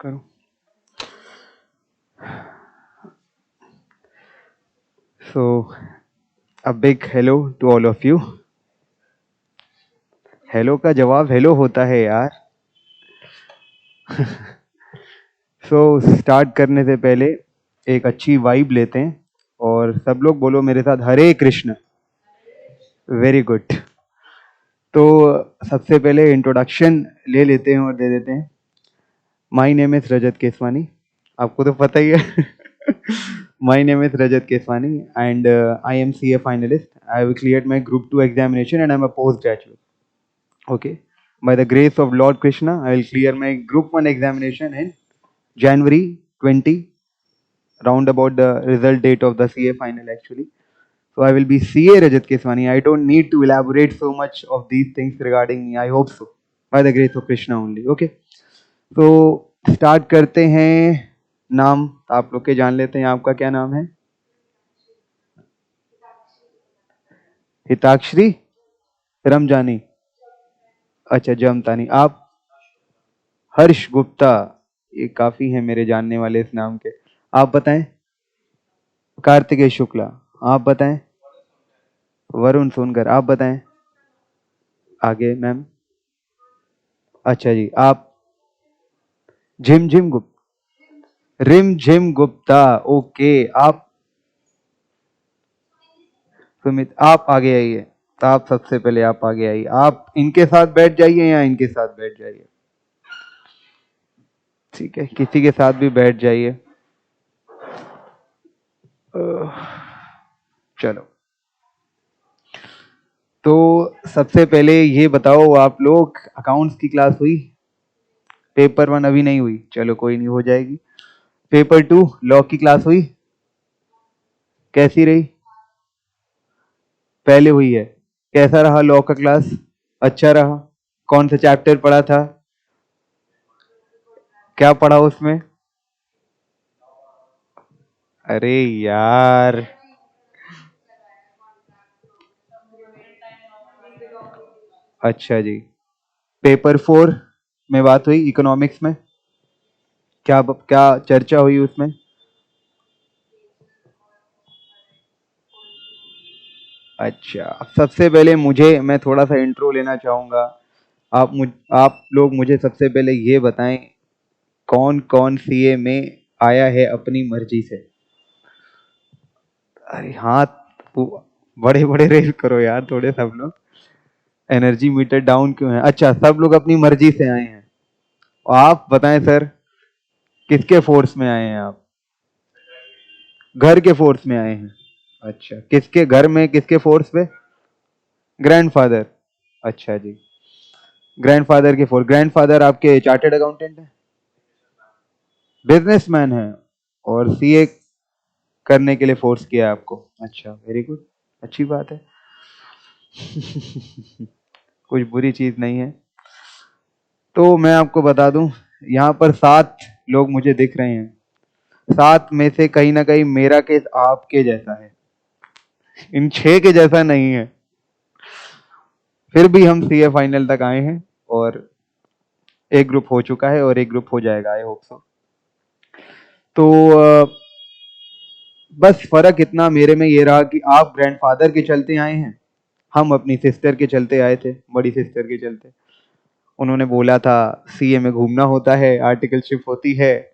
करो। So, a big hello to all of you. Hello का जवाब हेलो होता है यार। सो स्टार्ट करने से पहले एक अच्छी वाइब लेते हैं और सब लोग बोलो मेरे साथ हरे कृष्ण। Very good. तो सबसे पहले इंट्रोडक्शन ले लेते हैं और दे देते हैं। माय नेम इज रजत केसवानी, आपको तो पता ही है। My name is Rajat Keswani and I am CA finalist. I have cleared my group 2 examination and I am a post graduate. Okay. By the grace of Lord Krishna, I will clear my Group 1 examination in January 20, round about the result date of the CA final actually. So I will be CA Rajat Keswani. I don't need to elaborate so much of these things regarding me. I hope so. By the grace of Krishna only. Okay. So start करते हैं. नाम आप लोग के जान लेते हैं. आपका क्या नाम है? हिताक्षरी रमजानी. अच्छा जमतानी. आप? हर्ष गुप्ता. ये काफी है मेरे जानने वाले इस नाम के. आप बताएं. कार्तिकेय शुक्ला. आप बताएं. वरुण सोनकर. आप बताएं. आगे मैम. अच्छा जी. आप? झिम झिम गुप्ता. रिम झिम गुप्ता. ओके. आप? सुमित. आप आगे आइए. तो आप सबसे पहले आप आगे आइए. आप इनके साथ बैठ जाइए या इनके साथ बैठ जाइए. ठीक है, किसी के साथ भी बैठ जाइए. चलो. तो सबसे पहले ये बताओ, आप लोग अकाउंट्स की क्लास हुई? पेपर 1 अभी नहीं हुई. चलो कोई नहीं, हो जाएगी. पेपर 2 लॉ की क्लास हुई? कैसी रही? पहले हुई है. कैसा रहा लॉ का क्लास? अच्छा रहा. कौन सा चैप्टर पढ़ा था? क्या पढ़ा उसमें? अरे यार. अच्छा जी. पेपर 4 में बात हुई इकोनॉमिक्स में? क्या क्या चर्चा हुई उसमें? अच्छा, सबसे पहले मैं थोड़ा सा इंट्रो लेना चाहूंगा. आप लोग मुझे सबसे पहले ये बताएं, कौन कौन सीए में आया है अपनी मर्जी से? अरे हाथ बड़े बड़े रेस करो यार थोड़े सब लोग. एनर्जी मीटर डाउन क्यों है? अच्छा, सब लोग अपनी मर्जी से आए हैं. आप बताएं सर, किसके फोर्स में आए हैं आप? घर के फोर्स में आए हैं. अच्छा, किसके घर में, किसके फोर्स पे? ग्रैंडफादर. अच्छा जी. ग्रैंडफादर के फोर्स. ग्रैंडफादर आपके चार्टर्ड अकाउंटेंट है? बिजनेसमैन है और सीए करने के लिए फोर्स किया आपको. अच्छा, वेरी गुड. अच्छी बात है. कुछ बुरी चीज नहीं है. तो मैं आपको बता दूं, यहाँ पर 7 लोग मुझे दिख रहे हैं. 7 में से कहीं ना कहीं मेरा केस आपके जैसा है, इन 6 के जैसा नहीं है. फिर भी हम सीए फाइनल तक आए हैं और एक ग्रुप हो चुका है और एक ग्रुप हो जाएगा. I hope so. तो बस फर्क इतना मेरे में ये रहा कि आप ग्रैंडफादर के चलते आए हैं, हम अपनी सिस्टर के चलते आए थे, बड़ी सिस्टर के चलते. उन्होंने बोला था सीए में घूमना होता है, आर्टिकलशिप होती है,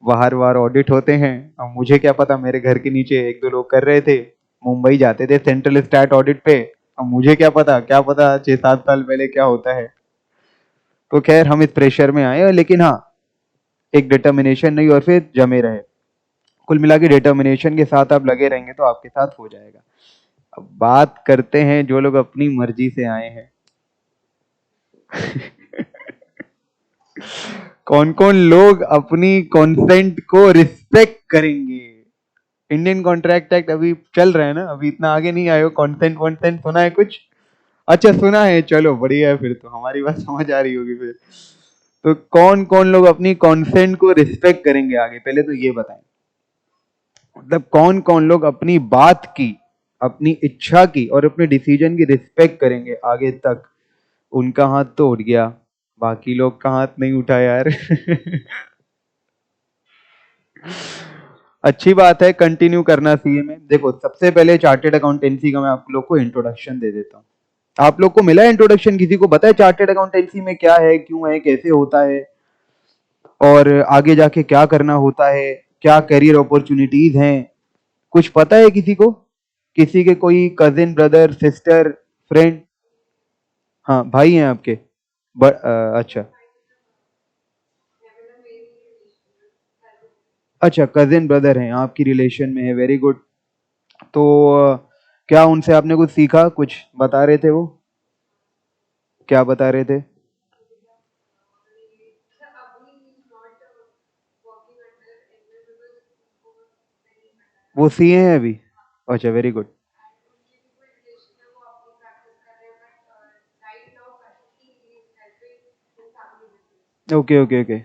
बाहर बाहर ऑडिट होते हैं. अब मुझे क्या पता, मेरे घर के नीचे 1-2 लोग कर रहे थे, मुंबई जाते थे सेंट्रल स्टैट ऑडिट पे. अब मुझे क्या पता 6-7 साल पहले क्या होता है. तो खैर हम इस प्रेशर में आए, लेकिन हाँ, एक डिटर्मिनेशन नहीं और फिर जमे रहे. कुल मिला के डिटर्मिनेशन के साथ आप लगे रहेंगे तो आपके साथ हो जाएगा. अब बात करते हैं जो लोग अपनी मर्जी से आए हैं. कौन कौन लोग अपनी कॉन्सेंट को रिस्पेक्ट करेंगे? इंडियन कॉन्ट्रैक्ट एक्ट अभी चल रहा है ना, अभी इतना आगे नहीं आए हो. कॉन्सेंट वॉन्सेंट सुना है कुछ? अच्छा सुना है, चलो बढ़िया है, फिर तो हमारी बात समझ आ रही होगी फिर. तो कौन कौन लोग अपनी कॉन्सेंट को रिस्पेक्ट करेंगे आगे, पहले तो ये बताएं. मतलब कौन कौन लोग अपनी बात की, अपनी इच्छा की और अपने डिसीजन की रिस्पेक्ट करेंगे आगे तक? उनका हाथ तो उठ गया, बाकी लोग का हाथ नहीं उठा यार. अच्छी बात है, कंटिन्यू करना सीए में। देखो, सबसे पहले चार्टेड अकाउंटेंसी का मैं आप लोग को इंट्रोडक्शन दे देता हूँ। आप लोग को मिला है इंट्रोडक्शन? किसी को पता है चार्टेड अकाउंटेंसी में क्या है, क्यों है, कैसे होता है, और आगे जाके क्या करना होता है, क्या करियर अपॉर्चुनिटीज हैं? कुछ पता है किसी को? किसी के कोई कजिन, ब्रदर, सिस्टर, फ्रेंड? हाँ, भाई हैं आपके? अच्छा। अच्छा, कजिन ब्रदर हैं आपकी रिलेशन में है, वेरी गुड। तो क्या उनसे आपने कुछ सीखा? कुछ बता रहे थे वो? क्या बता रहे थे? वो सीए हैं अभी? अच्छा, very good. Okay okay okay.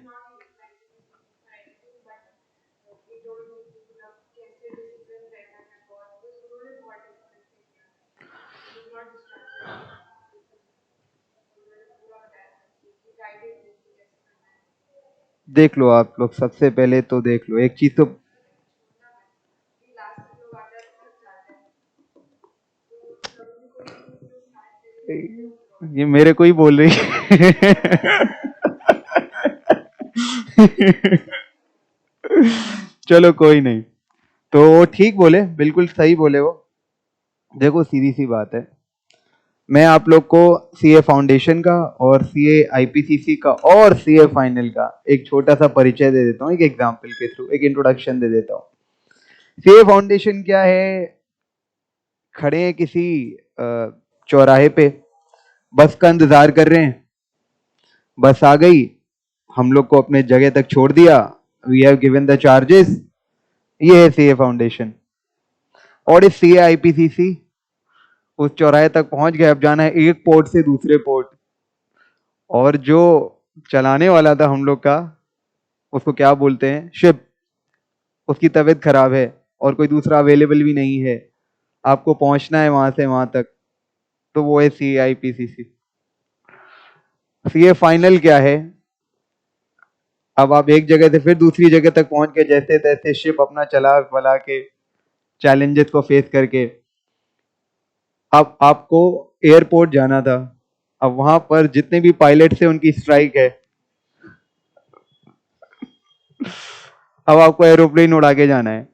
देख लो आप लोग, सबसे पहले तो देख लो एक चीज तो। ये मेरे को ही बोल रही है। चलो कोई नहीं। तो ठीक बोले, बिल्कुल सही बोले वो। देखो, सीधी सी बात है, मैं आप लोग को सीए फाउंडेशन का और सीए आईपीसीसी का और सीए फाइनल का एक छोटा सा परिचय दे देता हूँ, एक एग्जांपल के थ्रू एक इंट्रोडक्शन दे देता हूँ। सीए फाउंडेशन क्या है? खड़े हैं किसी चौराहे पे, बस का इंतजार कर रहे हैं, बस आ गई, हम लोग को अपने जगह तक छोड़ दिया, we have given the charges. ये है सीए फाउंडेशन। और इस सीए आईपीसीसी उस चौराहे तक पहुंच गए, अब जाना है एक पोर्ट से दूसरे पोर्ट। और जो चलाने वाला था हम लोग का, उसको क्या बोलते हैं, शिप, उसकी तबीयत खराब है और कोई दूसरा अवेलेबल भी नहीं है, आपको पहुंचना है वहां से वहां तक। तो वो है C I P C C. CA final क्या है? अब आप एक जगह से फिर दूसरी जगह तक पहुंच के जैसे तैसे शिप अपना चला बला के, चैलेंजेस को फेस करके, अब आपको एयरपोर्ट जाना था। अब वहां पर जितने भी पायलट थे उनकी स्ट्राइक है। अब आपको एरोप्लेन उड़ा के जाना है।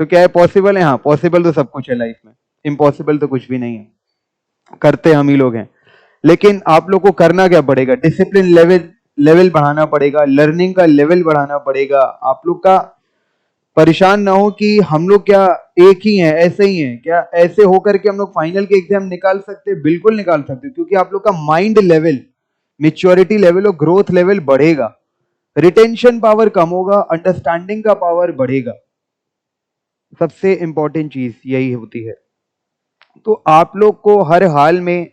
तो क्या है, पॉसिबल है? हाँ, पॉसिबल तो सब कुछ है लाइफ में, इम्पॉसिबल तो कुछ भी नहीं है। करते हम ही लोग हैं। लेकिन आप लोग को करना क्या पड़ेगा? डिसिप्लिन लेवल लेवल बढ़ाना पड़ेगा, लर्निंग का लेवल बढ़ाना पड़ेगा। आप लोग का परेशान ना हो कि हम लोग क्या एक ही हैं, ऐसे ही हैं क्या, ऐसे होकर के हम लोग फाइनल के एग्जाम निकाल सकते हैं? बिल्कुल निकाल सकते हैं, क्योंकि आप लोग का माइंड लेवल, मेच्योरिटी लेवल और ग्रोथ लेवल बढ़ेगा, रिटेंशन पावर कम होगा, अंडरस्टैंडिंग का पावर बढ़ेगा। सबसे इंपॉर्टेंट चीज यही होती है। तो आप लोग को हर हाल में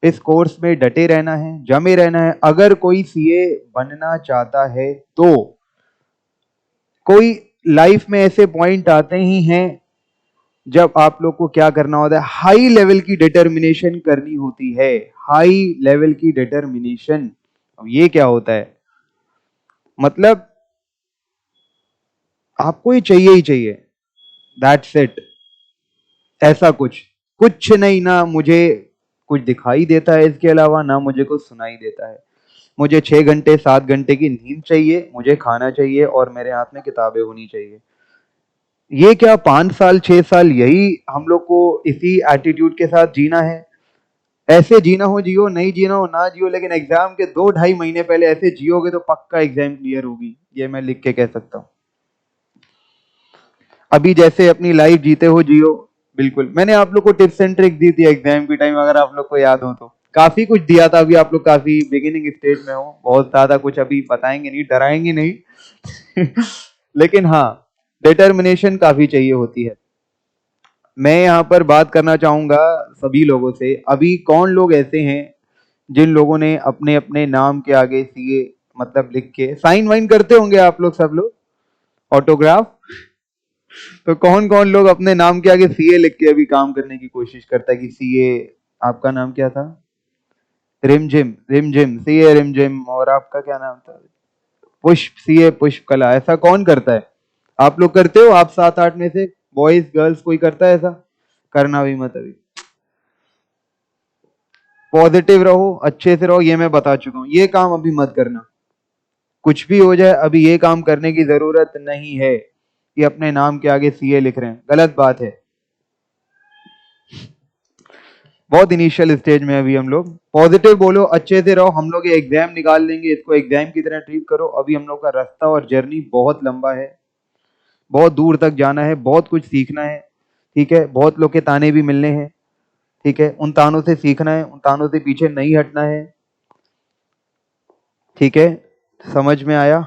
इस कोर्स में डटे रहना है, जमे रहना है। अगर कोई सीए बनना चाहता है तो कोई लाइफ में ऐसे पॉइंट आते ही हैं जब आप लोग को क्या करना होता है, हाई लेवल की डिटर्मिनेशन करनी होती है। हाई लेवल की डिटर्मिनेशन, अब ये क्या होता है? मतलब आपको ये चाहिए ही चाहिए, दैट्स इट। ऐसा कुछ कुछ नहीं, ना मुझे कुछ दिखाई देता है इसके अलावा, ना मुझे कुछ सुनाई देता है। मुझे 6 घंटे 7 घंटे की नींद चाहिए, मुझे खाना चाहिए और मेरे हाथ में किताबें होनी चाहिए। ये क्या 5 साल 6 साल यही हम लोग को इसी एटीट्यूड के साथ जीना है? ऐसे जीना हो जियो, नहीं जीना हो ना जियो, लेकिन एग्जाम के 2 ढाई महीने पहले ऐसे जियोगे तो पक्का एग्जाम क्लियर होगी, ये मैं लिख के कह सकता हूँ। अभी जैसे अपनी लाइफ जीते हो जियो। बिल्कुल, मैंने आप लोग को टिप्स एंड ट्रिक दी थी एग्जाम के टाइम, अगर आप लोग को याद हो तो काफी कुछ दिया था। अभी आप लोग काफी बिगिनिंग स्टेज में हो, बहुत ज्यादा कुछ अभी बताएंगे नहीं, डराएंगे नहीं। लेकिन हाँ, डिटर्मिनेशन काफी चाहिए होती है। मैं यहाँ पर बात करना चाहूंगा सभी लोगों से। अभी कौन लोग ऐसे हैं जिन लोगों ने अपने अपने नाम के आगे सीए मतलब लिख के साइन वाइन करते होंगे? आप लोग सब लोग ऑटोग्राफ। तो कौन कौन लोग अपने नाम के आगे सीए लिख के अभी काम करने की कोशिश करता है कि सीए? आपका नाम क्या था? रिमझिम, रिमझिम, सीए रिमझिम। और आपका क्या नाम था? पुष्प सीए पुष्प कला, ऐसा कौन करता है? आप लोग करते हो? आप 7-8 में से बॉयज गर्ल्स कोई करता है ऐसा? करना भी मत अभी। पॉजिटिव रहो, अच्छे से रहो, ये मैं बता चुका हूं। ये काम अभी मत करना, कुछ भी हो जाए अभी ये काम करने की जरूरत नहीं है कि अपने नाम के आगे सीए लिख रहे हैं, गलत बात है। बहुत इनिशियल स्टेज में अभी हम लोग। पॉजिटिव बोलो, अच्छे से रहो, हम लोग ये एग्जाम निकाल लेंगे, इसको एग्जाम की तरह ट्रीट करो। अभी हम लोग का रास्ता और जर्नी बहुत लंबा है, बहुत दूर तक जाना है, बहुत कुछ सीखना है, ठीक है। बहुत लोग के ताने भी मिलने हैं, ठीक है। उन तानों से सीखना है, उन तानों से पीछे नहीं हटना है, ठीक है। समझ में आया?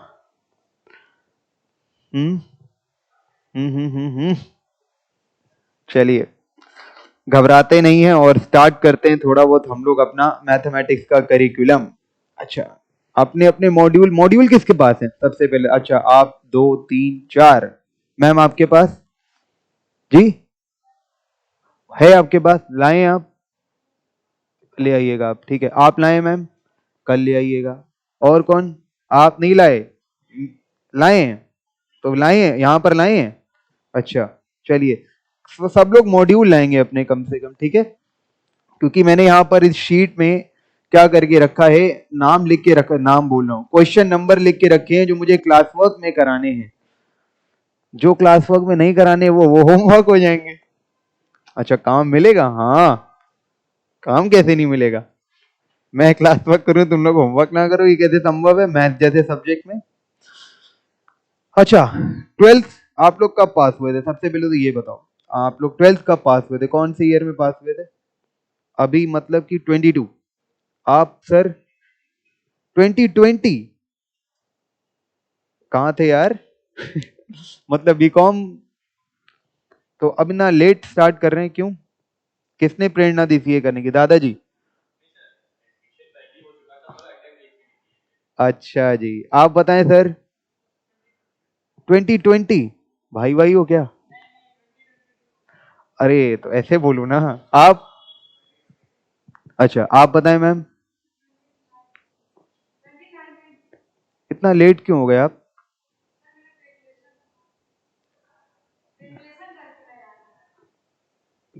हम्म चलिए, घबराते नहीं हैं और स्टार्ट करते हैं थोड़ा बहुत हम लोग अपना मैथमेटिक्स का करिकुलम। अच्छा, अपने अपने मॉड्यूल, मॉड्यूल किसके पास है सबसे पहले? अच्छा, आप 2 3 4 मैम आपके पास? जी है आपके पास? लाएं आप? ले आइएगा आप, ठीक है। आप लाएं मैम? कल ले आइएगा। और कौन? आप नहीं लाए? लाए हैं तो लाए हैं, यहाँ पर लाए हैं। अच्छा, चलिए, तो सब लोग मॉड्यूल लाएंगे अपने कम से कम, ठीक है। क्योंकि मैंने यहाँ पर इस शीट में क्या करके रखा है, नाम लिख के रखा, नाम बोल रहा हूँ, क्वेश्चन नंबर लिख के रखे हैं जो मुझे क्लास वर्क में कराने हैं। जो क्लास वर्क में नहीं कराने वो होमवर्क हो जाएंगे। अच्छा, काम मिलेगा? हाँ, काम कैसे नहीं मिलेगा? मैं क्लास वर्क करूं, तुम लोग होमवर्क ना करो, ये कैसे संभव है मैथ जैसे सब्जेक्ट में? अच्छा, 12th आप लोग कब पास हुए थे? सबसे पहले तो ये बताओ, आप लोग 12th कब पास हुए थे? कौन से ईयर में पास हुए थे? अभी मतलब कि 22? आप सर 2020 कहाँ थे यार? मतलब बीकॉम तो अब ना लेट स्टार्ट कर रहे हैं, क्यों? किसने प्रेरणा दी सीए करने की? दादाजी? अच्छा जी, आप बताएं सर। 2020? भाई भाई हो क्या? अरे तो ऐसे बोलो ना आप। अच्छा, आप बताएं मैम, इतना लेट क्यों हो गए आप?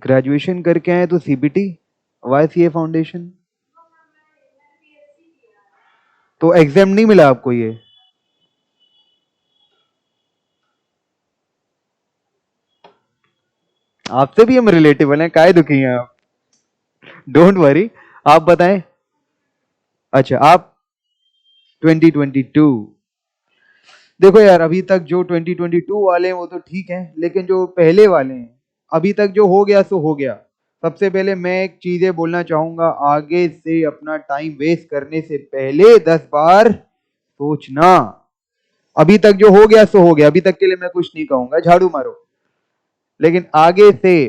ग्रेजुएशन करके आए तो सीबीटी, वाई सीए फाउंडेशन? तो एग्जाम नहीं मिला आपको ये? आपसे भी हम रिलेटेबल हैं, काहे दुखी हैं आप? डोंट वरी, आप बताएं। अच्छा, आप 2022? देखो यार, अभी तक जो 2022 वाले हैं वो तो ठीक है, लेकिन जो पहले वाले हैं, अभी तक जो हो गया सो हो गया। सबसे पहले मैं एक चीजें बोलना चाहूंगा, आगे से अपना टाइम वेस्ट करने से पहले 10 बार सोचना। अभी तक जो हो गया सो हो गया, अभी तक के लिए मैं कुछ नहीं कहूंगा, झाड़ू मारो। लेकिन आगे से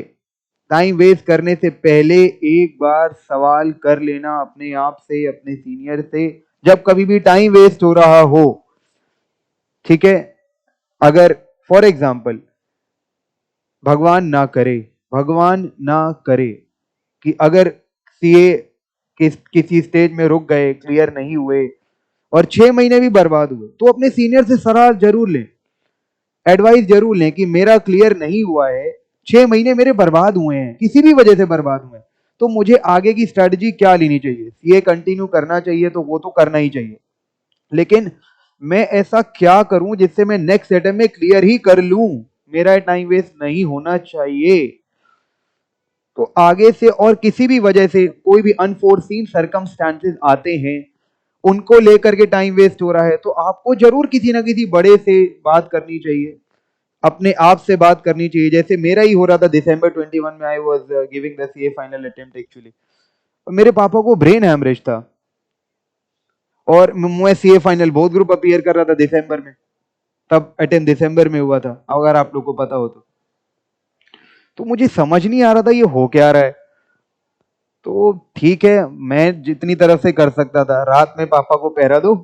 टाइम वेस्ट करने से पहले एक बार सवाल कर लेना अपने आप से, अपने सीनियर से, जब कभी भी टाइम वेस्ट हो रहा हो, ठीक है। अगर फॉर एग्जाम्पल, भगवान ना करे, भगवान ना करे कि अगर सीए किसी स्टेज में रुक गए, क्लियर नहीं हुए और 6 महीने भी बर्बाद हुए, तो अपने सीनियर से सलाह जरूर लें, एडवाइस जरूर लें कि मेरा क्लियर नहीं हुआ है, 6 महीने मेरे बर्बाद हुए हैं, किसी भी वजह से बर्बाद हुए हैं, तो मुझे आगे की स्ट्रेटजी क्या लेनी चाहिए? सीए कंटिन्यू करना चाहिए तो वो तो करना ही चाहिए, लेकिन मैं ऐसा क्या करूं जिससे मैं नेक्स्ट अटेम्प्ट में क्लियर ही कर लूं? मेरा टाइम वेस्ट नहीं होना चाहिए। तो आगे से और किसी भी वजह से कोई भी अनफोर्सीन सर्कमस्टांसेस आते हैं, उनको लेकर के टाइम वेस्ट हो रहा है, तो आपको जरूर किसी ना किसी बड़े से बात करनी चाहिए, अपने आप से बात करनी चाहिए। जैसे मेरा ही हो रहा था दिसंबर 21 में, I was giving the CA final attempt actually, मेरे पापा को ब्रेन हैमरेज था और मैं सीए फाइनल बहुत ग्रुप अपीयर कर रहा था दिसंबर में, तब अटेम्प्ट दिसंबर में हुआ था, अगर आप लोग को पता हो तो मुझे समझ नहीं आ रहा था ये हो क्या रहा है। तो ठीक है, मैं जितनी तरफ से कर सकता था, रात में पापा को पहरा दो,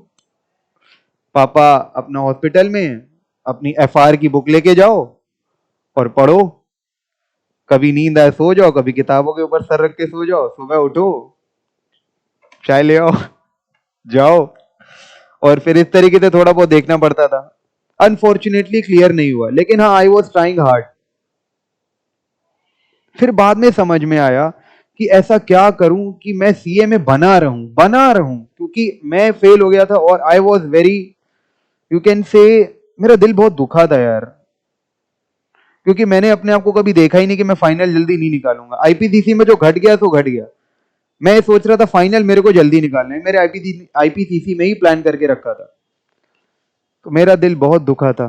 पापा अपना हॉस्पिटल में अपनी एफआर की बुक लेके जाओ और पढ़ो, कभी नींद आए सो जाओ, कभी किताबों के ऊपर सर रख के सो जाओ, सुबह उठो, चाय ले आओ, जाओ और फिर इस तरीके से थोड़ा बहुत देखना पड़ता था। अनफॉर्चुनेटली क्लियर नहीं हुआ, लेकिन हाँ आई वॉज ट्राइंग हार्ड। फिर बाद में समझ में आया कि ऐसा क्या करूं कि मैं सीए में बना रहूं, क्योंकि मैं फेल हो गया था और I was very, you can say, मेरा दिल बहुत दुखा था यार, क्योंकि मैंने अपने आप को कभी देखा ही नहीं कि मैं फाइनल जल्दी नहीं निकालूंगा। आईपीसीसी में जो घट गया तो घट गया, मैं सोच रहा था फाइनल मेरे को जल्दी निकालना है, मेरे आईपीसीसी में ही प्लान करके रखा था। तो मेरा दिल बहुत दुखा था।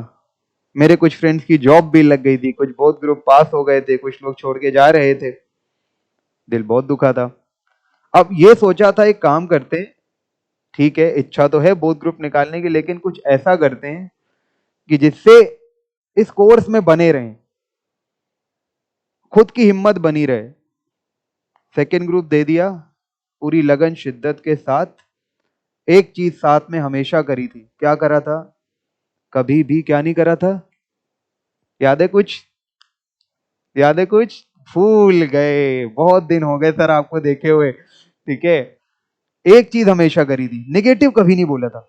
मेरे कुछ फ्रेंड्स की जॉब भी लग गई थी, कुछ बहुत ग्रुप पास हो गए थे, कुछ लोग छोड़ के जा रहे थे, दिल बहुत दुखा था। अब ये सोचा था एक काम करते हैं, ठीक है इच्छा तो है बोथ ग्रुप निकालने की, लेकिन कुछ ऐसा करते हैं कि जिससे इस कोर्स में बने रहें, खुद की हिम्मत बनी रहे। सेकेंड ग्रुप दे दिया, पूरी लगन शिद्दत के साथ। एक चीज साथ में हमेशा करी थी, क्या करा था? कभी भी क्या नहीं करा था? याद है कुछ? याद है कुछ? भूल गए, बहुत दिन हो गए सर आपको देखे हुए, ठीक है। एक चीज हमेशा करी थी, नेगेटिव कभी नहीं बोला था।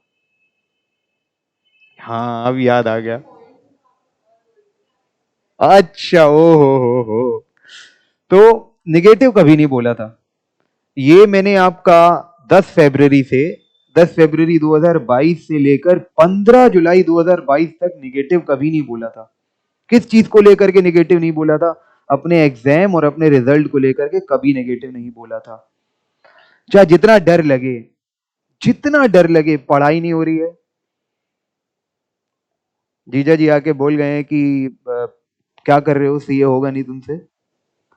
हाँ अब याद आ गया। अच्छा, ओ हो, तो निगेटिव कभी नहीं बोला था। ये मैंने आपका 10 फरवरी से 10 फरवरी 2022 से लेकर 15 जुलाई 2022 तक निगेटिव कभी नहीं बोला था। किस चीज को लेकर के निगेटिव नहीं बोला था? अपने एग्जाम और अपने रिजल्ट को लेकर के कभी नेगेटिव नहीं बोला था। चाहे जितना डर लगे, पढ़ाई नहीं हो रही है, जीजा जी आके बोल गए हैं कि क्या कर रहे हो, सीए होगा नहीं तुमसे,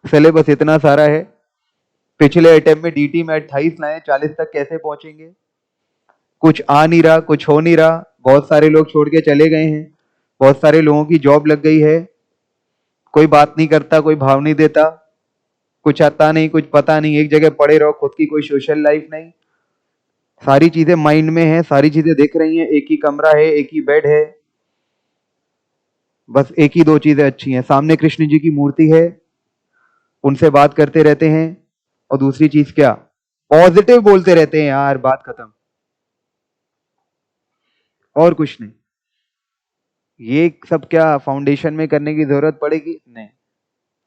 सिलेबस इतना सारा है, पिछले अटेम्प्ट में डीटी में 28 लाए, 40 तक कैसे पहुंचेंगे? कुछ आ नहीं रहा, कुछ हो नहीं रहा, बहुत सारे लोग छोड़ के चले गए हैं, बहुत सारे लोगों की जॉब लग गई है, कोई बात नहीं करता, कोई भाव नहीं देता, कुछ आता नहीं, कुछ पता नहीं, एक जगह पड़े रहो, खुद की कोई सोशल लाइफ नहीं, सारी चीजें माइंड में है, सारी चीजें दिख रही हैं, एक ही कमरा है, एक ही बेड है, बस एक ही दो चीजें अच्छी हैं, सामने कृष्ण जी की मूर्ति है, उनसे बात करते रहते हैं, और दूसरी चीज क्या, पॉजिटिव बोलते रहते हैं यार, बात खत्म, और कुछ नहीं। ये सब क्या फाउंडेशन में करने की जरूरत पड़ेगी? नहीं,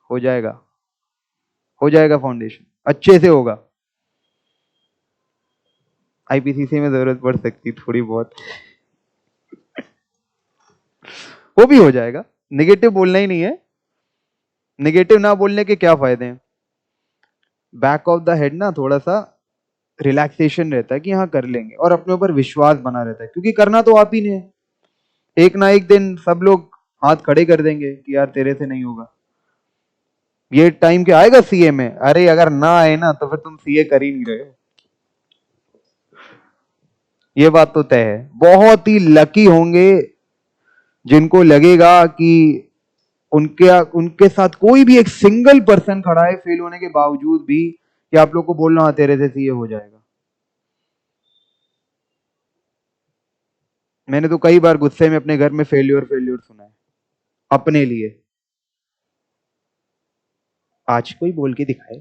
हो जाएगा, हो जाएगा, फाउंडेशन अच्छे से होगा। आईपीसीसी में जरूरत पड़ सकती थोड़ी बहुत, वो भी हो जाएगा। नेगेटिव बोलना ही नहीं है, नेगेटिव ना बोलने के क्या फायदे हैं? बैक ऑफ द हेड ना थोड़ा सा रिलैक्सेशन रहता है कि हाँ कर लेंगे, और अपने ऊपर विश्वास बना रहता है, क्योंकि करना तो आप ही ने है। एक ना एक दिन सब लोग हाथ खड़े कर देंगे कि यार तेरे से नहीं होगा। ये टाइम क्या आएगा सीए में? अरे अगर ना आए ना तो फिर तुम सीए कर ही नहीं रहे हो, ये बात तो तय है। बहुत ही लकी होंगे जिनको लगेगा कि उनके उनके साथ कोई भी एक सिंगल पर्सन खड़ा है फेल होने के बावजूद भी, कि आप लोग को बोलना हाँ तेरे से सीए हो जाएगा। मैंने तो कई बार गुस्से में अपने घर में फेल्योर फेल्योर सुना है अपने लिए। आज कोई बोल के दिखाए।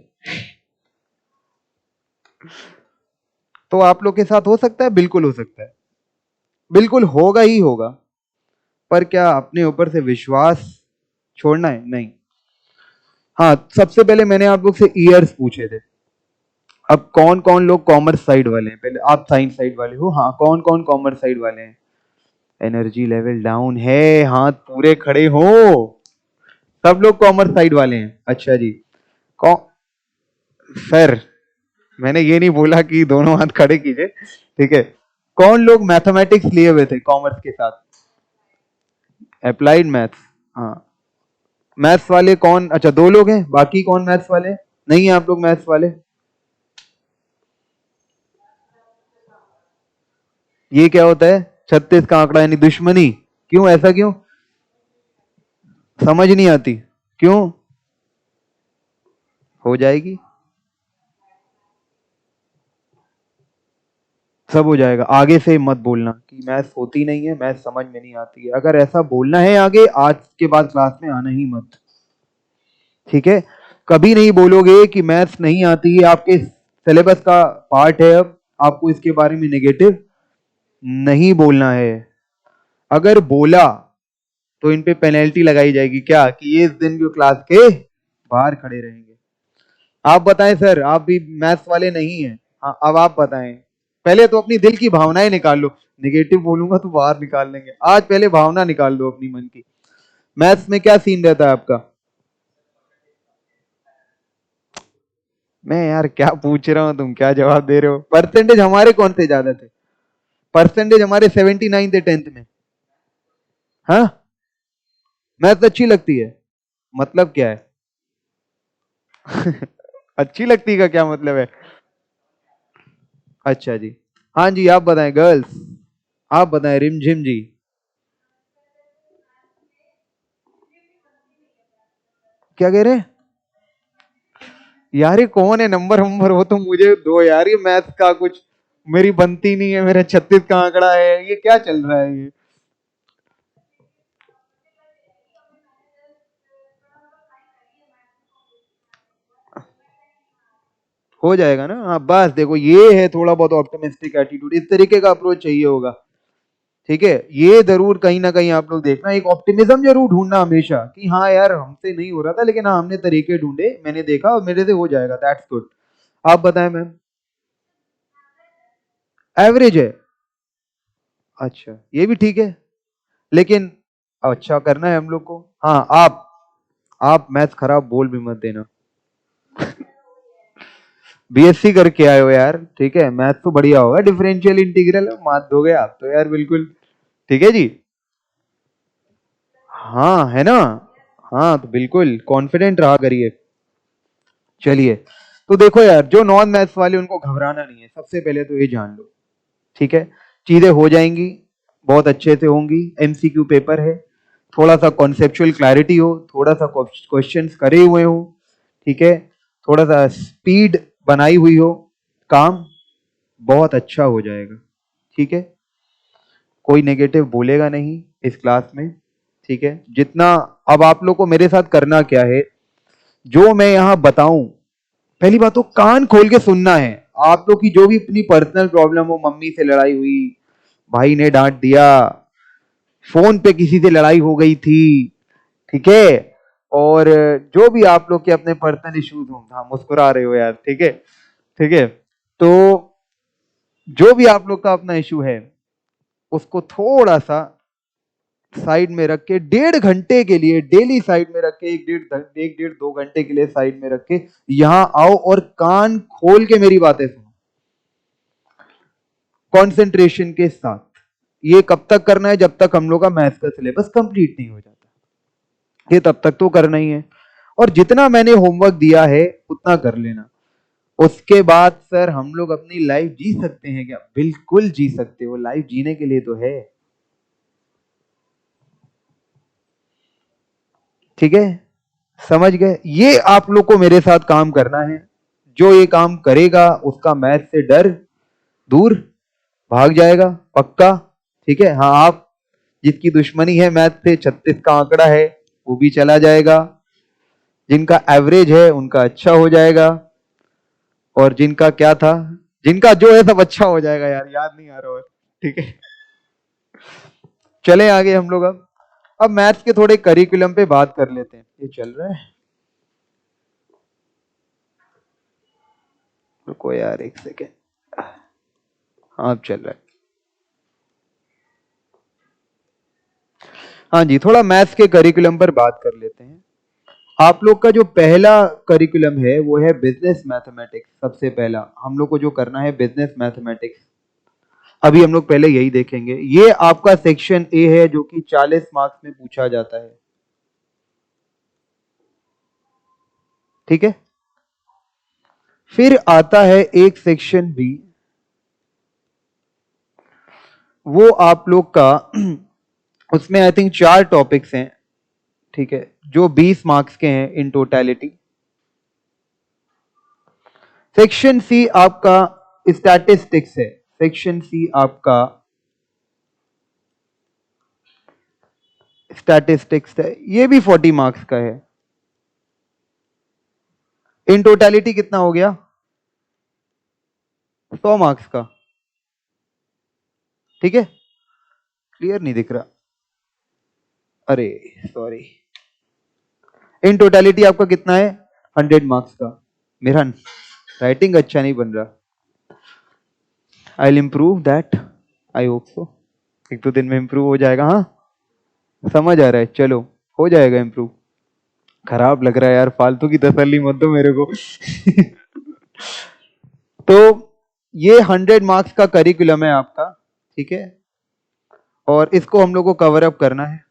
तो आप लोग के साथ हो सकता है? बिल्कुल हो सकता है, बिल्कुल होगा ही होगा। पर क्या अपने ऊपर से विश्वास छोड़ना है? नहीं। हाँ, सबसे पहले मैंने आप लोग से ईयर्स पूछे थे। अब कौन कौन लोग कॉमर्स साइड वाले हैं? पहले आप साइंस साइड वाले हो, हाँ कौन कौन कॉमर्स साइड वाले हैं? एनर्जी लेवल डाउन है, हाथ पूरे खड़े हो, सब लोग कॉमर्स साइड वाले हैं। अच्छा जी, कौ सर मैंने ये नहीं बोला कि दोनों हाथ खड़े कीजिए, ठीक है। कौन लोग मैथमेटिक्स लिए हुए थे कॉमर्स के साथ? अप्लाइड मैथ्स, हाँ। मैथ्स वाले कौन? अच्छा दो लोग हैं, बाकी कौन मैथ्स वाले नहीं है? आप लोग मैथ्स वाले, ये क्या होता है 36 का आंकड़ा यानी दुश्मनी? क्यों, ऐसा क्यों? समझ नहीं आती, क्यों? हो जाएगी, सब हो जाएगा। आगे से मत बोलना कि मैथ्स होती नहीं है, मैथ्स समझ में नहीं आती है, अगर ऐसा बोलना है आगे, आज के बाद क्लास में आना ही मत, ठीक है। कभी नहीं बोलोगे कि मैथ्स नहीं आती है, आपके सिलेबस का पार्ट है, अब आपको इसके बारे में नेगेटिव नहीं बोलना है। अगर बोला तो इन पे पेनल्टी लगाई जाएगी क्या, कि ये इस दिन की क्लास के बाहर खड़े रहेंगे। आप बताएं सर, आप भी मैथ्स वाले नहीं हैं। हाँ, अब आप बताएं। पहले तो अपनी दिल की भावनाएं निकाल लो। निगेटिव बोलूंगा तो बाहर निकाल लेंगे। आज पहले भावना निकाल दो अपनी मन की। मैथ्स में क्या सीन रहता है आपका? मैं यार क्या पूछ रहा हूँ, तुम क्या जवाब दे रहे हो? परसेंटेज हमारे कौन से ज्यादा थे? परसेंटेज हमारे 79 थे 10th में। हाँ, मैथ्स अच्छी लगती है, मतलब क्या है? अच्छी लगती का क्या मतलब है? अच्छा जी। हाँ जी, आप बताएं गर्ल्स, आप बताएं रिमझिम जी। क्या कह रहे हैं? यार ये कौन है नंबर वंबर, वो तो मुझे दो यार, ये मैथ का कुछ मेरी बनती नहीं है। मेरा 36 का आंकड़ा है, ये क्या चल रहा है ये? हो जाएगा ना। हाँ बस देखो, ये है थोड़ा बहुत ऑप्टिमिस्टिक एटीट्यूड, इस तरीके का अप्रोच चाहिए होगा। ठीक है, ये जरूर कहीं ना कहीं आप लोग देखना, एक ऑप्टिमिज्म जरूर ढूंढना हमेशा, कि हाँ यार हमसे नहीं हो रहा था, लेकिन हाँ हमने तरीके ढूंढे, मैंने देखा और मेरे से हो जाएगा, दैट्स गुड। आप बताएं मैम। एवरेज है? अच्छा, ये भी ठीक है, लेकिन अच्छा करना है हम लोग को। हाँ, आप मैथ्स खराब बोल भी मत देना। बीएससी करके आए हो यार, ठीक है, मैथ तो बढ़िया होगा, डिफरेंशियल इंटीग्रल मात दोगे आप तो यार बिल्कुल। ठीक है जी। हाँ है ना। हाँ तो बिल्कुल कॉन्फिडेंट रहा करिए। चलिए, तो देखो यार, जो नॉन मैथ्स वाले उनको घबराना नहीं है, सबसे पहले तो ये जान लो। ठीक है, चीजें हो जाएंगी, बहुत अच्छे से होंगी। एमसीक्यू पेपर है, थोड़ा सा कॉन्सेप्चुअल क्लैरिटी हो, थोड़ा सा क्वेश्चंस करे हुए हो, ठीक है, थोड़ा सा स्पीड बनाई हुई हो, काम बहुत अच्छा हो जाएगा। ठीक है, कोई नेगेटिव बोलेगा नहीं इस क्लास में। ठीक है, जितना अब आप लोग को मेरे साथ करना क्या है, जो मैं यहाँ बताऊं, पहली बात तो कान खोल के सुनना है। आप लोग की जो भी अपनी पर्सनल प्रॉब्लम हो, मम्मी से लड़ाई हुई, भाई ने डांट दिया, फोन पे किसी से लड़ाई हो गई थी, ठीक है, और जो भी आप लोग के अपने पर्सनल इश्यूज हो, हाँ मुस्कुरा रहे हो यार, ठीक है, ठीक है, तो जो भी आप लोग का अपना इशू है, उसको थोड़ा सा साइड में रख के, 1.5 घंटे के लिए डेली साइड में रख के, एक डेढ़ 2 घंटे के लिए साइड में रख के यहां आओ और कान खोल के मेरी बातें सुनो, कंसंट्रेशन के साथ। ये कब तक करना है? जब तक हम लोग का मैथ्स का सिलेबस कंप्लीट नहीं हो जाता, ये तब तक तो करना ही है। और जितना मैंने होमवर्क दिया है उतना कर लेना। उसके बाद सर हम लोग अपनी लाइफ जी सकते हैं क्या? बिल्कुल जी सकते हो, लाइफ जीने के लिए तो है। ठीक है, समझ गए? ये आप लोग को मेरे साथ काम करना है। जो ये काम करेगा उसका मैथ से डर दूर भाग जाएगा, पक्का। ठीक है, हाँ, आप जिसकी दुश्मनी है मैथ से, 36 का आंकड़ा है, वो भी चला जाएगा। जिनका एवरेज है उनका अच्छा हो जाएगा, और जिनका क्या था, जिनका जो है सब अच्छा हो जाएगा यार, याद नहीं आ रहा और। ठीक है, चले आगे हम लोग। अब मैथ्स के थोड़े करिकुलम पे बात कर लेते हैं। ये चल रहा है, रुको यार एक सेकेंड। हाँ अब चल रहा है। हाँ जी, थोड़ा मैथ्स के करिकुलम पर बात कर लेते हैं। आप लोग का जो पहला करिकुलम है वो है बिजनेस मैथमेटिक्स। सबसे पहला हम लोग को जो करना है बिजनेस मैथमेटिक्स, अभी हम लोग पहले यही देखेंगे। ये आपका सेक्शन ए है, जो कि 40 मार्क्स में पूछा जाता है। ठीक है, फिर आता है एक सेक्शन बी, वो आप लोग का उसमें आई थिंक 4 टॉपिक्स हैं, ठीक है, जो 20 मार्क्स के हैं इन टोटलिटी। सेक्शन सी आपका स्टैटिस्टिक्स है। सेक्शन सी आपका स्टैटिस्टिक्स है, ये भी 40 मार्क्स का है। इन टोटलिटी कितना हो गया? 100 मार्क्स का। ठीक है, क्लियर नहीं दिख रहा, अरे सॉरी। इन टोटलिटी आपका कितना है, 100 मार्क्स का। मेरा राइटिंग अच्छा नहीं बन रहा, I will improve that, I hope so. एक दो दिन में इम्प्रूव हो जाएगा। हाँ समझ आ रहा है, चलो हो जाएगा इम्प्रूव। खराब लग रहा है यार, फालतू की तसल्ली मत दो मेरे को। तो ये 100 मार्क्स का करिकुलम है आपका, ठीक है, और इसको हम लोग को कवर अप करना है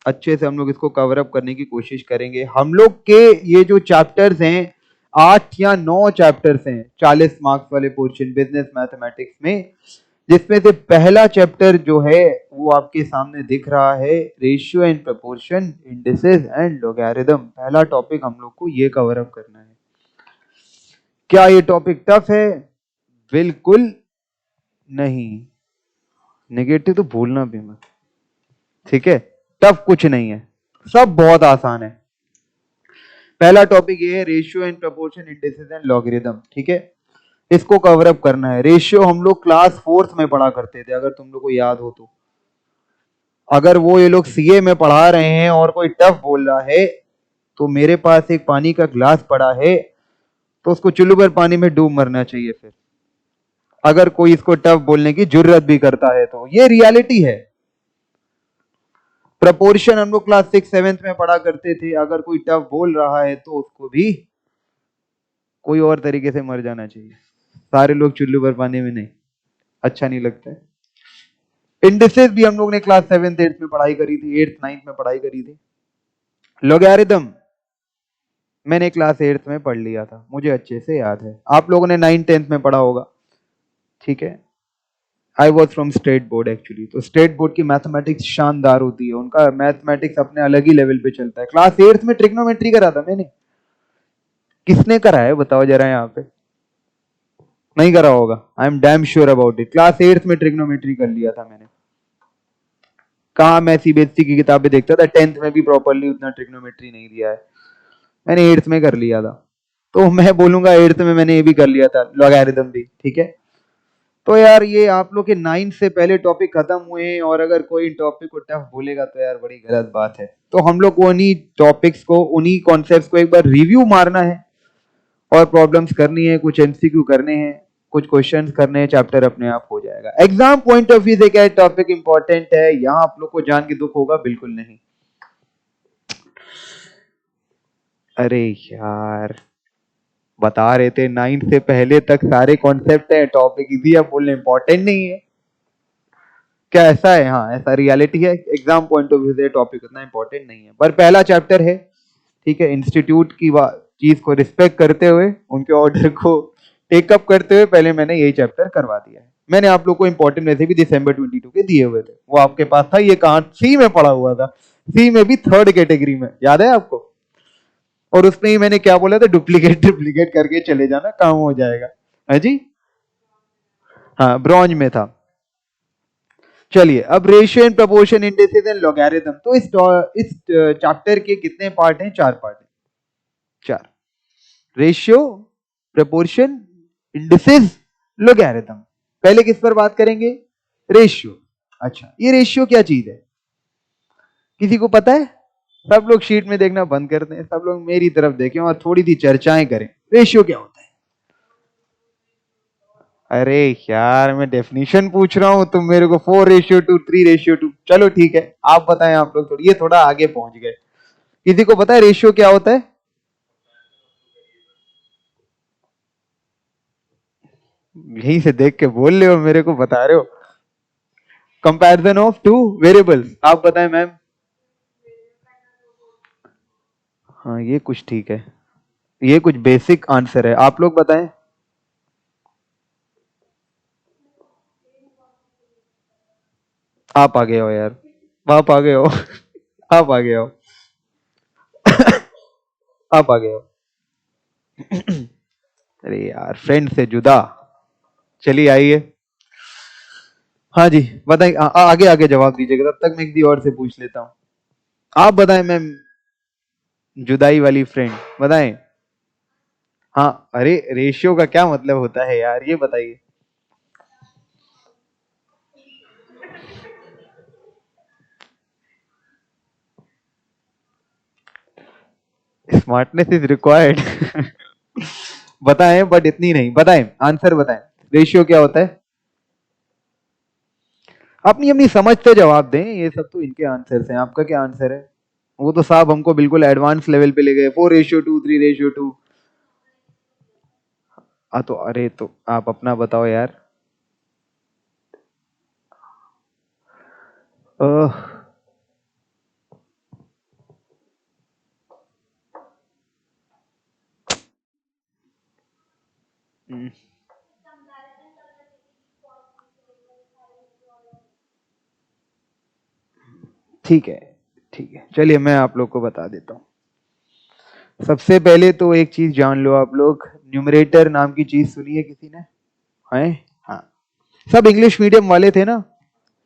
अच्छे से। हम लोग इसको कवर अप करने की कोशिश करेंगे। हम लोग के ये जो चैप्टर्स हैं, 8 या 9 चैप्टर्स हैं 40 मार्क्स वाले पोर्शन बिजनेस मैथमेटिक्स में, जिसमें से पहला चैप्टर जो है वो आपके सामने दिख रहा है, ratio and proportion, indices and logarithm. पहला टॉपिक हम लोग को ये कवर अप करना है। क्या ये टॉपिक टफ है? बिल्कुल नहीं, नेगेटिव तो भूलना भी मत, ठीक है। टफ कुछ नहीं है, सब बहुत आसान है। पहला टॉपिक ये है, ratio and proportion, indices and logarithm, ठीक है। इसको कवर अप करना है। रेशियो हम लोग क्लास 4th में पढ़ा करते थे, अगर तुम लोग को याद हो तो। अगर वो ये लोग सीए में पढ़ा रहे हैं और कोई टफ बोल रहा है, तो मेरे पास एक पानी का ग्लास पड़ा है, तो उसको चुल्लू भर पानी में डूब मरना चाहिए फिर, अगर कोई इसको टफ बोलने की जरूरत भी करता है तो। ये रियलिटी है। प्रपोर्शन हम लोग क्लास 6th 7th में पढ़ा करते थे, अगर कोई टफ बोल रहा है तो उसको भी कोई और तरीके से मर जाना चाहिए, सारे लोग चुल्लू भर पानी में नहीं, अच्छा नहीं लगता है। इंडिसेस भी हम लोग ने क्लास 7th 8th में पढ़ाई करी थी, 8th 9th में पढ़ाई करी थी। लॉगरिथम मैंने क्लास 8th में पढ़ लिया था, मुझे अच्छे से याद है। आप लोगों ने 9th 10th में पढ़ा होगा, ठीक है। I was from state board actually, तो स्टेट बोर्ड की मैथमेटिक्स शानदार होती है, उनका मैथमेटिक्स अपने अलग ही लेवल पे चलता है। क्लास 8th में ट्रिग्नोमेट्री करा था मैंने, किसने करा है बताओ जरा यहाँ पे, नहीं करा होगा, I am damn sure about it. Class 8th में ट्रिग्नोमेट्री कर लिया था मैंने। कहा मैं सीबीएसई की किताबें देखता था, 10th में भी प्रॉपरली उतना ट्रिग्नोमेट्री नहीं दिया है, मैंने 8th में कर लिया था। तो मैं बोलूंगा 8th में मैंने ये भी कर लिया था, लॉगरिथम भी, ठीक है। तो यार ये आप लोग के 9th से पहले टॉपिक खत्म हुए हैं, और अगर कोई टॉपिक को टफ बोलेगा तो यार बड़ी गलत बात है। तो हम लोग को उन्हीं टॉपिक्स को, उन्हीं कॉन्सेप्ट्स को एक बार रिव्यू मारना है, और प्रॉब्लम्स करनी है, कुछ एमसीक्यू करने हैं, कुछ क्वेश्चंस करने हैं, चैप्टर अपने आप हो जाएगा। एग्जाम पॉइंट ऑफ व्यू से क्या टॉपिक इंपॉर्टेंट है, यहाँ आप लोग को जान के दुख होगा, बिल्कुल नहीं। अरे यार बता रहे थे 9th से पहले तक सारे कॉन्सेप्ट है, टॉपिक इजी है, बोलने इंपॉर्टेंट नहीं है, क्या ऐसा है? हाँ ऐसा रियलिटी है। एग्जाम पॉइंट ऑफ व्यू से टॉपिक उतना इंपॉर्टेंट नहीं है, पर पहला चैप्टर है, ठीक है। इंस्टीट्यूट की चीज को रिस्पेक्ट करते हुए, उनके ऑर्डर को टेकअप करते हुए, पहले मैंने यही चैप्टर करवा दिया है। मैंने आप लोग को इंपॉर्टेंट वैसे भी दिसंबर 22 के दिए हुए थे, वो आपके पास था, ये कहाँ सी में पड़ा हुआ था, सी में भी 3rd कैटेगरी में, याद है आपको? और उसमें ही मैंने क्या बोला था, डुप्लीकेट डुप्लीकेट करके चले जाना, काम हो जाएगा। है जी, हाँ ब्रॉन्ज में था। चलिए अब ratio and proportion, indices and logarithm. तो इस चैप्टर के कितने पार्ट हैं? 4 पार्ट हैं, 4। Ratio, proportion, indices, logarithm. पहले किस पर बात करेंगे? रेशियो। अच्छा ये रेशियो क्या चीज है, किसी को पता है? सब लोग शीट में देखना बंद कर दें, सब लोग मेरी तरफ देखें और थोड़ी सी चर्चाएं करें। रेशियो क्या होता है? अरे यार मैं डेफिनेशन पूछ रहा हूं, तुम मेरे को 4:2, 3:2। चलो ठीक है, आप बताएं, आप लोग थोड़ी, ये थोड़ा आगे पहुंच गए। किसी को पता है रेशियो क्या होता है? यहीं से देख के बोल रहे हो, मेरे को बता रहे हो। कंपैरिजन ऑफ टू वेरिएबल्स, आप बताएं मैम। हाँ ये कुछ ठीक है, ये कुछ बेसिक आंसर है, आप लोग बताएं। आप आ गए हो यार, आप आ गए हो। आप आ गए हो। आप आ गए हो। अरे यार फ्रेंड से जुदा। चलिए आइए, हाँ जी बताइए, आगे आगे जवाब दीजिएगा, तब तक मैं किसी और से पूछ लेता हूँ। आप बताएं मैम, जुदाई वाली फ्रेंड बताएं। हाँ अरे रेशियो का क्या मतलब होता है यार, ये बताइए। Smartness is required. बताएं बट इतनी नहीं, बताएं आंसर बताएं, रेशियो क्या होता है? अपनी अपनी समझ से जवाब दें, ये सब तो इनके आंसर्स हैं, आपका क्या आंसर है? वो तो साहब हमको बिल्कुल एडवांस लेवल पे ले गए, 4:2, 3:2। तो अरे तो आप अपना बताओ यार। अह, हम्म, ठीक है, ठीक है, चलिए मैं आप लोग को बता देता हूँ। सबसे पहले तो एक चीज जान लो आप लोग, न्यूमरेटर नाम की चीज सुनी है किसी ने? है? हाँ। सब इंग्लिश मीडियम वाले थे ना?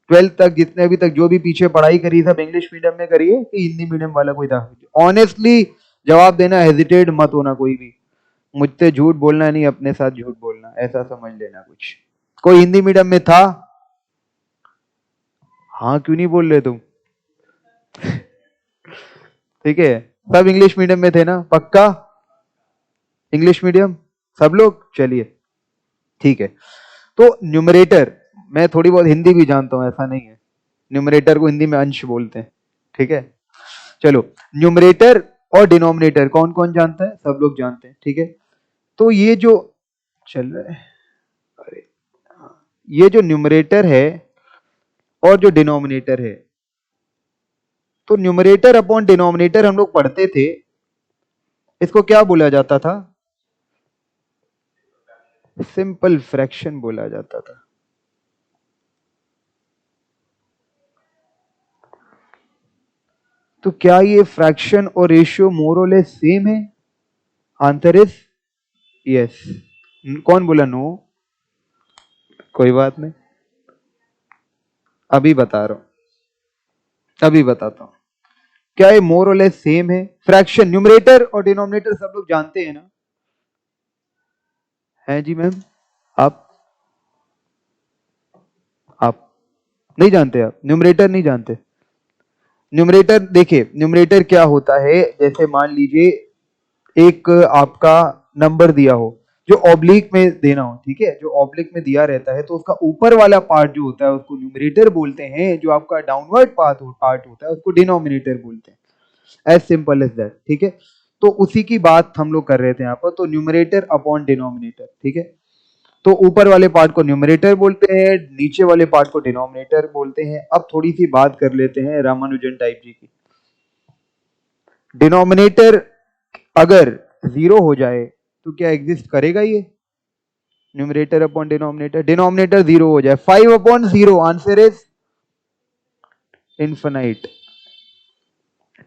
12th तक जितने अभी तक जो भी पीछे पढ़ाई करी सब इंग्लिश मीडियम में करी है कि हिंदी मीडियम वाला कोई था? ऑनेस्टली जवाब देना, हेजिटेट मत होना कोई भी। मुझसे झूठ बोलना नहीं, अपने साथ झूठ बोलना, ऐसा समझ लेना कुछ। कोई हिंदी मीडियम में था? हाँ क्यों नहीं बोल रहे तुम? ठीक है, सब इंग्लिश मीडियम में थे ना, पक्का? इंग्लिश मीडियम सब लोग, चलिए ठीक है। तो न्यूमरेटर, मैं थोड़ी बहुत हिंदी भी जानता हूं, ऐसा नहीं है। न्यूमरेटर को हिंदी में अंश बोलते हैं, ठीक है। चलो, न्यूमरेटर और डिनोमिनेटर कौन कौन जानता है? सब लोग जानते हैं, ठीक है। तो ये जो चल रहा है, अरे ये जो न्यूमरेटर है और जो डिनोमिनेटर है, तो न्यूमरेटर अपॉन डिनोमिनेटर हम लोग पढ़ते थे, इसको क्या बोला जाता था? सिंपल फ्रैक्शन बोला जाता था। तो क्या ये फ्रैक्शन और रेशियो मोर और लेस सेम है? Answer is yes. कौन बोला नो? कोई बात नहीं, अभी बता रहा हूं, अभी बताता हूं। क्या ये मोर और लेस सेम है? फ्रैक्शन, न्यूमरेटर और डिनोमिनेटर सब लोग जानते हैं ना? हैं जी मैम? आप आप नहीं जानते? आप न्यूमरेटर नहीं जानते? न्यूमरेटर देखिए, न्यूमरेटर क्या होता है, जैसे मान लीजिए एक आपका नंबर दिया हो जो ऑब्लिक में देना हो, ठीक है, जो ऑब्लिक में दिया रहता है, तो उसका ऊपर वाला पार्ट जो होता है उसको न्यूमरेटर बोलते हैं, जो आपका डाउनवर्ड पार्ट होता है उसको डिनोमिनेटर बोलते हैं। एज सिंपल एज दैट, ठीक है। तो उसी की बात हम लोग कर रहे थे यहाँ पर, तो न्यूमरेटर अपॉन डिनोमिनेटर, ठीक है। तो ऊपर वाले पार्ट को न्यूमरेटर बोलते हैं, नीचे वाले पार्ट को डिनोमिनेटर बोलते हैं। अब थोड़ी सी बात कर लेते हैं रामानुजन टाइप जी की। डिनोमिनेटर अगर 0 हो जाए तो क्या एग्जिस्ट करेगा ये? न्यूमरेटर अपॉन डिनोमिनेटर, डिनोमिनेटर 0 हो जाए, 5/0, answer is infinite.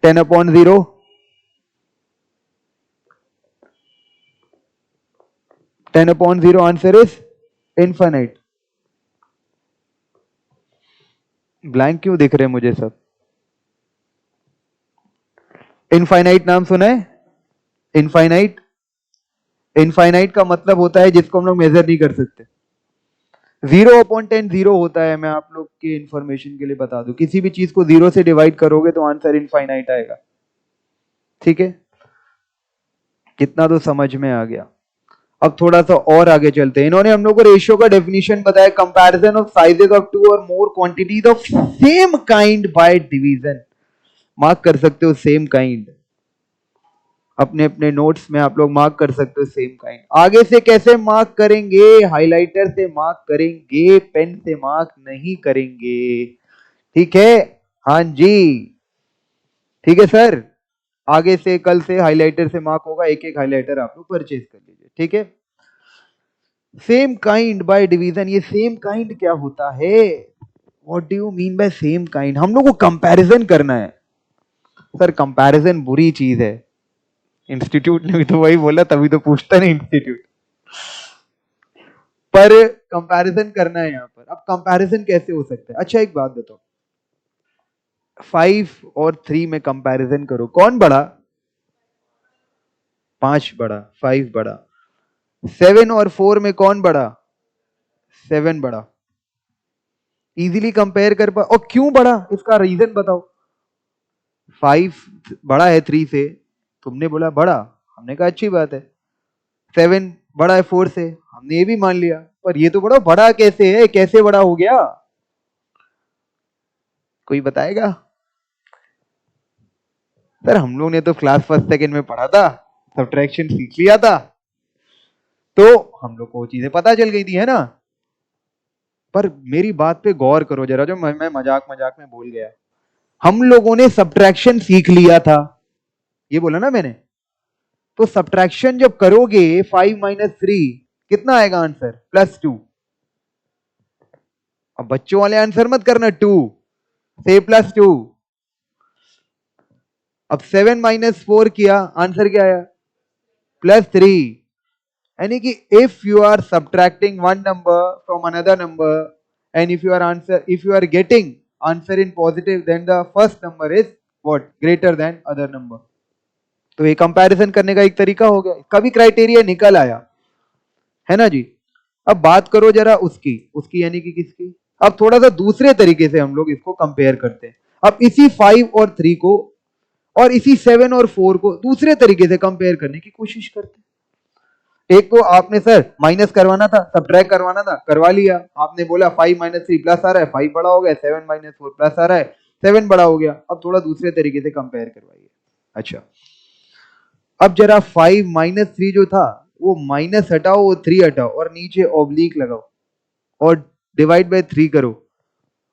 10/0, 10/0, answer is infinite. Blank क्यों दिख रहे हैं मुझे सब? इनफाइनाइट नाम सुना है? इनफाइनाइट, इनफाइनाइट का मतलब होता है जिसको हम लोग मेजर नहीं कर सकते। 0/10 0 होता है, मैं आप लोग के इंफॉर्मेशन के लिए बता दूं, किसी भी चीज को 0 से डिवाइड करोगे तो आंसर इनफाइनाइट आएगा, ठीक है। कितना तो समझ में आ गया। अब थोड़ा सा और आगे चलते हैं। इन्होंने हम लोग को रेशियो का डेफिनेशन बताया, comparison of sizes of two और more quantities of same kind by division. Mark कर सकते हो सेम काइंड, अपने अपने नोट्स में आप लोग मार्क कर सकते हो सेम काइंड। आगे से कैसे मार्क करेंगे? हाइलाइटर से मार्क करेंगे, पेन से मार्क नहीं करेंगे, ठीक है? हाँ जी, ठीक है सर। आगे से कल से हाइलाइटर से मार्क होगा, एक एक हाइलाइटर आप लोग परचेज कर लीजिए, ठीक है। सेम काइंड बाय डिवीजन, ये सेम काइंड क्या होता है? What do you mean by same kind? हम लोग को कंपैरिजन करना है सर। कंपैरिजन बुरी चीज है, इंस्टीट्यूट ने भी तो वही बोला, तभी तो पूछता नहीं इंस्टीट्यूट। पर कंपैरिजन करना है यहाँ पर। अब कंपैरिजन कैसे हो सकता है? अच्छा एक बात बताओ, 5 और 3 में कंपैरिजन करो, कौन बड़ा? 5 बड़ा, 5 बड़ा। 7 और 4 में कौन बड़ा? 7 बड़ा। इजीली कंपेयर कर पा, और क्यों बड़ा, इसका रीजन बताओ। 5 बड़ा है 3 से, तुमने बोला बड़ा, हमने कहा अच्छी बात है, 7 बड़ा है 4 से, हमने ये भी मान लिया, पर ये तो बड़ा बड़ा कैसे है, कैसे बड़ा हो गया, कोई बताएगा? सर हम लोग ने तो क्लास फर्स्ट सेकंड में पढ़ा था, सब्ट्रैक्शन सीख लिया था, तो हम लोग को वो चीजें पता चल गई थी, है ना? पर मेरी बात पे गौर करो जरा, जो मैं मजाक मजाक में बोल गया, हम लोगों ने सब्ट्रैक्शन सीख लिया था, ये बोला ना मैंने। तो सब्ट्रैक्शन जब करोगे 5 - 3 कितना आएगा आंसर? +2। अब बच्चों वाले आंसर मत करना, 2 से +2। अब 7 - 4 किया, आंसर क्या आया? +3। यानी कि if you are subtracting one number from another number and if you are getting answer in positive, then the first number is what? Greater than other number. तो ये कंपैरिजन करने का एक तरीका हो गया, इसका भी क्राइटेरिया निकल आया, है ना जी? अब बात करो जरा उसकी उसकी यानी कि किसकी? अब थोड़ा सा दूसरे तरीके से हम लोग इसको कंपेयर करते हैं। अब इसी 5 और 3 को और इसी 7 और 4 को दूसरे तरीके से कंपेयर करने की कोशिश करते हैं। एक तो आपने सर माइनस करवाना था, सब्ट्रैक्ट करवाना था, करवा लिया। आपने बोला 5 - 3 प्लस आ रहा है, 5 बड़ा हो गया, 7 - 4 प्लस आ रहा है, 7 बड़ा हो गया। अब थोड़ा दूसरे तरीके से कंपेयर करवाइए। अच्छा, अब जरा 5 - 3 जो था वो माइनस हटाओ, वो 3 हटाओ और नीचे ऑब्लिक लगाओ और डिवाइड बाय 3 करो,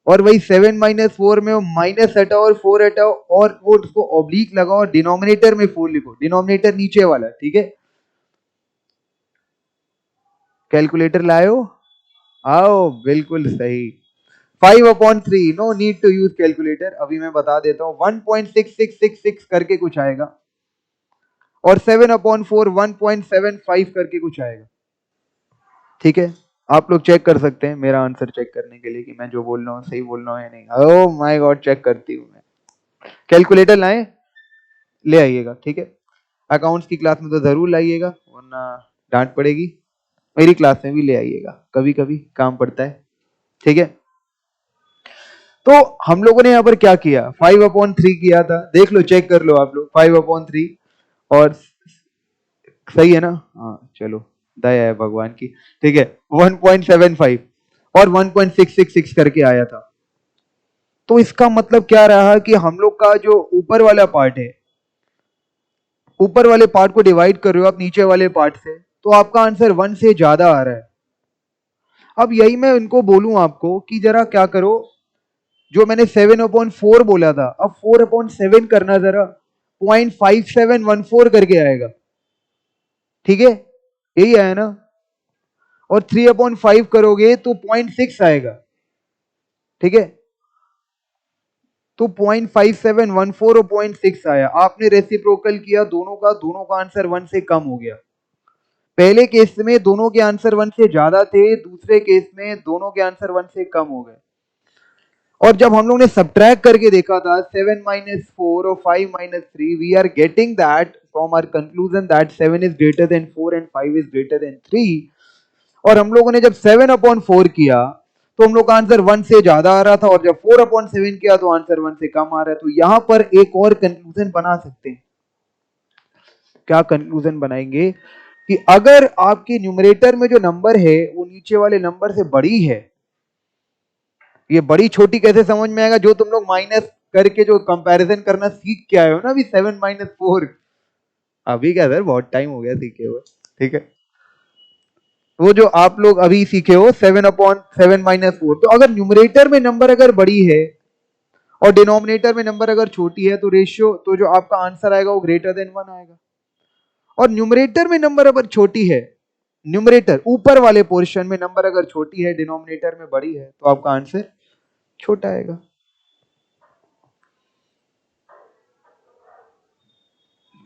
और वही 7 - 4 में वो माइनस हटाओ और 4 हटाओ और वो उसको ऑब्लिक लगाओ और डिनोमिनेटर में 4 लिखो, डिनोमिनेटर नीचे वाला, ठीक है? कैलकुलेटर लाओ, आओ, बिल्कुल सही। 5/3, no need to use calculator, अभी मैं बता देता हूं, 1.6666 करके कुछ आएगा, और 7/4 1.75 करके कुछ आएगा, ठीक है? आप लोग चेक कर सकते हैं मेरा आंसर चेक करने के लिए कि मैं जो बोल रहा हूँ सही बोल रहा हूँ या नहीं। ओह माय गॉड, चेक करती हूँ मैं। कैलकुलेटर लाएं, ले आइएगा, ठीक है? अकाउंट्स की क्लास में तो जरूर लाइएगा, वरना डांट पड़ेगी। मेरी क्लास में भी ले आइएगा, कभी कभी काम पड़ता है, ठीक है? तो हम लोगों ने यहाँ पर क्या किया? 5/3 किया था, देख लो, चेक कर लो आप लोग, 5/3 और सही है ना? हाँ चलो, दया है भगवान की, ठीक है। 1.75 और 1.666 करके आया था। तो इसका मतलब क्या रहा कि हम लोग का जो ऊपर वाला पार्ट है, ऊपर वाले पार्ट को डिवाइड कर रहे हो आप नीचे वाले पार्ट से, तो आपका आंसर 1 से ज्यादा आ रहा है। अब यही मैं इनको बोलूं आपको कि जरा क्या करो, जो मैंने 7/4 बोला था, अब 4/7 करना जरा, 0.5714 करके आएगा, ठीक है? यही आया ना? और 3/5 करोगे तो 0.6 आएगा, ठीक है? तो 0.5714 और 0.6 आया। आपने रेसिप्रोकल किया दोनों का, दोनों का आंसर 1 से कम हो गया। पहले केस में दोनों के आंसर 1 से ज्यादा थे, दूसरे केस में दोनों के आंसर 1 से कम हो गए। और जब हम लोग ने सब्ट्रैक्ट करके देखा था 7 - 4 और 5 - 3, we are getting that from our conclusion that 7 is greater than 4 and 5 is greater than 3। और हम लोगों ने जब 7/4 किया तो हम लोग का आंसर 1 से ज्यादा आ रहा था, और जब 4/7 किया तो आंसर 1 से कम आ रहा है। तो यहां पर एक और कंक्लूजन बना सकते हैं। क्या कंक्लूजन बनाएंगे? कि अगर आपके न्यूमरेटर में जो नंबर है वो नीचे वाले नंबर से बड़ी है, ये बड़ी छोटी कैसे समझ में आएगा? जो तुम लोग माइनस करके जो कंपैरिजन करना सीख के आए हो ना, अभी 7 - 4, अभी क्या सर, बहुत टाइम हो गया सीखे हुए, ठीक है? वो जो आप लोग अभी सीखे हो 7/7 - 4, तो अगर न्यूमरेटर में नंबर अगर बड़ी है और डिनोमिनेटर में नंबर अगर छोटी है, तो रेशियो, तो जो आपका आंसर आएगा वो ग्रेटर देन 1 आएगा। और न्यूमरेटर में नंबर अगर छोटी है, न्यूमरेटर ऊपर वाले पोर्शन में नंबर अगर छोटी है, डिनोमिनेटर में बड़ी है, तो आपका आंसर छोटा आएगा।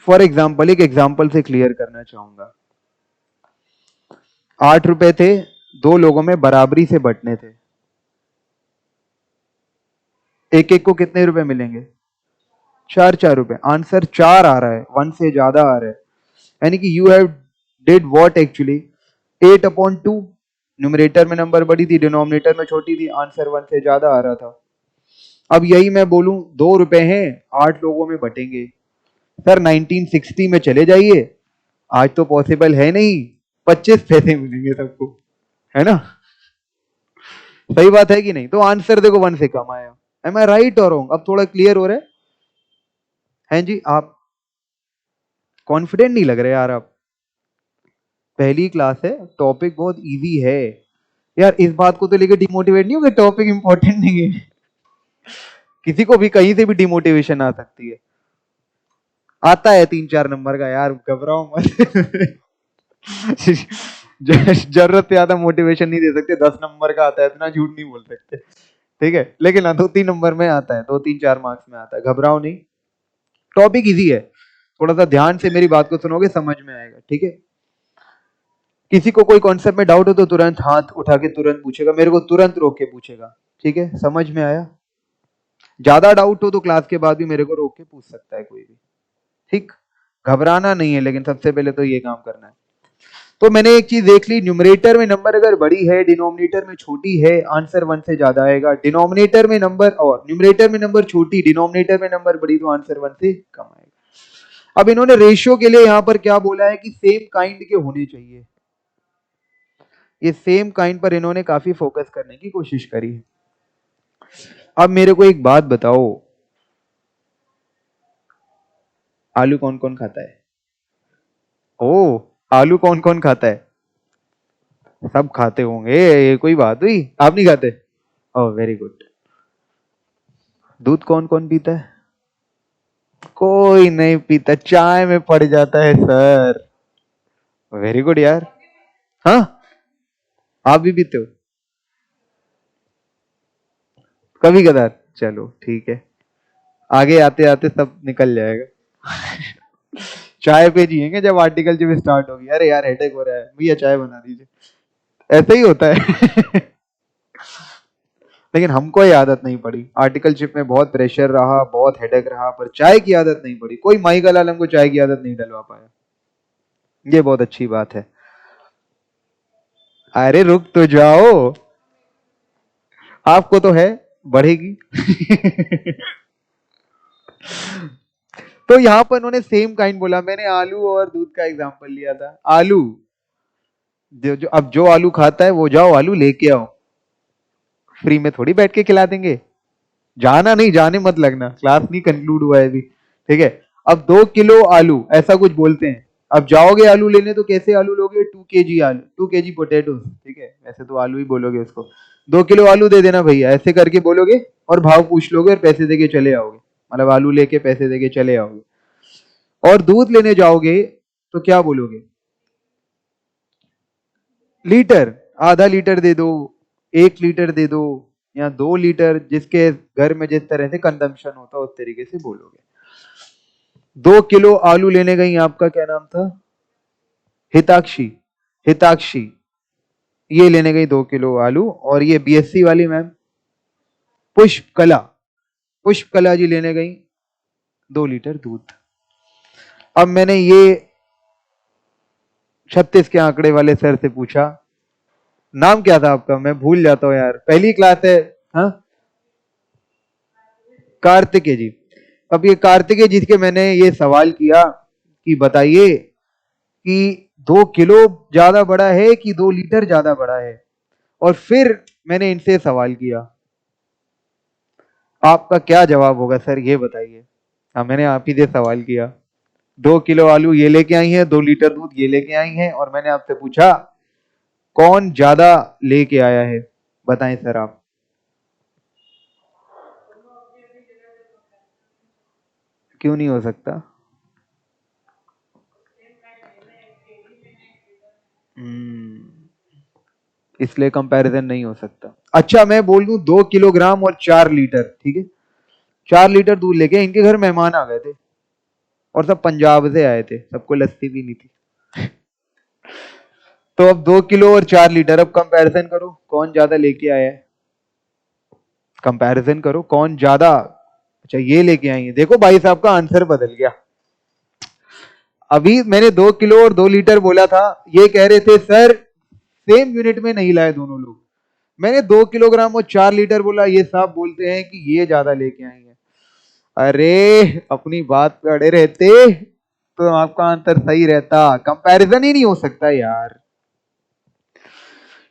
फॉर एग्जाम्पल, एक एग्जाम्पल से क्लियर करना चाहूंगा। 8 रुपए थे, दो लोगों में बराबरी से बंटने थे, एक एक को कितने रुपए मिलेंगे? 4 4 रुपए। आंसर 4 आ रहा है, 1 से ज्यादा आ रहा है, यानी कि you have did what actually, 8/2। Numerator में नंबर बड़ी थी, डिनोमिनेटर में छोटी थी, आंसर 1 से ज्यादा आ रहा था। अब यही मैं बोलूं, 2 रुपए हैं, 8 लोगों में बटेंगे, सर 1960 में चले जाइए, आज तो पॉसिबल है नहीं, 25 पैसे मिलेंगे सबको, है ना? सही बात है कि नहीं? तो आंसर देखो 1 से कम आया। एम आई राइट और रॉन्ग? अब थोड़ा क्लियर हो रहा है जी? आप कॉन्फिडेंट नहीं लग रहे यार आप। पहली क्लास है, टॉपिक बहुत इजी है यार। इस बात को तो लेके डिमोटिवेट नहीं हो कि टॉपिक इंपॉर्टेंट नहीं है। किसी को भी कहीं से भी डिमोटिवेशन आ सकती है। आता है 3-4 नंबर का यार, घबराओ मत। जरूरत से ज्यादा मोटिवेशन नहीं दे सकते। 10 नंबर का आता है, इतना झूठ नहीं बोल सकते, ठीक है? लेकिन हाँ, 2-3 नंबर में आता है, 2-3-4 मार्क्स में आता है, घबराओ नहीं। टॉपिक इजी है, थोड़ा सा ध्यान से मेरी बात को सुनोगे समझ में आएगा, ठीक है? किसी को कोई कॉन्सेप्ट में डाउट हो तो तुरंत हाथ उठा के तुरंत पूछेगा, मेरे को तुरंत रोक के पूछेगा, ठीक है? समझ में आया? ज्यादा डाउट हो तो क्लास के बाद भी मेरे को रोक के पूछ सकता है कोई भी, ठीक? घबराना नहीं है, लेकिन सबसे पहले तो ये काम करना है। तो मैंने एक चीज देख ली, न्यूमरेटर में नंबर अगर बड़ी है, डिनोमिनेटर में छोटी है, आंसर 1 से ज्यादा आएगा। डिनोमिनेटर में नंबर और न्यूमरेटर में नंबर छोटी, डिनोमिनेटर में नंबर बड़ी, तो आंसर 1 से कम आएगा। अब इन्होंने रेशियो के लिए यहां पर क्या बोला है कि सेम काइंड के होने चाहिए। ये सेम काइंड पर इन्होंने काफी फोकस करने की कोशिश करी है। अब मेरे को एक बात बताओ, आलू कौन कौन खाता है? ओ, आलू कौन कौन खाता है? सब खाते होंगे, ये कोई बात हुई? आप नहीं खाते? Oh very good. दूध कौन कौन पीता है? कोई नहीं पीता, चाय में पड़ जाता है सर। वेरी गुड यार। हाँ, आप भी पीते हो? कभी कदार, चलो ठीक है, आगे आते आते सब निकल जाएगा। चाय पे जिएंगे जब आर्टिकल जब स्टार्ट होगी, अरे यार हेडेक हो रहा है भैया चाय बना दीजिए, ऐसे ही होता है। लेकिन हमको ये आदत नहीं पड़ी, आर्टिकलशिप में बहुत प्रेशर रहा, बहुत हेडेक रहा, पर चाय की आदत नहीं पड़ी। कोई माई का लाल हमको चाय की आदत नहीं डलवा पाया, ये बहुत अच्छी बात है। अरे रुक तो जाओ, आपको तो है, बढ़ेगी। तो यहां पर उन्होंने सेम काइंड बोला, मैंने आलू और दूध का एग्जांपल लिया था। आलू जो अब जो आलू खाता है वो जाओ आलू लेके आओ, फ्री में थोड़ी बैठ के खिला देंगे। जाना नहीं, जाने मत लगना, क्लास नहीं कंक्लूड हुआ है अभी, ठीक है? अब 2 किलो आलू ऐसा कुछ बोलते हैं। अब जाओगे आलू लेने तो कैसे आलू लोगे? 2 kg आलू, 2 kg पोटेटो, ठीक है? वैसे तो आलू ही बोलोगे उसको। 2 किलो आलू दे देना भैया, ऐसे करके बोलोगे और भाव पूछ लोगे और पैसे देके चले आओगे, मतलब आलू लेके पैसे देके चले आओगे। और दूध लेने जाओगे तो क्या बोलोगे? लीटर, आधा लीटर दे दो, 1 लीटर दे दो, या 2 लीटर, जिसके घर में जिस तरह से कंजम्पशन होता है उस तरीके से बोलोगे। 2 किलो आलू लेने गई, आपका क्या नाम था? हिताक्षी। हिताक्षी ये लेने गई 2 किलो आलू, और ये बीएससी वाली मैम पुष्पकला, पुष्पकला जी लेने गई 2 लीटर दूध। अब मैंने ये 36 के आंकड़े वाले सर से पूछा, नाम क्या था आपका? मैं भूल जाता हूं यार, पहली क्लास है। हाँ, कार्तिकेय जी। अब ये कार्तिकेय जी के मैंने ये सवाल किया कि बताइए कि 2 किलो ज्यादा बड़ा है कि 2 लीटर ज्यादा बड़ा है? और फिर मैंने इनसे सवाल किया, आपका क्या जवाब होगा सर, ये बताइए। हाँ, मैंने आप ही से सवाल किया, 2 किलो आलू ये लेके आई हैं, 2 लीटर दूध ये लेके आई हैं, और मैंने आपसे पूछा कौन ज्यादा लेके आया है? बताएं सर आप। क्यों नहीं हो सकता? इसलिए कंपैरिजन नहीं हो सकता। अच्छा मैं बोल दूं 2 किलोग्राम और 4 लीटर, ठीक है? 4 लीटर दूध लेके इनके घर मेहमान आ गए थे, और सब पंजाब से आए थे, सबको लस्सी भी नहीं थी। तो अब 2 किलो और 4 लीटर, अब कंपैरिजन करो कौन ज्यादा लेके आया है, कंपैरिजन करो कौन ज्यादा। अच्छा ये लेके आई है, देखो भाई साहब का आंसर बदल गया। अभी मैंने 2 किलो और 2 लीटर बोला था, ये कह रहे थे सर सेम यूनिट में नहीं लाए दोनों लोग। मैंने 2 किलोग्राम और 4 लीटर बोला, ये साहब बोलते हैं कि ये ज्यादा लेके आई है। अरे अपनी बात पे अड़े रहते तो आपका आंसर सही रहता। कंपैरिजन ही नहीं हो सकता यार।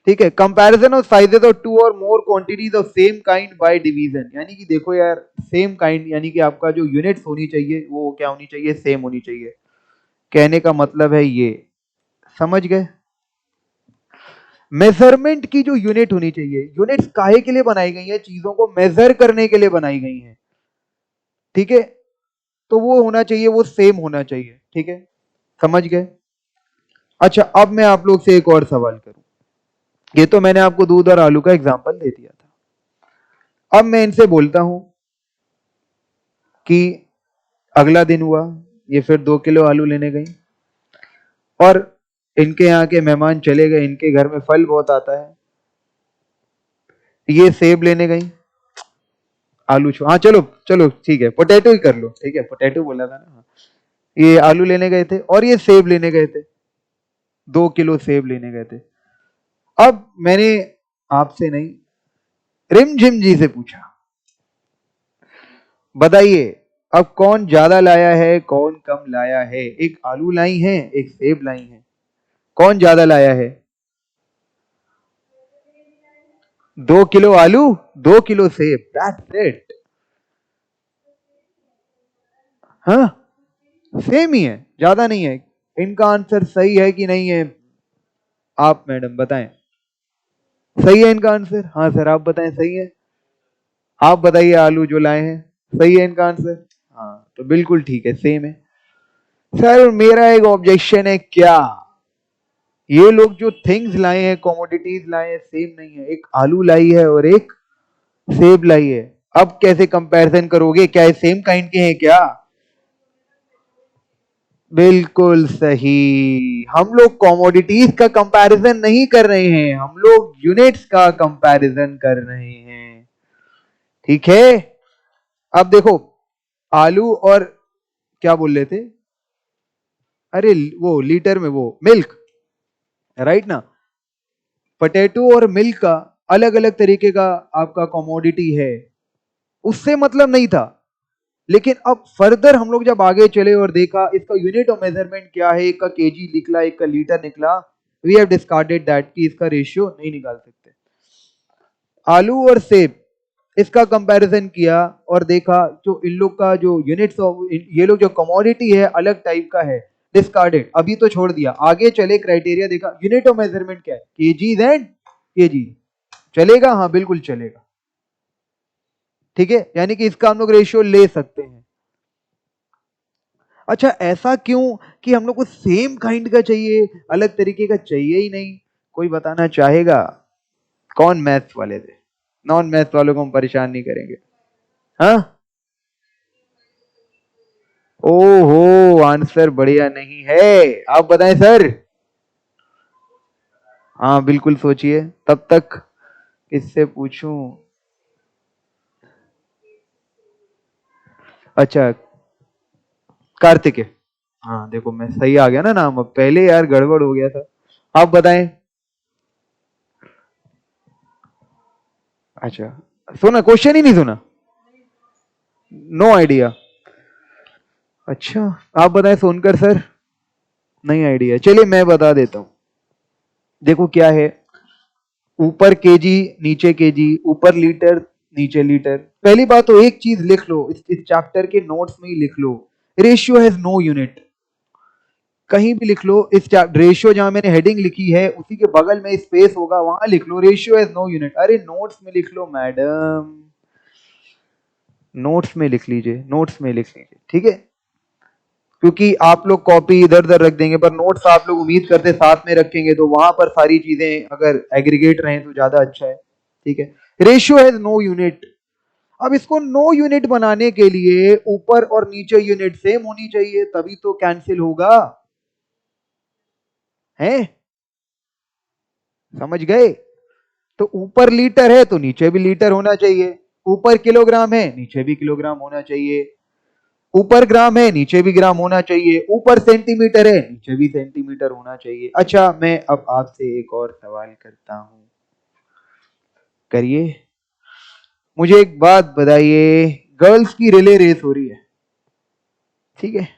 ठीक है, comparison of sizes of two और more quantities of same kind by division, यानी कि देखो यार, सेम काइंड यानी कि आपका जो यूनिट्स होनी चाहिए वो क्या होनी चाहिए, सेम होनी चाहिए। कहने का मतलब है ये, समझ गए। मेजरमेंट की जो यूनिट होनी चाहिए, यूनिट्स काहे के लिए बनाई गई है, चीजों को मेजर करने के लिए बनाई गई हैं, ठीक है। तो वो होना चाहिए, वो सेम होना चाहिए, ठीक है, समझ गए। अच्छा, अब मैं आप लोग से एक और सवाल करूं। ये तो मैंने आपको दूध और आलू का एग्जांपल दे दिया था। अब मैं इनसे बोलता हूं कि अगला दिन हुआ, ये फिर 2 किलो आलू लेने गई और इनके यहाँ के मेहमान चले गए, इनके घर में फल बहुत आता है। ये सेब लेने गई, आलू हाँ चलो चलो ठीक है, पोटैटो ही कर लो, ठीक है, पोटैटो बोला था ना। ये आलू लेने गए थे और ये सेब लेने गए थे, 2 किलो सेब लेने गए थे। अब मैंने आपसे नहीं, रिमझिम जी से पूछा, बताइए अब कौन ज्यादा लाया है, कौन कम लाया है। एक आलू लाई है, एक सेब लाई है, कौन ज्यादा लाया है। 2 किलो आलू, 2 किलो सेब, दैट्स इट। हाँ, सेम ही है, ज्यादा नहीं है। इनका आंसर सही है कि नहीं है, आप मैडम बताएं। सही है इनका आंसर, हाँ सर आप बताएं सही है। आप बताइए आलू जो लाए हैं, सही है इनका आंसर। हाँ तो बिल्कुल ठीक है, सेम है। सर मेरा एक ऑब्जेक्शन है, क्या ये लोग जो थिंग्स लाए हैं, कमोडिटीज लाए हैं, सेम नहीं है। एक आलू लाई है और एक सेब लाई है। अब कैसे कंपैरिजन करोगे, क्या ये सेम काइंड के हैं क्या। बिल्कुल सही। हम लोग कमोडिटीज का कंपैरिजन नहीं कर रहे हैं, हम लोग यूनिट्स का कंपैरिजन कर रहे हैं, ठीक है। अब देखो, आलू और क्या बोल रहे थे, अरे वो लीटर में वो मिल्क, राइट ना। पोटैटो और मिल्क का अलग अलग तरीके का आपका कमोडिटी है, उससे मतलब नहीं था। लेकिन अब फर्दर हम लोग जब आगे चले और देखा इसका यूनिट ऑफ मेजरमेंट क्या है, एक का केजी निकला, एक का लीटर निकला, वी हैव डिस्कार्डेड दैट कि इसका रेशियो नहीं निकाल सकते। आलू और सेब, इसका कंपैरिजन किया और देखा जो इन लोग का जो यूनिट्स ऑफ, ये लोग जो कमोडिटी है अलग टाइप का है, डिस्कार्डेड, अभी तो छोड़ दिया। आगे चले क्राइटेरिया देखा, यूनिट ऑफ मेजरमेंट क्या है, केजीज एंड केजी, चलेगा, हाँ बिल्कुल चलेगा, ठीक है, यानी कि इसका हम लोग रेशियो ले सकते हैं। अच्छा, ऐसा क्यों कि हम लोग को सेम काइंड का चाहिए, अलग तरीके का चाहिए ही नहीं। कोई बताना चाहेगा, कौन मैथ्स वाले थे। नॉन मैथ्स वालों को हम परेशान नहीं करेंगे। हाँ, ओहो आंसर बढ़िया नहीं है, आप बताएं सर। हाँ बिल्कुल सोचिए, तब तक किससे पूछूं। अच्छा, कार्तिक है। हाँ देखो मैं सही आ गया ना नाम, अब पहले यार गड़बड़ हो गया था। आप बताएं। अच्छा, सुना क्वेश्चन ही नहीं सुना, नो आइडिया। अच्छा, आप बताएं सोनकर सर। नहीं आइडिया, चलिए मैं बता देता हूं। देखो क्या है, ऊपर केजी नीचे केजी, ऊपर लीटर नीचे लीटर। पहली बात तो एक चीज लिख लो, इस चैप्टर के नोट्स में ही लिख लो, रेशियो हैज नो यूनिट। कहीं भी लिख लो, इस रेशियो जहां मैंने हेडिंग लिखी है उसी के बगल में स्पेस होगा, वहां लिख लो रेशियो हैज नो यूनिट। अरे नोट्स में लिख लो मैडम, नोट्स में लिख लीजिए, नोट्स में लिख लीजिए, ठीक है। क्योंकि आप लोग कॉपी इधर उधर रख देंगे, पर नोट्स आप लोग उम्मीद करते साथ में रखेंगे, तो वहां पर सारी चीजें अगर एग्रीगेट रहे तो ज्यादा अच्छा है, ठीक है। Ratio has no unit. अब इसको नो यूनिट बनाने के लिए ऊपर और नीचे यूनिट सेम होनी चाहिए, तभी तो कैंसिल होगा, है, समझ गए। तो ऊपर लीटर है तो नीचे भी लीटर होना चाहिए, ऊपर किलोग्राम है नीचे भी किलोग्राम होना चाहिए, ऊपर ग्राम है नीचे भी ग्राम होना चाहिए, ऊपर सेंटीमीटर है नीचे भी सेंटीमीटर होना चाहिए। अच्छा, मैं अब आपसे एक और सवाल करता हूं, करिए। मुझे एक बात बताइए, गर्ल्स की रिले रेस हो रही है, ठीक है,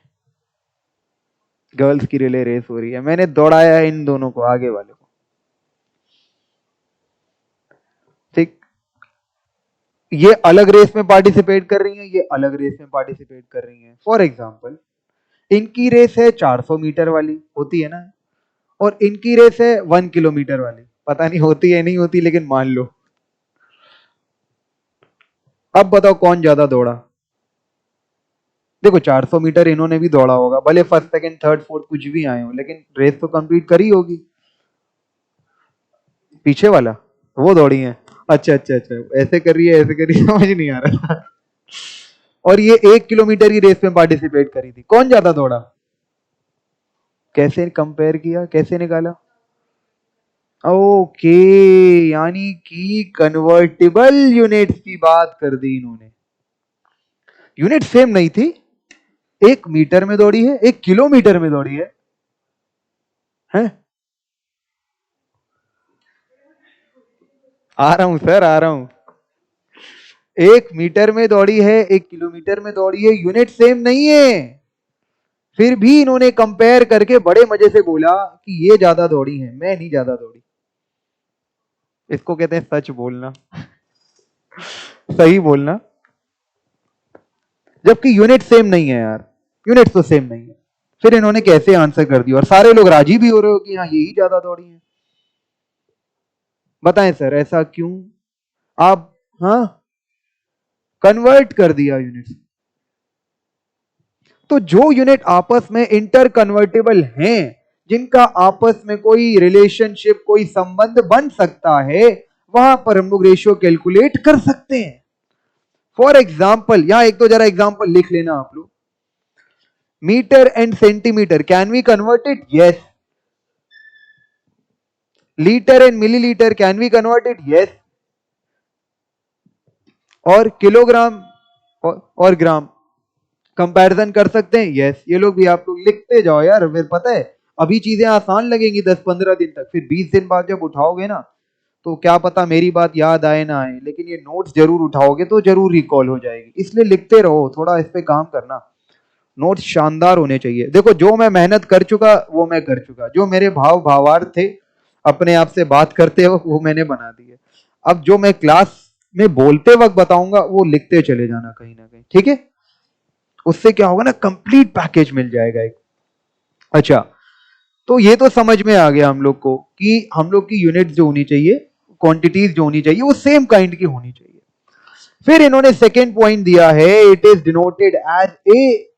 गर्ल्स की रिले रेस हो रही है। मैंने दौड़ाया है इन दोनों को, आगे वाले को, ठीक। ये अलग रेस में पार्टिसिपेट कर रही हैं, ये अलग रेस में पार्टिसिपेट कर रही हैं। फॉर एग्जाम्पल, इनकी रेस है 400 मीटर वाली, होती है ना, और इनकी रेस है 1 किलोमीटर वाली, पता नहीं होती है नहीं होती, लेकिन मान लो। अब बताओ कौन ज्यादा दौड़ा। देखो 400 मीटर इन्होंने भी दौड़ा होगा, भले फर्स्ट सेकंड थर्ड फोर्थ कुछ भी आए हो, लेकिन रेस तो कंप्लीट करी होगी। पीछे वाला वो दौड़ी है, अच्छा अच्छा अच्छा, ऐसे कर रही है ऐसे कर रही है, समझ नहीं आ रहा था। और ये 1 किलोमीटर की रेस में पार्टिसिपेट करी थी, कौन ज्यादा दौड़ा, कैसे कंपेयर किया, कैसे निकाला। ओके, यानी कि कन्वर्टिबल यूनिट्स की बात कर दी इन्होंने। यूनिट सेम नहीं थी, 1 मीटर में दौड़ी है, 1 किलोमीटर में दौड़ी है, हैं? आ रहा हूं सर, आ रहा हूं। 1 मीटर में दौड़ी है, 1 किलोमीटर में दौड़ी है, यूनिट सेम नहीं है। फिर भी इन्होंने कंपेयर करके बड़े मजे से बोला कि ये ज्यादा दौड़ी है, मैं नहीं ज्यादा दौड़ी। इसको कहते हैं सच बोलना, सही बोलना, जबकि यूनिट सेम नहीं है यार, यूनिट तो सेम नहीं है। फिर इन्होंने कैसे आंसर कर दिया, और सारे लोग राजी भी हो रहे हो कि हाँ यही ज्यादा दौड़ी है। बताएं सर ऐसा क्यों। आप, हाँ, कन्वर्ट कर दिया यूनिट। तो जो यूनिट आपस में इंटर कन्वर्टेबल हैं, जिनका आपस में कोई रिलेशनशिप, कोई संबंध बन सकता है, वहां पर हम लोग रेशियो कैलकुलेट कर सकते हैं। फॉर एग्जाम्पल, यहां एक तो जरा एग्जाम्पल लिख लेना आप लोग। Metre and centimetre can we converted, yes. Litre and millilitre can we converted, yes. और किलोग्राम और ग्राम कंपैरिजन कर सकते हैं, यस। ये लोग भी आप लोग लिखते जाओ यार, फिर पता है अभी चीजें आसान लगेंगी 10-15 दिन तक, फिर 20 दिन बाद जब उठाओगे ना, तो क्या पता मेरी बात याद आए ना आए, लेकिन ये नोट्स जरूर उठाओगे तो जरूर रिकॉल हो जाएगी। इसलिए लिखते रहो, थोड़ा इस पे काम करना। नोट्स शानदार होने चाहिए। देखो जो मैं मेहनत कर चुका वो मैं कर चुका, जो मेरे भाव भावार्थ थे अपने आप से बात करते वक्त वो मैंने बना दिए। अब जो मैं क्लास में बोलते वक्त बताऊंगा वो लिखते चले जाना कहीं ना कहीं, ठीक है। उससे क्या होगा ना, कंप्लीट पैकेज मिल जाएगा एक। अच्छा, तो ये तो समझ में आ गया हम लोग को कि हम लोग की यूनिट जो होनी चाहिए, क्वांटिटीज जो होनी चाहिए, वो सेम काइंड की होनी चाहिए। फिर इन्होंने सेकेंड पॉइंट दिया है, it is denoted as A,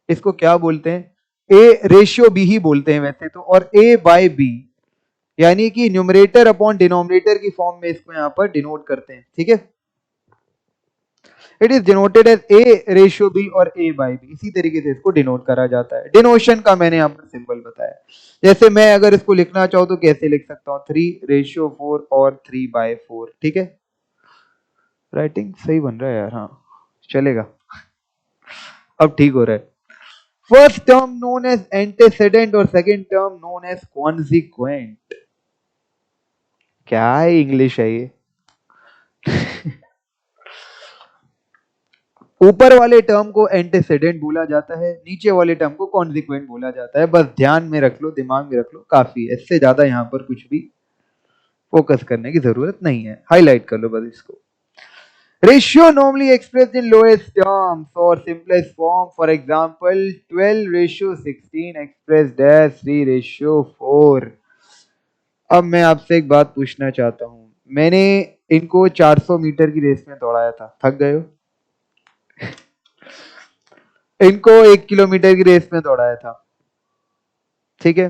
इसको क्या बोलते हैं, ए रेशियो बी ही बोलते हैं वैसे तो, और ए बाय बी, यानी कि न्यूमरेटर अपॉन डिनोमिनेटर की फॉर्म में इसको यहां पर डिनोट करते हैं, ठीक है। It is denoted as A ratio B और ए बाय बी, इसी तरीके से इसको डिनोट करा जाता है। डिनोशन का मैंने यहाँ पर सिंबल बताया। जैसे मैं अगर इसको लिखना चाहूँ तो कैसे लिख सकता हूँ, 3/4 और 3/4, ठीक है। राइटिंग सही बन रहा है यार, हाँ चलेगा, अब ठीक हो रहा है। First term known as antecedent और second term known as consequent. क्या है इंग्लिश है ये। ऊपर वाले टर्म को एंटेसेडेंट बोला जाता है, नीचे वाले टर्म को कॉन्सिक्वेंट बोला जाता है। बस ध्यान में रख लो, दिमाग में रख लो, काफी है, इससे ज्यादा यहां पर कुछ भी फोकस करने की जरूरत नहीं है। हाईलाइट कर लो बस इसको। Ratio normally expressed in lowest terms और simplest form, for example 12/16 expressed as 3/4। अब मैं आपसे एक बात पूछना चाहता हूं, मैंने इनको 400 मीटर की रेस में दौड़ाया था, थक गए हो। इनको 1 किलोमीटर की रेस में दौड़ाया था, ठीक है।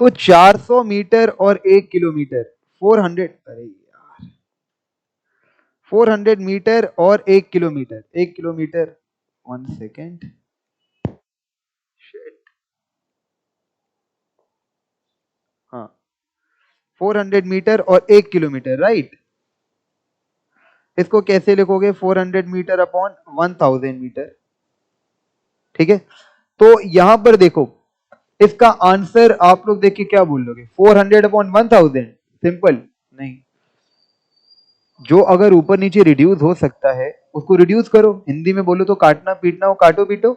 तो 400 मीटर और 1 किलोमीटर, 400, अरे यार, 400 मीटर और 1 किलोमीटर, 1 किलोमीटर, 1 सेकेंड, हाँ, 400 मीटर और 1 किलोमीटर, राइट। इसको कैसे लिखोगे, 400 मीटर अपॉन 1000 मीटर, ठीक है। तो यहां पर देखो, इसका आंसर आप लोग देख के क्या बोल लोगे, 400 अपॉन 1000, सिंपल नहीं, जो अगर ऊपर नीचे रिड्यूस हो सकता है उसको रिड्यूस करो, हिंदी में बोलो तो काटना पीटना हो, काटो पीटो।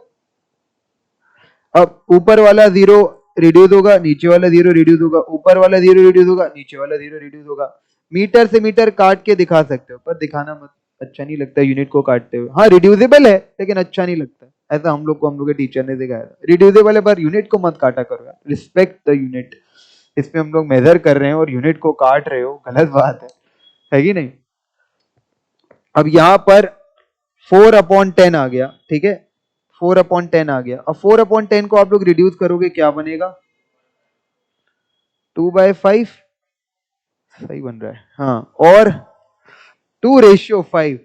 अब ऊपर वाला जीरो रिड्यूस होगा, नीचे वाला जीरो रिड्यूस होगा, ऊपर वाला जीरो रिड्यूस होगा, नीचे वाला जीरो रिड्यूस होगा। मीटर से मीटर काट के दिखा सकते हो, पर दिखाना मत, अच्छा नहीं लगता यूनिट को काटते हुए। हाँ रिड्यूसेबल है लेकिन अच्छा नहीं लगता, ऐसा हम लोग के टीचर ने दिखाया। रिड्यूसेबल है पर यूनिट को मत काटा करो यार, रिस्पेक्ट द यूनिट। इसमें हम लोग मेजर कर रहे हैं और यूनिट को काट रहे हो, गलत बात है कि नहीं। अब यहां पर 4/10 आ गया, ठीक है, 4/10 आ गया। अब 4/10 को आप लोग रिड्यूस करोगे क्या बनेगा, 2/5, सही बन रहा है हाँ, और 2:5,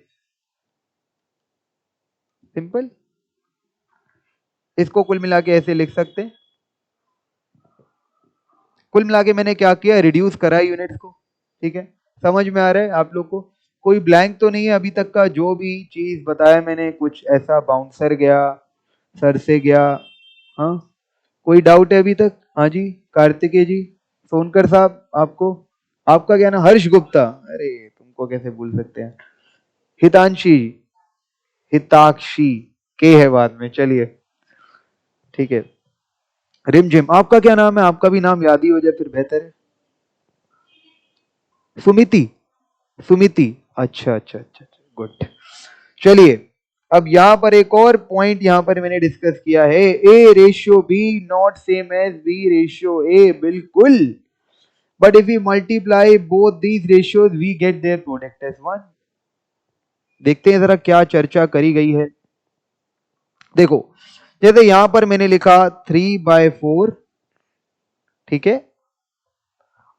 सिंपल। इसको कुल मिला के ऐसे लिख सकते हैं, कुल मिला के मैंने क्या किया, रिड्यूस करा यूनिट्स को, ठीक है। समझ में आ रहा है आप लोग को, कोई ब्लैंक तो नहीं है अभी तक का, जो भी चीज बताया मैंने कुछ ऐसा बाउंसर गया, सर से गया, हाँ कोई डाउट है अभी तक। हाँ जी कार्तिकेय जी, सोनकर साहब, आपको, आपका क्या नाम, हर्ष गुप्ता, अरे तुमको कैसे भूल सकते हैं, हितांशी, हिताक्षी, के है बाद में, चलिए ठीक है। रिमझिम, आपका क्या नाम है, आपका भी नाम याद ही हो जाए फिर बेहतर है। सुमिति, सुमिति, अच्छा अच्छा अच्छा, गुड। चलिए अब यहां पर एक और पॉइंट यहां पर मैंने डिस्कस किया है, A ratio B not same as B ratio A, बिल्कुल। But if we multiply both these ratios we get their product as one. देखते हैं जरा क्या चर्चा करी गई है। देखो जैसे यहां पर मैंने लिखा 3/4, ठीक है,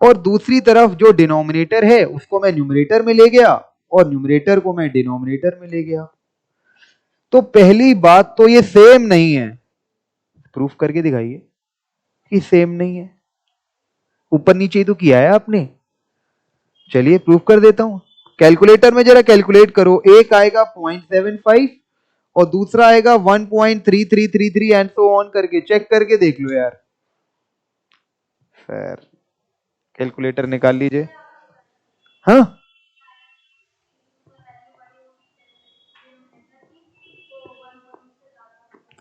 और दूसरी तरफ जो डिनोमिनेटर है उसको मैं न्यूमरेटर में ले गया और न्यूमरेटर को मैं डिनोमिनेटर में ले गया। तो पहली बात तो ये सेम नहीं है, प्रूफ करके दिखाइए कि सेम नहीं है। ऊपर नीचे ही तो किया है आपने, चलिए प्रूफ कर देता हूं। कैलकुलेटर में जरा कैलकुलेट करो, एक आएगा 0.75 और दूसरा आएगा 1.3333 एंड सो ऑन करके चेक करके देख लो यार। सर कैलकुलेटर निकाल लीजिए। हाँ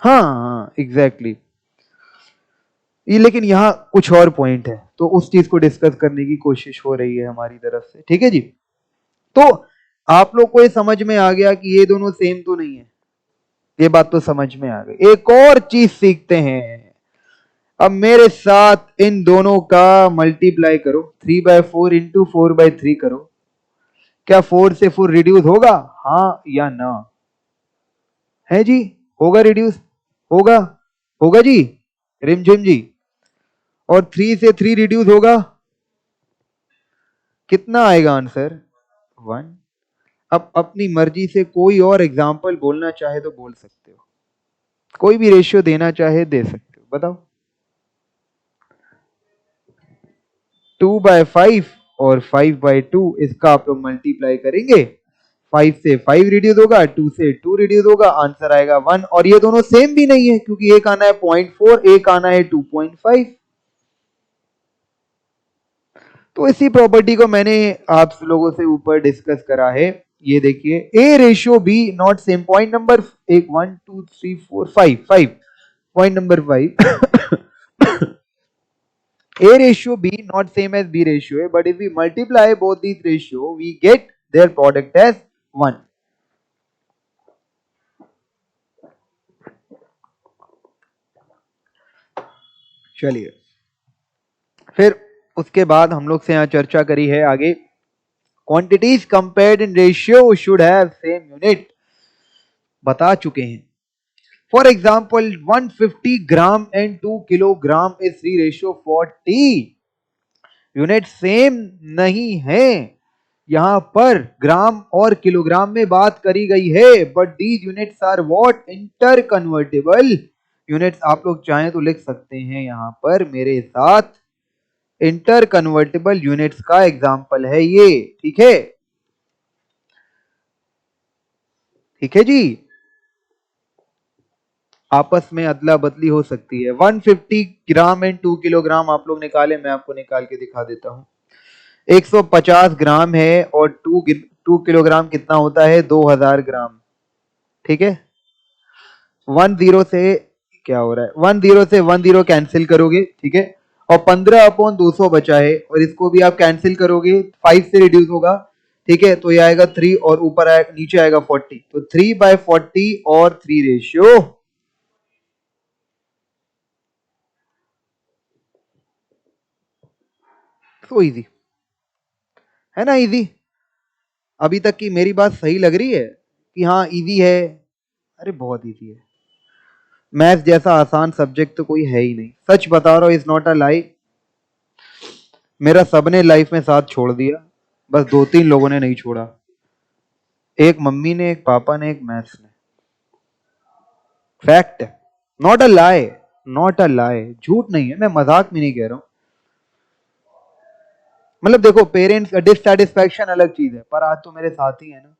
हाँ हाँ एग्जैक्टली, ये लेकिन यहाँ कुछ और पॉइंट है तो उस चीज को डिस्कस करने की कोशिश हो रही है हमारी तरफ से, ठीक है जी। तो आप लोग को ये समझ में आ गया कि ये दोनों सेम तो नहीं है, ये बात तो समझ में आ गई। एक और चीज सीखते हैं, अब मेरे साथ इन दोनों का मल्टीप्लाई करो, 3/4 इंटू 4/3 करो। क्या 4 से 4 रिड्यूस होगा, हाँ या ना, है जी, होगा रिड्यूस, होगा, होगा जी, रिमझिम जी। और 3 से 3 रिड्यूस होगा, कितना आएगा आंसर, 1। अब अपनी मर्जी से कोई और एग्जाम्पल बोलना चाहे तो बोल सकते हो, कोई भी रेशियो देना चाहे दे सकते हो, बताओ। 2/5 और 5/2, इसका आप लोग मल्टीप्लाई करेंगे, 5 से 5 रिड्यूस होगा, 2 से 2 रिड्यूस होगा, आंसर आएगा 1। और ये दोनों सेम भी नहीं है क्योंकि एक आना है 0.4, एक आना है 2.5। तो इसी प्रॉपर्टी को मैंने आप लोगों से ऊपर डिस्कस करा है, ये देखिए, A ratio B not same, point number 1 2 3 4 5 point number 5 A ratio B not same as B ratio A, but if we multiply both these ratio, we get their product as 1. चलिए फिर उसके बाद हम लोग से यहाँ चर्चा करी है आगे, quantities compared in ratio should have same unit, बता चुके हैं। For example 150 gram and 2 kilogram is 3:40, unit same नहीं है। यहां पर ग्राम और किलोग्राम में बात करी गई है, but these units are what, interconvertible units. आप लोग चाहें तो लिख सकते हैं यहां पर मेरे साथ, इंटर कन्वर्टेबल यूनिट्स का एग्जांपल है ये, ठीक है, ठीक है जी। आपस में अदला बदली हो सकती है। 150 ग्राम एंड 2 किलोग्राम आप लोग निकाले, मैं आपको निकाल के दिखा देता हूं। 150 ग्राम है और 2 किलोग्राम कितना होता है? 2000 ग्राम। ठीक है, 10 से क्या हो रहा है, 10 से 10 कैंसिल करोगे, ठीक है, और 15/200 बचा है, और इसको भी आप कैंसिल करोगे, 5 से रिड्यूस होगा, ठीक है, तो ये आएगा 3 और ऊपर आएगा, नीचे आएगा 40, तो 3/40 और 3 रेशियो। तो इजी है ना, इजी। अभी तक की मेरी बात सही लग रही है कि हाँ इजी है? अरे बहुत इजी है, मैथ जैसा आसान सब्जेक्ट तो कोई है ही नहीं, सच बता रहा हूं, इज नॉट अ लाई। मेरा सबने लाइफ में साथ छोड़ दिया, बस 2-3 लोगों ने नहीं छोड़ा, एक मम्मी ने, एक पापा ने, एक मैथ्स ने। फैक्ट है, not a lie, not a लाई, झूठ नहीं है, मैं मजाक में नहीं कह रहा हूं। मतलब देखो, पेरेंट्स डिससेटिस्फैक्शन अलग चीज है, पर आज तो मेरे साथ ही है ना,